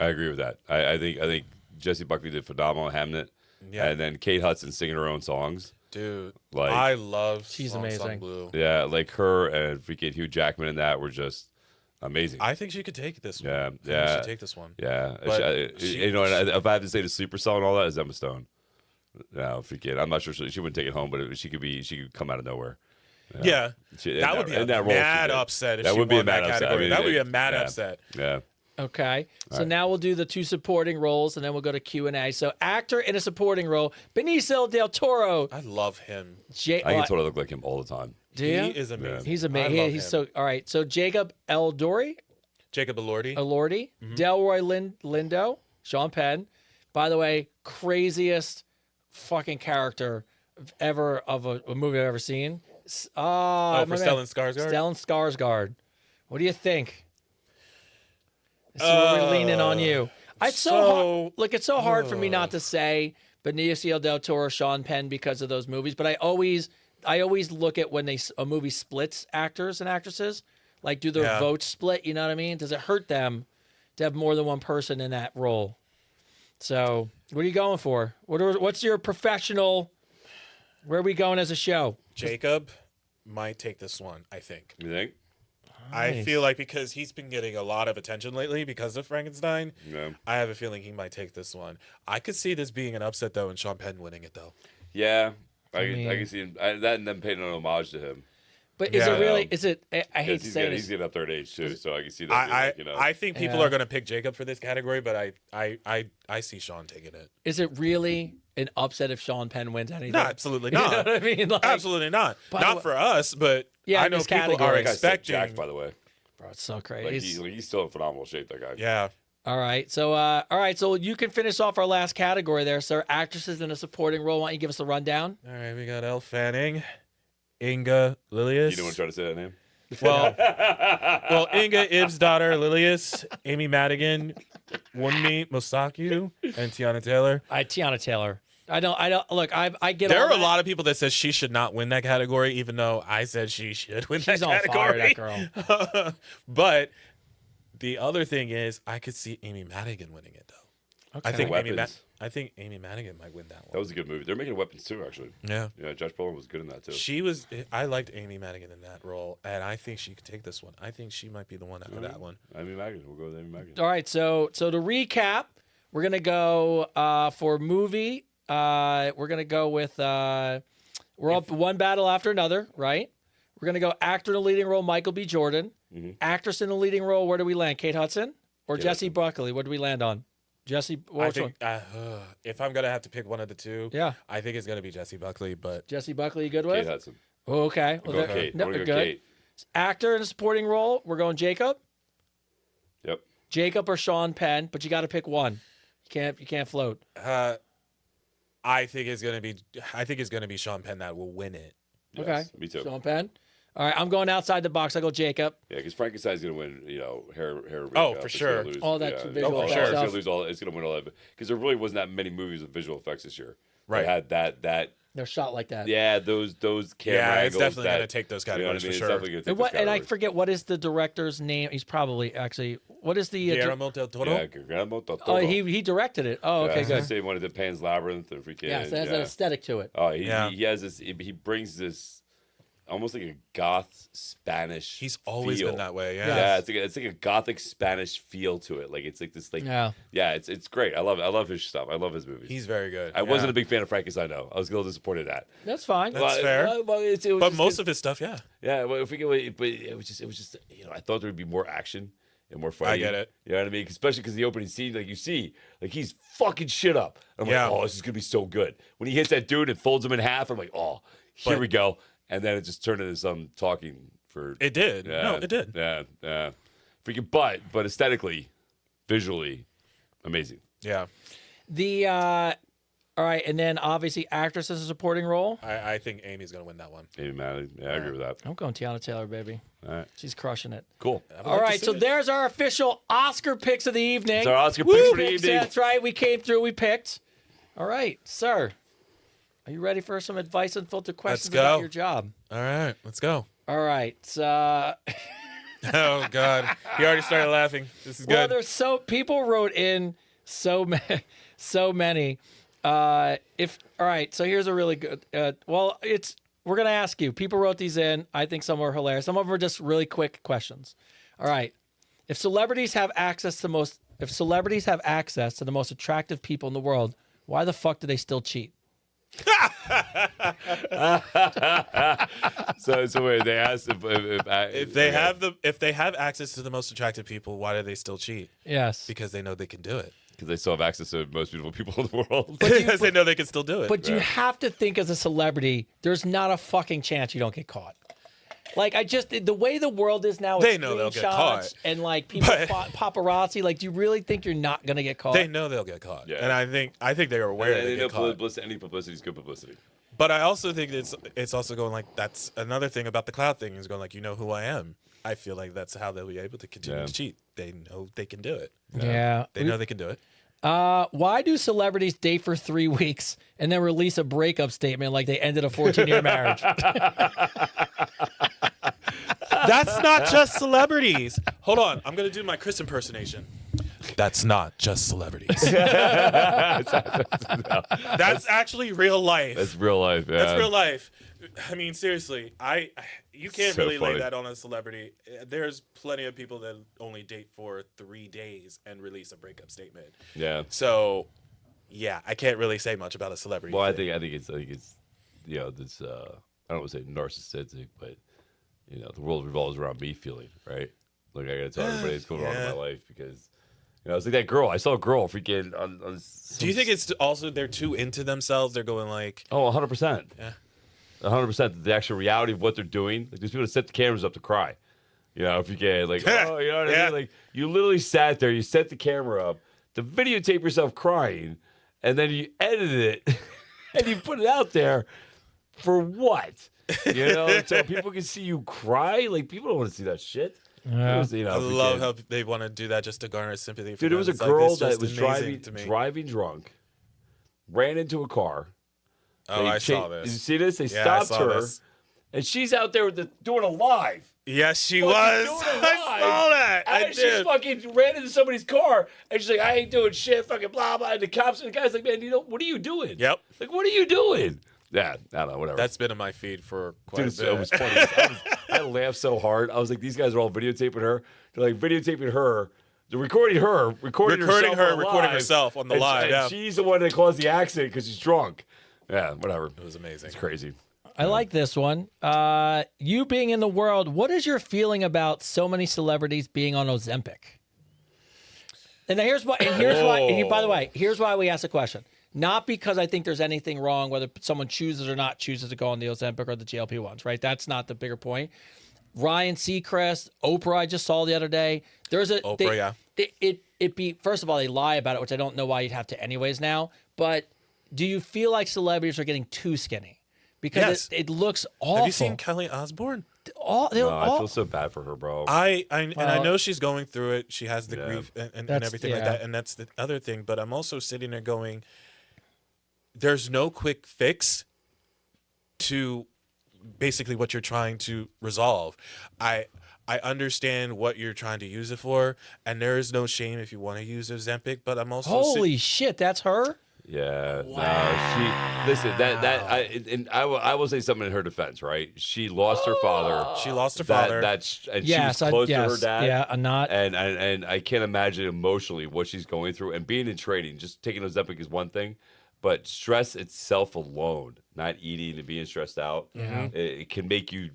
with that. I think Jessie Buckley did phenomenal Hamnet, and then Kate Hudson singing her own songs. Dude, Like, I love She's Song amazing. Song Blue. Yeah, like her and freaking Hugh Jackman in that were just amazing. I think she could take this one. Yeah, I think yeah. she should take this one. Yeah, But you know, and if I have to say the sleeper song and all that is Emma Stone. No, freaking, I'm not sure she wouldn't take it home, but she could come out of nowhere. Yeah, She- that in would be in a that role, she mad did. upset if That she would be a won mad that upset. category. I mean, That would be a yeah, mad yeah, upset. Yeah. Okay. So now we'll do the 2 supporting roles, and then we'll go to Q&A. So actor in a supporting role, Benicio del Toro. I love him. I can totally look like him all the time. Do you? He is amazing. He's I amazing. love He's him. so all right. So Jacob Elordi, Jacob Elordi. Delroy Lindo, Sean Penn. By the way, craziest fucking character ever of a movie I've ever seen. for Stellan Skarsgård? Stellan Skarsgård. What do you think? So we're leaning on you. It's so hard for me not to say Benicio del Toro, Sean Penn because of those movies, but I always look at when a movie splits actors and actresses, like do their votes split, you know what I mean? Does it hurt them to have more than one person in that role? So, what are you going for? What's your professional, where are we going as a show? Jacob might take this one, I think. You think? I feel like because he's been getting a lot of attention lately because of Frankenstein, Yeah. I have a feeling he might take this one. I could see this being an upset, though, and Sean Penn winning it, though. Yeah. I mean- can see him. That and them paying an homage to him. But is Yeah. it really, is it, I hate to He's say getting, this. he's getting up there in age, too, so I can see that. being like, you know, I think people Yeah. are going to pick Jacob for this category, but I see Sean taking it. Is it really an upset if Sean Penn wins anything? No, absolutely You know not. what I mean? Like, Absolutely not. By the Not way- for us, but Yeah, I in know this people are category. that guy's so expecting. jacked, by the way. bro, it's so Like, crazy. he's still in phenomenal shape, that guy. Yeah. All right. So you can finish off our last category there, sir. Actresses in a supporting role. Why don't you give us a rundown? All right, we got Elle Fanning, Inga Lilius. You don't want to try to say that name? Well, Inga Ib's daughter Lilius, Amy Madigan, Wunmi Mosaku, and Tiana Taylor. Tiana Taylor. I don't look. I get. There all are a that. lot of people that says she should not win that category, even though I said she should win She's that on fire, category. that girl. But the other thing is, I could see Amy Madigan winning it, though. I think Weapons. Amy Madigan might win that one. That was a good movie. They're making Weapons, too, actually. Yeah. Yeah, Josh Brolin was good in that, too. I liked Amy Madigan in that role, and I think she could take this one. I think she might be the one out of that one. Amy Madigan. We'll go with Amy Madigan. All right. So to recap, we're gonna go for movie. We're gonna go with we're up one battle after another, right? We're gonna go actor in a leading role, Michael B. Jordan. Actress in a leading role, where do we land? Kate Hudson or Kate Jessie Hudson. Buckley? What do we land on? Jessie. I Which one? think if I'm gonna have to pick one of the two, Yeah. I think it's gonna be Jessie Buckley. But Jessie Buckley, you good Kate with? Hudson. Oh, okay. We'll Well, go there- Kate. no, We're going to good. go Kate. Actor in a supporting role, we're going Jacob. Yep. Jacob or Sean Penn, but you got to pick one. You can't float. I think it's gonna be Sean Penn that will win it. Okay. Yes, me too. Sean Penn. All right, I'm going outside the box. I go Jacob. Yeah, because Frankenstein's going to win, you know, hair Oh, makeup. for It's sure. gonna lose, All that yeah. visual Oh, for effects sure. It's stuff. going to lose all. It's going to win all that because there really wasn't that many movies with visual effects this year. Right. They had that. They're shot like that. Yeah, those camera Yeah, it's angles. definitely that, gonna take those you know what I categories mean? for It's sure. definitely gonna take And, those I categories. forget what is the director's name. He's probably actually what is the Guillermo del Toro. Yeah, Guillermo del oh Toro. he directed it. Oh, okay, Yeah, good. the same one that did Pan's Labyrinth and freaking. Yeah, so it has an aesthetic to it. Oh, Yeah. he has this. He brings this almost like a goth Spanish. He's always feel. been that way. Yeah, Yeah. it's like a gothic Spanish feel to it. Like it's like this Yeah. it's great. I love his stuff. I love his movies. He's very good. I wasn't a big fan of Frankenstein though. I was a little disappointed in that. That's fine. That's fair. Well, it was But just most of his stuff, yeah. yeah, well, but it was just you know I thought there would be more action and more fighting. get it. You know what I mean? Especially because the opening scene, like you see, like he's fucking shit up. I'm Yeah. like, oh, this is gonna be so good. When he hits that dude and folds him in half, I'm like, oh, here But- we go. And then it just turned into some talking for. It did. Yeah, No, it did. Yeah. Freaking but aesthetically, visually, amazing. Yeah. All right, and then obviously actress as a supporting role. I think Amy's gonna win that one. Amy Madigan. Yeah, I agree with that. I'm going Tiana Taylor, baby. All right, She's crushing it. cool. All right, so there's our official Oscar picks of the evening. It's our Oscar picks for the Picks, evening. That's right. We came through. We picked. All right, sir. Are you ready for some advice unfiltered questions go. about your job? All right, let's go. All right. Oh God, he already started laughing. This is good. Well, there's people wrote in so many. All right, so here's a really good. We're gonna ask you. People wrote these in. I think some are hilarious. Some of them are just really quick questions. All right, if celebrities have access to the most attractive people in the world, why the fuck do they still cheat? So wait, they asked If they have access to the most attractive people, why do they still cheat? Yes, Because they know they can do it. because they still have access to most beautiful people in the world. Because they know they can still do it. but you have to think as a celebrity, there's not a fucking chance you don't get caught. Like the way the world is now, They know they'll get caught. and like people paparazzi. Like, do you really think you're not gonna get caught? They know they'll get caught. Yeah. And I think they are aware And they they know get caught. any publicity is good publicity. But I also think it's also going like, that's another thing about the cloud thing, is going like, you know who I am. I feel like that's how they'll be able to continue to cheat. They know they can do it. Yeah, They know they can do it. Why do celebrities date for 3 weeks and then release a breakup statement like they ended a 14-year marriage? That's not just celebrities. Hold on. I'm going to do my Chris impersonation. That's not just celebrities. That's actually real life. That's real life. Yeah. That's real life. I mean, seriously, you can't So really lay funny. that on a celebrity. There's plenty of people that only date for 3 days and release a breakup statement. Yeah. So, yeah, I can't really say much about a celebrity. Well, I thing. think it's this I don't want to say narcissistic, but the world revolves around me feeling, right? Like I gotta tell everybody what's going on in my life because it's like that girl. I saw a girl freaking on Do you think it's also they're too into themselves? They're going like, 100%. Yeah. 100%. The actual reality of what they're doing. Like, there's people that set the cameras up to cry. If you can, like, oh, you know what I mean? Like, you literally sat there, you set the camera up to videotape yourself crying, and then you edited it and you put it out there for what? So people can see you cry. Like, people don't want to see that shit. Yeah. I love how they want to do that just to garner sympathy. For Dude, there was a them. It's girl it's that just was amazing to me. driving drunk, ran into a car. Oh, I saw this. Did you see this? They Yeah, I stopped saw her, this. and she's out there doing a live. Yes, she Fucking was. doing I it live. saw that. I And she did. fucking ran into somebody's car, and she's like, "I ain't doing shit." Fucking blah blah. And the cops and the guy's like, "Man, what are you doing?" Yep. Like, what are you doing? Yeah, I don't know. Whatever. That's been in my feed for quite Dude, a bit. it was funny. I laughed so hard. I was like, these guys are all videotaping her. They're like videotaping her. They're recording her, recording herself on the live. And Yeah. she's the one that caused the accident because she's drunk. Yeah, whatever. It was amazing. It's crazy. I like this one. You being in the world, what is your feeling about so many celebrities being on Ozempic? And here's why. And by the way, here's why we asked the question. Not because I think there's anything wrong whether someone chooses or not chooses to go on the Ozempic or the GLP-1s, right? That's not the bigger point. Ryan Seacrest, Oprah, I just saw the other day. There's a Oprah, first of all, they lie about it, which I don't know why you'd have to anyways now. But do you feel like celebrities are getting too skinny? Because it looks awful. Have you seen Kelly Osbourne? I feel so bad for her, bro. And I know she's going through it. She has the grief and everything like yeah. that. And that's the other thing. But I'm also sitting there going, there's no quick fix to basically what you're trying to resolve. I understand what you're trying to use it for, and there is no shame if you want to use Ozempic. But I'm also holy shit, that's her. Yeah. Wow. No, listen. I will say something in her defense. Right. She lost her father. She lost her father. She was close to her dad. Yeah, I'm not. And I can't imagine emotionally what she's going through. And being in training, just taking Ozempic is one thing. But stress itself alone, not eating and being stressed out, it can make you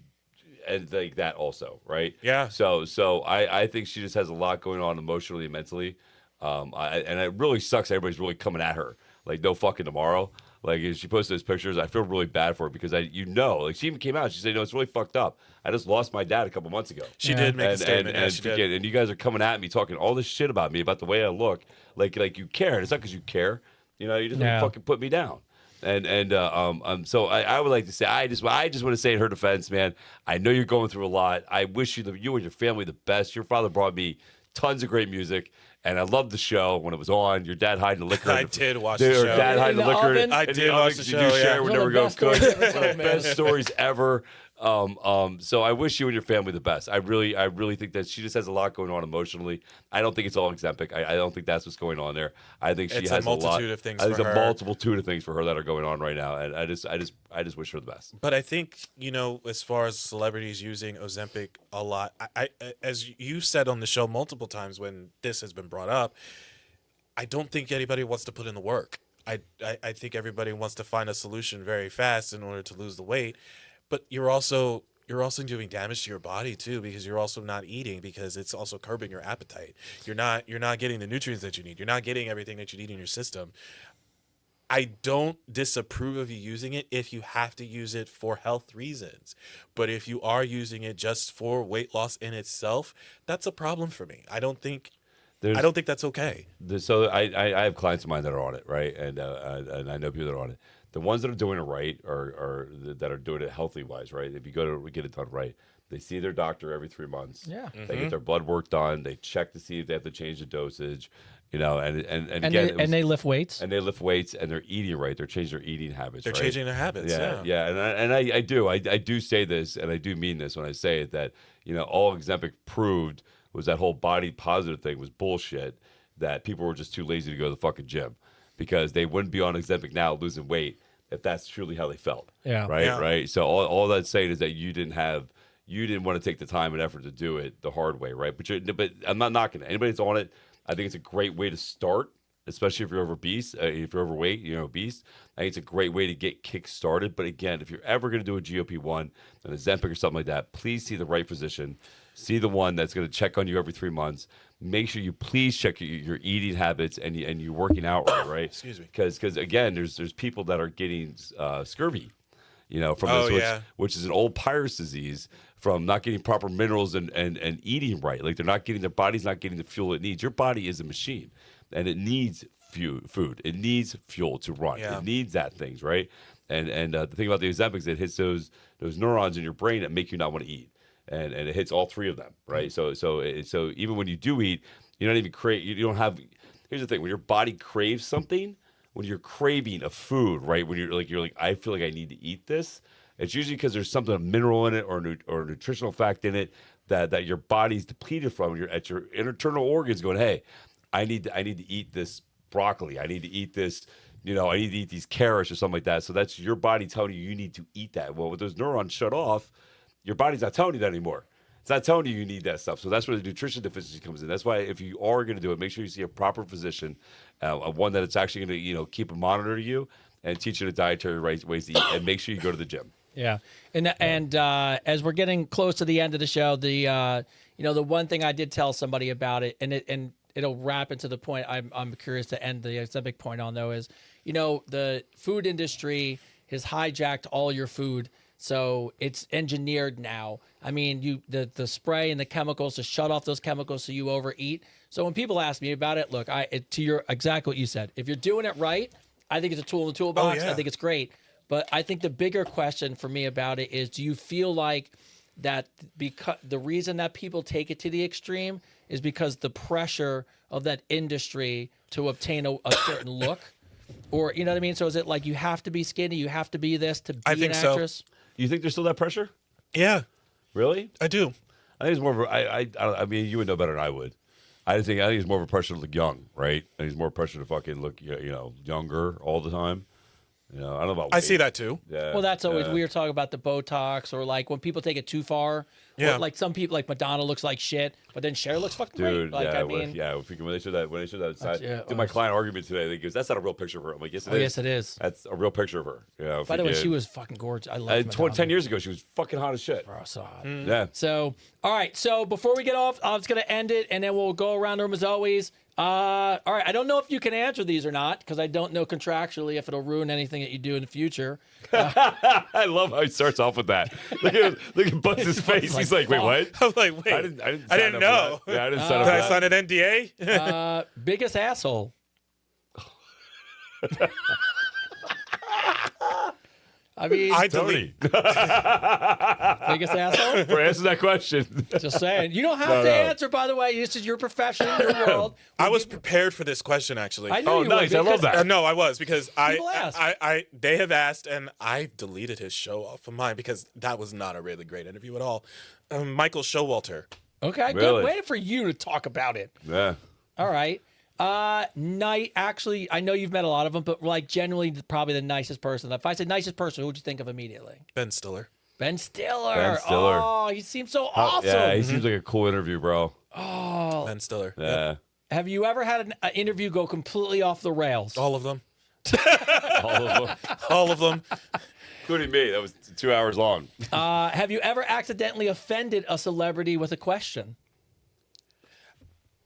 and like that also, right? Yeah. So I think she just has a lot going on emotionally and mentally. And it really sucks. Everybody's really coming at her like no fucking tomorrow. Like if she posted those pictures, I feel really bad for her because like she even came out. She said, it's really fucked up. I just lost my dad a couple months ago. She did make a statement. And, she did. and you guys are coming at me talking all this shit about me, about the way I look. Like you care. And it's not because you care. You just want to fucking put me down. So I would like to say I just want to say in her defense, man, I know you're going through a lot. I wish you and your family the best. Your father brought me tons of great music. And I loved the show when it was on. Your dad hiding the liquor. I did watch the show. Your dad hiding the In the liquor. oven? I did watch the You show, do yeah. share One whenever of we the go best cook. stories ever One of told, the man. best stories ever. So I wish you and your family the best. I really think that she just has a lot going on emotionally. I don't think it's all Ozempic. I don't think that's what's going on there. I think she It's has a multitude lot, of things I think for there's a her. multitude of things for her that are going on right now, and I just wish her the best. But I think, as far as celebrities using Ozempic a lot, I as you said on the show multiple times when this has been brought up, I don't think anybody wants to put in the work. I think everybody wants to find a solution very fast in order to lose the weight. But you're also doing damage to your body too, because you're also not eating, because it's also curbing your appetite. You're not getting the nutrients that you need. You're not getting everything that you need in your system. I don't disapprove of you using it if you have to use it for health reasons. But if you are using it just for weight loss in itself, that's a problem for me. I don't think that's okay. So I have clients of mine that are on it, right? And I know people that are on it. The ones that are doing it right are that are doing it healthy wise, right? If you go to get it done right, they see their doctor every 3 months. Yeah. They get their blood work done. They check to see if they have to change the dosage, and And again, they lift weights. and they lift weights, and they're eating right. They're changing their eating habits. They're right? changing their habits. Yeah. And I do say this, and I do mean this when I say it, that all Ozempic proved was that whole body positive thing was bullshit. That people were just too lazy to go to the fucking gym, because they wouldn't be on Ozempic now losing weight if that's truly how they felt. Yeah. Right. Yeah. Right. So all that's saying is that you didn't want to take the time and effort to do it the hard way. Right. But I'm not knocking it. Anybody that's on it, I think it's a great way to start, especially if you're obese, if you're overweight, obese. I think it's a great way to get kick started. But again, if you're ever going to do a GLP-1, an Ozempic or something like that, please see the right physician. See the one that's going to check on you every 3 months. Make sure you please check your eating habits and you're working out right. Excuse me. Because again, there's people that are getting scurvy, from this, which is an old Pyrrhus disease from not getting proper minerals and eating right. Like their body's not getting the fuel it needs. Your body is a machine, and it needs food. It needs fuel to run. Yeah. It needs that things, right? And the thing about the Ozempic, it hits those neurons in your brain that make you not want to eat. And it hits all three of them, right? So even when you do eat, you don't even crave. You don't have. Here's the thing: when your body craves something, when you're craving a food, right? When you're like, I feel like I need to eat this. It's usually because there's something, a mineral in it or a nutritional fact in it that your body's depleted from. You're at your internal organs going, hey, I need to eat this broccoli. I need to eat this. I need to eat these carrots or something like that. So that's your body telling you need to eat that. Well, with those neurons shut off, your body's not telling you that anymore. It's not telling you need that stuff. So that's where the nutrition deficiency comes in. That's why if you are going to do it, make sure you see a proper physician, one that it's actually going to keep a monitor to you and teach you the dietary ways to eat, and make sure you go to the gym. Yeah, and as we're getting close to the end of the show, the one thing I did tell somebody about it, and it'll wrap into the point I'm curious to end the Ozempic point on, though, is the food industry has hijacked all your food. So it's engineered now. I mean, the spray and the chemicals to shut off those chemicals so you overeat. So when people ask me about it, look, exactly what you said. If you're doing it right, I think it's a tool in the toolbox. Oh, yeah. I think it's great. But I think the bigger question for me about it is, do you feel like that because the reason that people take it to the extreme is because the pressure of that industry to obtain a certain look? Or, you know what I mean? So is it like you have to be skinny, you have to be this to be an actress? So. You think there's still that pressure? Yeah. Really? I do. I think it's more of I mean, you would know better than I would. I think it's more of a pressure to look young, right? And it's more pressure to fucking look, younger all the time. I don't know about weight. I see that too. Yeah. Well, that's always weird talking about the Botox, or like when people take it too far. Yeah. Or like some people, like Madonna looks like shit, but then Cher looks fucking Dude, great. Like, yeah, I mean, when they showed that side, yeah, my client argument today, they goes, "That's not a real picture of her." I'm like, "Yes, it is. yes, it is. That's a real picture of her." By the way, she was fucking gorgeous. I love 10 years ago, she was fucking hot as shit. Bro, so hot. Yeah. So, all right. So before we get off, I'm just gonna end it, and then we'll go around the room as always. All right. I don't know if you can answer these or not, because I don't know contractually if it'll ruin anything that you do in the future. I love how he starts off with that. Look at Buzz's face. He's like, "Wait, what?" I'm like, wait. I didn't I didn't know. Yeah, I didn't sign up Did for I that. sign an NDA? Biggest asshole. I mean, I Tony, delete. biggest asshole. for answering that question. Just saying. You don't have to answer, by the way. This is your profession, your world. I was prepared for this question actually. I knew Oh, you nice. would I love because- that. No, I was because People ask. they have asked and I deleted his show off of mine because that was not a really great interview at all. Michael Showalter. Okay, good. Really? Waiting for you to talk about it. Yeah. All right. Actually, I know you've met a lot of them, but like generally, probably the nicest person. If I said nicest person, who would you think of immediately? Ben Stiller. Ben Stiller. Ben Stiller. Oh, he seems so awesome. Yeah, he seems like a cool interview, bro. Oh, Ben Stiller. Yep. Yeah. have you ever had an interview go completely off the rails? All of them. All of them. All of them. Including me. That was 2 hours long. Have you ever accidentally offended a celebrity with a question?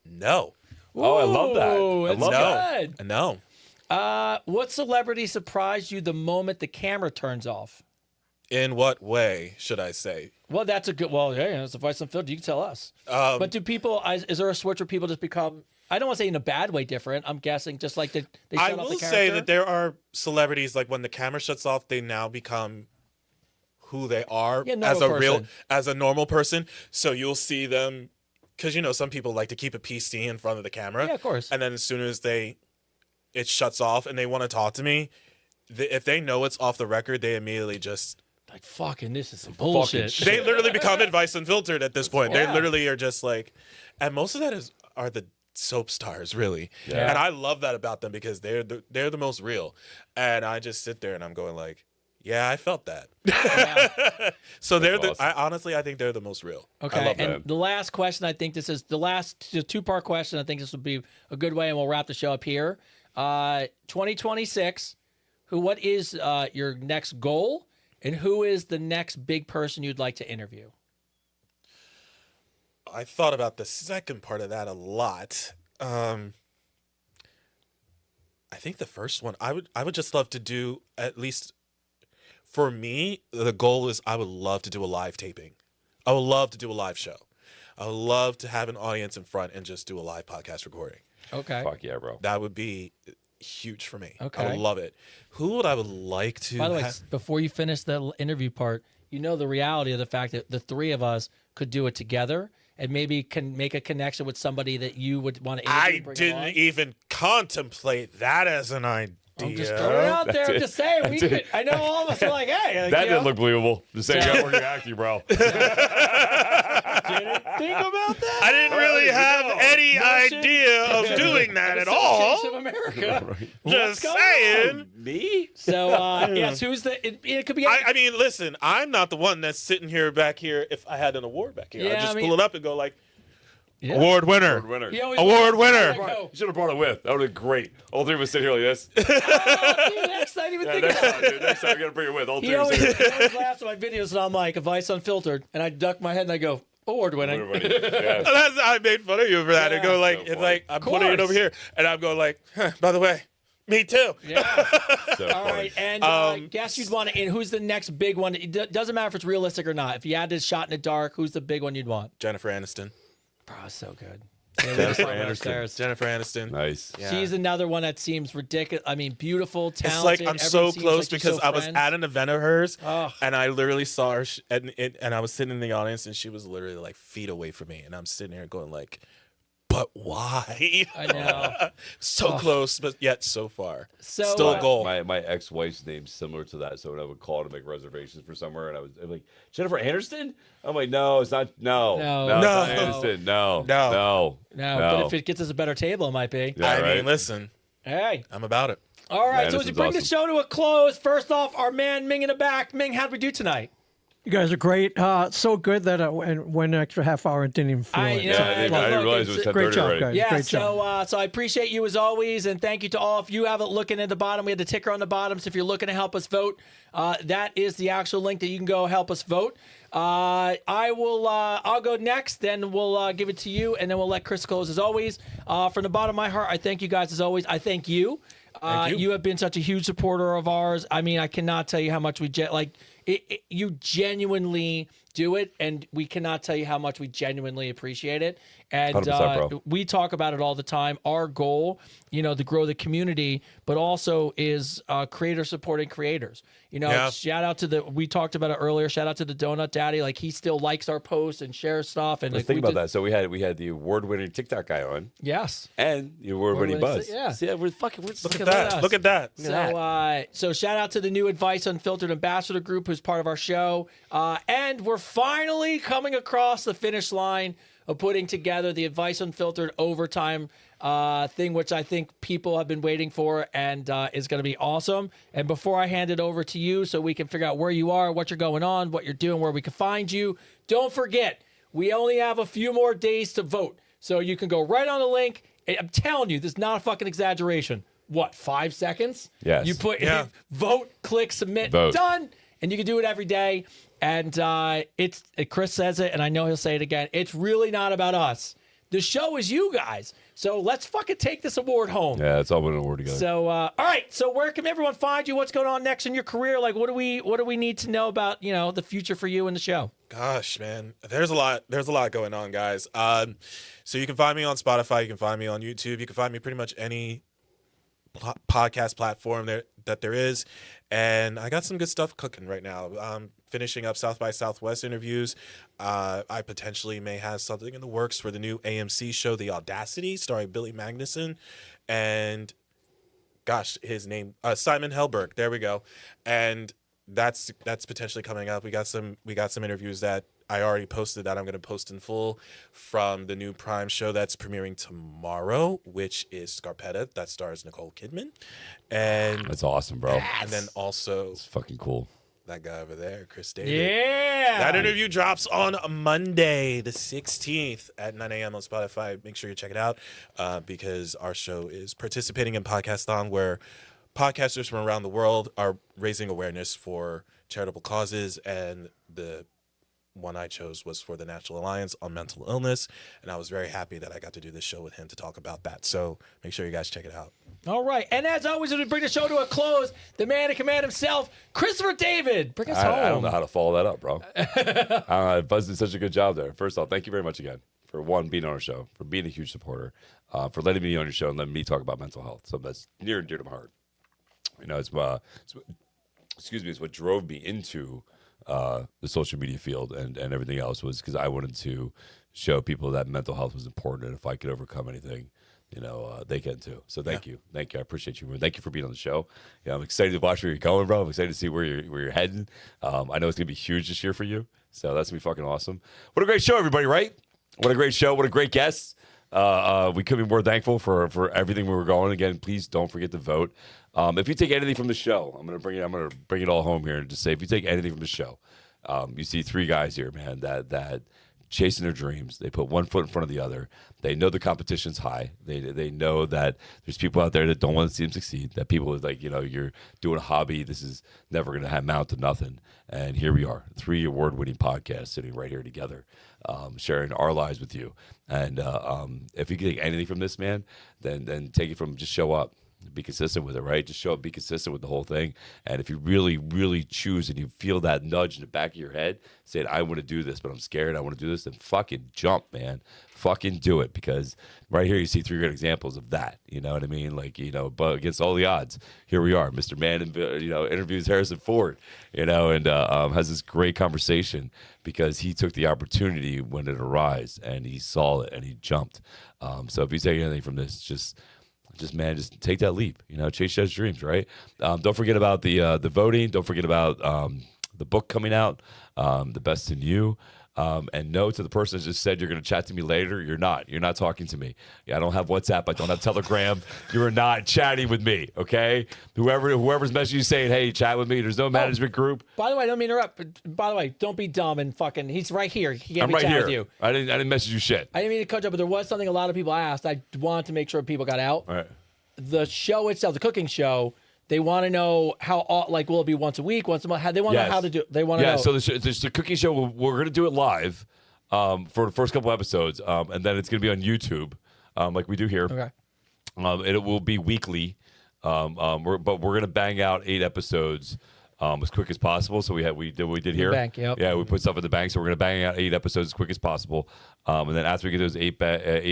No. Oh, I love that. Ooh, I it's love good. No. What celebrity surprised you the moment the camera turns off? In what way should I say? Well, that's a good. Well, yeah, it's Advice Unfiltered. You can tell us. But do people? Is there a switch where people just become? I don't want to say in a bad way different. I'm guessing just like they I shut off the will say character? that there are celebrities like when the camera shuts off, they now become who they are Yeah, as a normal person. as a normal person. So you'll see them because some people like to keep a PC in front of the camera. Yeah, of course. And then as soon as it shuts off and they want to talk to me, if they know it's off the record, they immediately just like fucking this is some bullshit. they literally become Advice Unfiltered at this point. Yeah. They literally are just like, and most of that are the soap stars, really. Yeah. And I love that about them because they're the most real. And I just sit there and I'm going like, yeah, I felt that. So That's awesome. I think they're the most real. Okay, I love and that. the last question, I think this is the last two-part question. I think this would be a good way, and we'll wrap the show up here. 2026, what is your next goal, and who is the next big person you'd like to interview? I thought about the second part of that a lot. I think the first one, I would just love to do, at least for me, the goal is I would love to do a live taping. I would love to do a live show. I would love to have an audience in front and just do a live podcast recording. Okay. Fuck yeah, bro. That would be huge for me. Okay. I would love it. Who would I would like to By the way, have? before you finish the interview part, you know the reality of the fact that the three of us could do it together and maybe can make a connection with somebody that you would want to interview. I and bring didn't along. even contemplate that as an idea. I'm just throwing it out there. I'm it. just saying. That's it. I know all of us are like, hey. Like, That you know, didn't look believable. Just saying, you got working acting, bro. didn't think about that. I didn't really have any Notion. idea of doing that at all. Association of America. Just going saying. Me? So, yes, who's the? It could be. I mean, listen, I'm not the one that's sitting here back here. If I had an award back here, Yeah, I'd just I mean- pull it up and go like, Yeah. award winner. Award winner. He always Award wants to winner. go. You should have brought it with. That would have been great. All three of us sit here like this. Oh, dude, next time, I didn't even Yeah, think next about time, it. dude. Next time, you got to bring it with. All He three of us always, sit here. he always laughs at my videos, and I'm like, Advice Unfiltered, and I duck my head and I go, award winning. Everybody. Yeah. I made fun of you for that. Yeah. And go like, So it's funny. like I'm putting it course. over here, and I'm going like, huh, by the way, me too. Yeah. So All funny. right, and guess you'd want to. And who's the next big one? It doesn't matter if it's realistic or not. If you had this shot in the dark, who's the big one you'd want? Jennifer Aniston. Bro, so good. Jennifer Aniston. Jennifer Aniston. Nice. Yeah. She's another one that seems ridiculous. I mean, beautiful, It's talented. like I'm so everyone seems close like you're because so I was friends. at an event of hers, Ugh. and I literally saw her, and I was sitting in the audience, and she was literally like feet away from me, and I'm sitting here going like, but why? I know. So close, but yet so far. So, Still a goal. My ex-wife's name's similar to that, so when I would call to make reservations for somewhere, and I'm like, Jennifer Aniston? I'm like, no, it's not. No, No. it's not No. Aniston. No, No. no, No, but if it gets us a better table, it might be. Yeah, I right? mean, listen, Hey. I'm about it. All right, so as we Aniston's bring the awesome. show to a close, first off, our man Ming in the back. Ming, how'd we do tonight? You guys are great. So good that I went an extra half hour and didn't even feel it. you know, So, Yeah, I didn't look, realize it was 10:30 great job, already. guys. Yeah, great job. so I appreciate you as always, and thank you to all of you. Have it looking at the bottom. We had the ticker on the bottom, so if you're looking to help us vote, that is the actual link that you can go help us vote. I'll go next, then we'll give it to you, and then we'll let Chris close as always. From the bottom of my heart, I thank you guys as always. I thank you. You have been such a huge supporter of ours. I mean, I cannot tell you how much we you genuinely do it, and we cannot tell you how much we genuinely appreciate it. And 100%, bro. we talk about it all the time. Our goal, to grow the community, but also is creator supporting creators. Shout out to we talked about it earlier. Shout out to the Donut Daddy. Like, he still likes our posts and shares stuff. And Let's think about that. So we had the award-winning TikTok guy on. Yes. And the award-winning Buzz. Yeah. See, we're Look at that. Look at that. So shout out to the new Advice Unfiltered Ambassador Group, who's part of our show. And we're finally coming across the finish line of putting together the Advice Unfiltered overtime thing, which I think people have been waiting for, and is going to be awesome. And before I hand it over to you so we can figure out where you are, what you're going on, what you're doing, where we can find you, don't forget, we only have a few more days to vote. So you can go right on the link. I'm telling you, this is not a fucking exaggeration. What, 5 seconds? Yes. You put vote, click, submit, Vote. done. And you can do it every day. And Chris says it, and I know he'll say it again. It's really not about us. The show is you guys. So let's fucking take this award home. Yeah, it's all been an award together. So, all right. So where can everyone find you? What's going on next in your career? Like, what do we need to know about, the future for you and the show? Gosh, man, there's a lot going on, guys. So you can find me on Spotify. You can find me on YouTube. You can find me pretty much any podcast platform that there is. And I got some good stuff cooking right now. Finishing up South by Southwest interviews. I potentially may have something in the works for the new AMC show, The Audacity, starring Billy Magnuson and, gosh, his name, Simon Helberg. There we go. And that's potentially coming up. We got some interviews that I already posted that I'm going to post in full from the new Prime show that's premiering tomorrow, which is Scarpetta, that stars Nicole Kidman. And That's awesome, bro. and then also It's fucking cool. that guy over there, Chris David. Yeah. That interview drops on Monday, the 16th at 9 a.m. on Spotify. Make sure you check it out because our show is participating in Podcastathon, where podcasters from around the world are raising awareness for charitable causes. And the one I chose was for the National Alliance on Mental Illness. And I was very happy that I got to do this show with him to talk about that. So make sure you guys check it out. All right. And as always, as we bring the show to a close, the man in command himself, Christopher David. Bring us home. I don't know how to follow that up, bro. Buzz did such a good job there. First off, thank you very much again for being on our show, for being a huge supporter, for letting me on your show and letting me talk about mental health. So that's near and dear to my heart. It's what drove me into the social media field and everything else was because I wanted to show people that mental health was important, and if I could overcome anything, they can too. So thank you. I appreciate you. Thank you for being on the show. I'm excited to watch where you're going, bro. I'm excited to see where you're heading. I know it's gonna be huge this year for you, so that's gonna be fucking awesome. What a great show, everybody! Right? What a great show. What a great guest. We couldn't be more thankful for everything we were going. Again, please don't forget to vote. If you take anything from the show, I'm gonna bring it all home here and just say, if you take anything from the show, you see three guys here, man, that chasing their dreams. They put one foot in front of the other. They know the competition's high. They know that there's people out there that don't want to see them succeed. That people is like, you're doing a hobby. This is never going to amount to nothing. And here we are, 3 award-winning podcasts sitting right here together, sharing our lives with you. And if you can take anything from this, man, then take it from just show up. Be consistent with it, right? Just show up, be consistent with the whole thing. And if you really, really choose and you feel that nudge in the back of your head saying, I want to do this, but I'm scared, I want to do this, then fucking jump, man. Fucking do it. Because right here you see 3 good examples of that. You know what I mean? Like, but against all the odds, here we are. Mr. Man, interviews Harrison Ford, and has this great conversation because he took the opportunity when it arose and he saw it and he jumped. So if you take anything from this, just take that leap. Chase those dreams, right? Don't forget about the voting. Don't forget about the book coming out, The Best in You. And no to the person that just said you're going to chat to me later. You're not. You're not talking to me. I don't have WhatsApp. I don't have Telegram. You are not chatting with me, okay? Whoever's messaging you saying, hey, chat with me. There's no management group. By the way, I don't mean to interrupt. By the way, don't be dumb and fucking. He's right here. He can't I'm be right chatting here. with you. I didn't message you shit. I didn't mean to cut you, but there was something a lot of people asked. I wanted to make sure people got out. All right. The show itself, the cooking show, they want to know how, will it be once a week, once a month? They want to know how to do it. They want to know. Yeah, so the cooking show, we're going to do it live for the first couple episodes, and then it's going to be on YouTube, like we do here. Okay. It will be weekly, but we're going to bang out 8 episodes as quick as possible. So we did what we did here. Bank, yep. Yeah, we put stuff in the bank. So we're gonna bang out 8 episodes as quick as possible, and then after we get those 8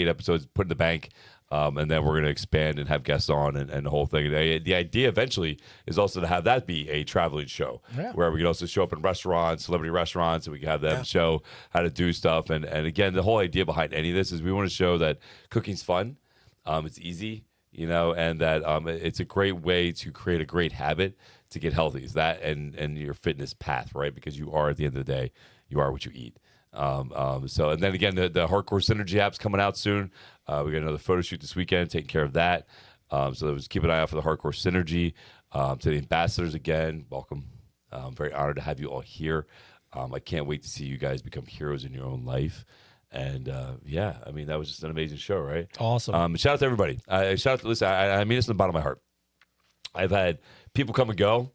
episodes put in the bank. And then we're going to expand and have guests on and the whole thing. The idea eventually is also to have that be a traveling show where we can also show up in restaurants, celebrity restaurants, and we can have them show how to do stuff. And again, the whole idea behind any of this is we want to show that cooking's fun, it's easy, and that it's a great way to create a great habit to get healthy. Is that and your fitness path, right? Because you are, at the end of the day, you are what you eat. So, and then again, the Hardcore Synergy app's coming out soon. We got another photo shoot this weekend, taking care of that. So just keep an eye out for the Hardcore Synergy. To the ambassadors again, welcome. I'm very honored to have you all here. I can't wait to see you guys become heroes in your own life. And yeah, I mean, that was just an amazing show, right? Awesome. Shout out to everybody. Listen, I mean this in the bottom of my heart. I've had people come and go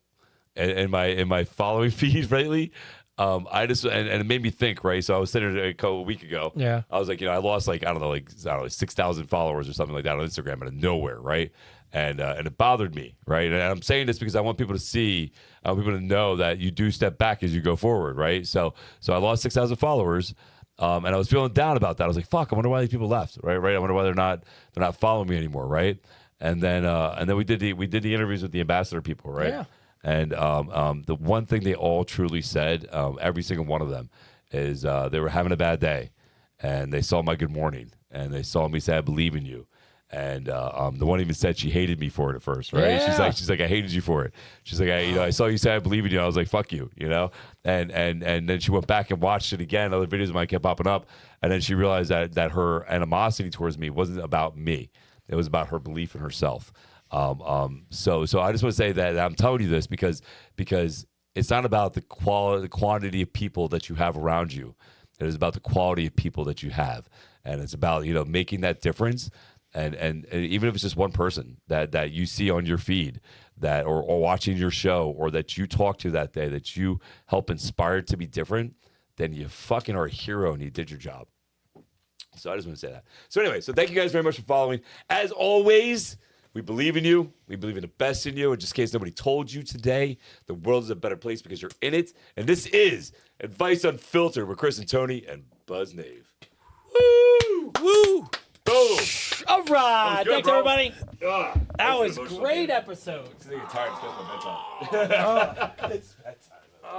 in my following feed lately. I just and it made me think, right? So I was sitting there a week ago. Yeah. I was like, I lost I don't know, 6,000 followers or something like that on Instagram out of nowhere, right? And it bothered me, right? And I'm saying this because I want people to see, people to know that you do step back as you go forward, right? So I lost 6,000 followers, and I was feeling down about that. I was like, fuck, I wonder why these people left, right? I wonder why they're not following me anymore, right? And then we did the interviews with the ambassador people, right? Yeah. And the one thing they all truly said, every single one of them, is they were having a bad day, and they saw my good morning, and they saw me say, I believe in you. And the one even said she hated me for it at first, right? Yeah. She's like, I hated you for it. She's like, I saw you say I believe in you. I was like, fuck you, And then she went back and watched it again. Other videos of mine kept popping up, and then she realized that her animosity towards me wasn't about me. It was about her belief in herself. So I just want to say that I'm telling you this because it's not about the quantity of people that you have around you. It is about the quality of people that you have, and it's about making that difference. And even if it's just one person that you see on your feed that or watching your show or that you talk to that day that you help inspire to be different, then you fucking are a hero and you did your job. So I just want to say that. So anyway, thank you guys very much for following. As always, we believe in you. We believe in the best in you. And just in case nobody told you today, the world is a better place because you're in it. And this is Advice Unfiltered with Chris and Tony and Buzz Nave. Woo! Woo! Boom! All right. Good, Thanks, bro. everybody. That was an a emotional great game. episode. I think I'm tired of spending my bedtime. It's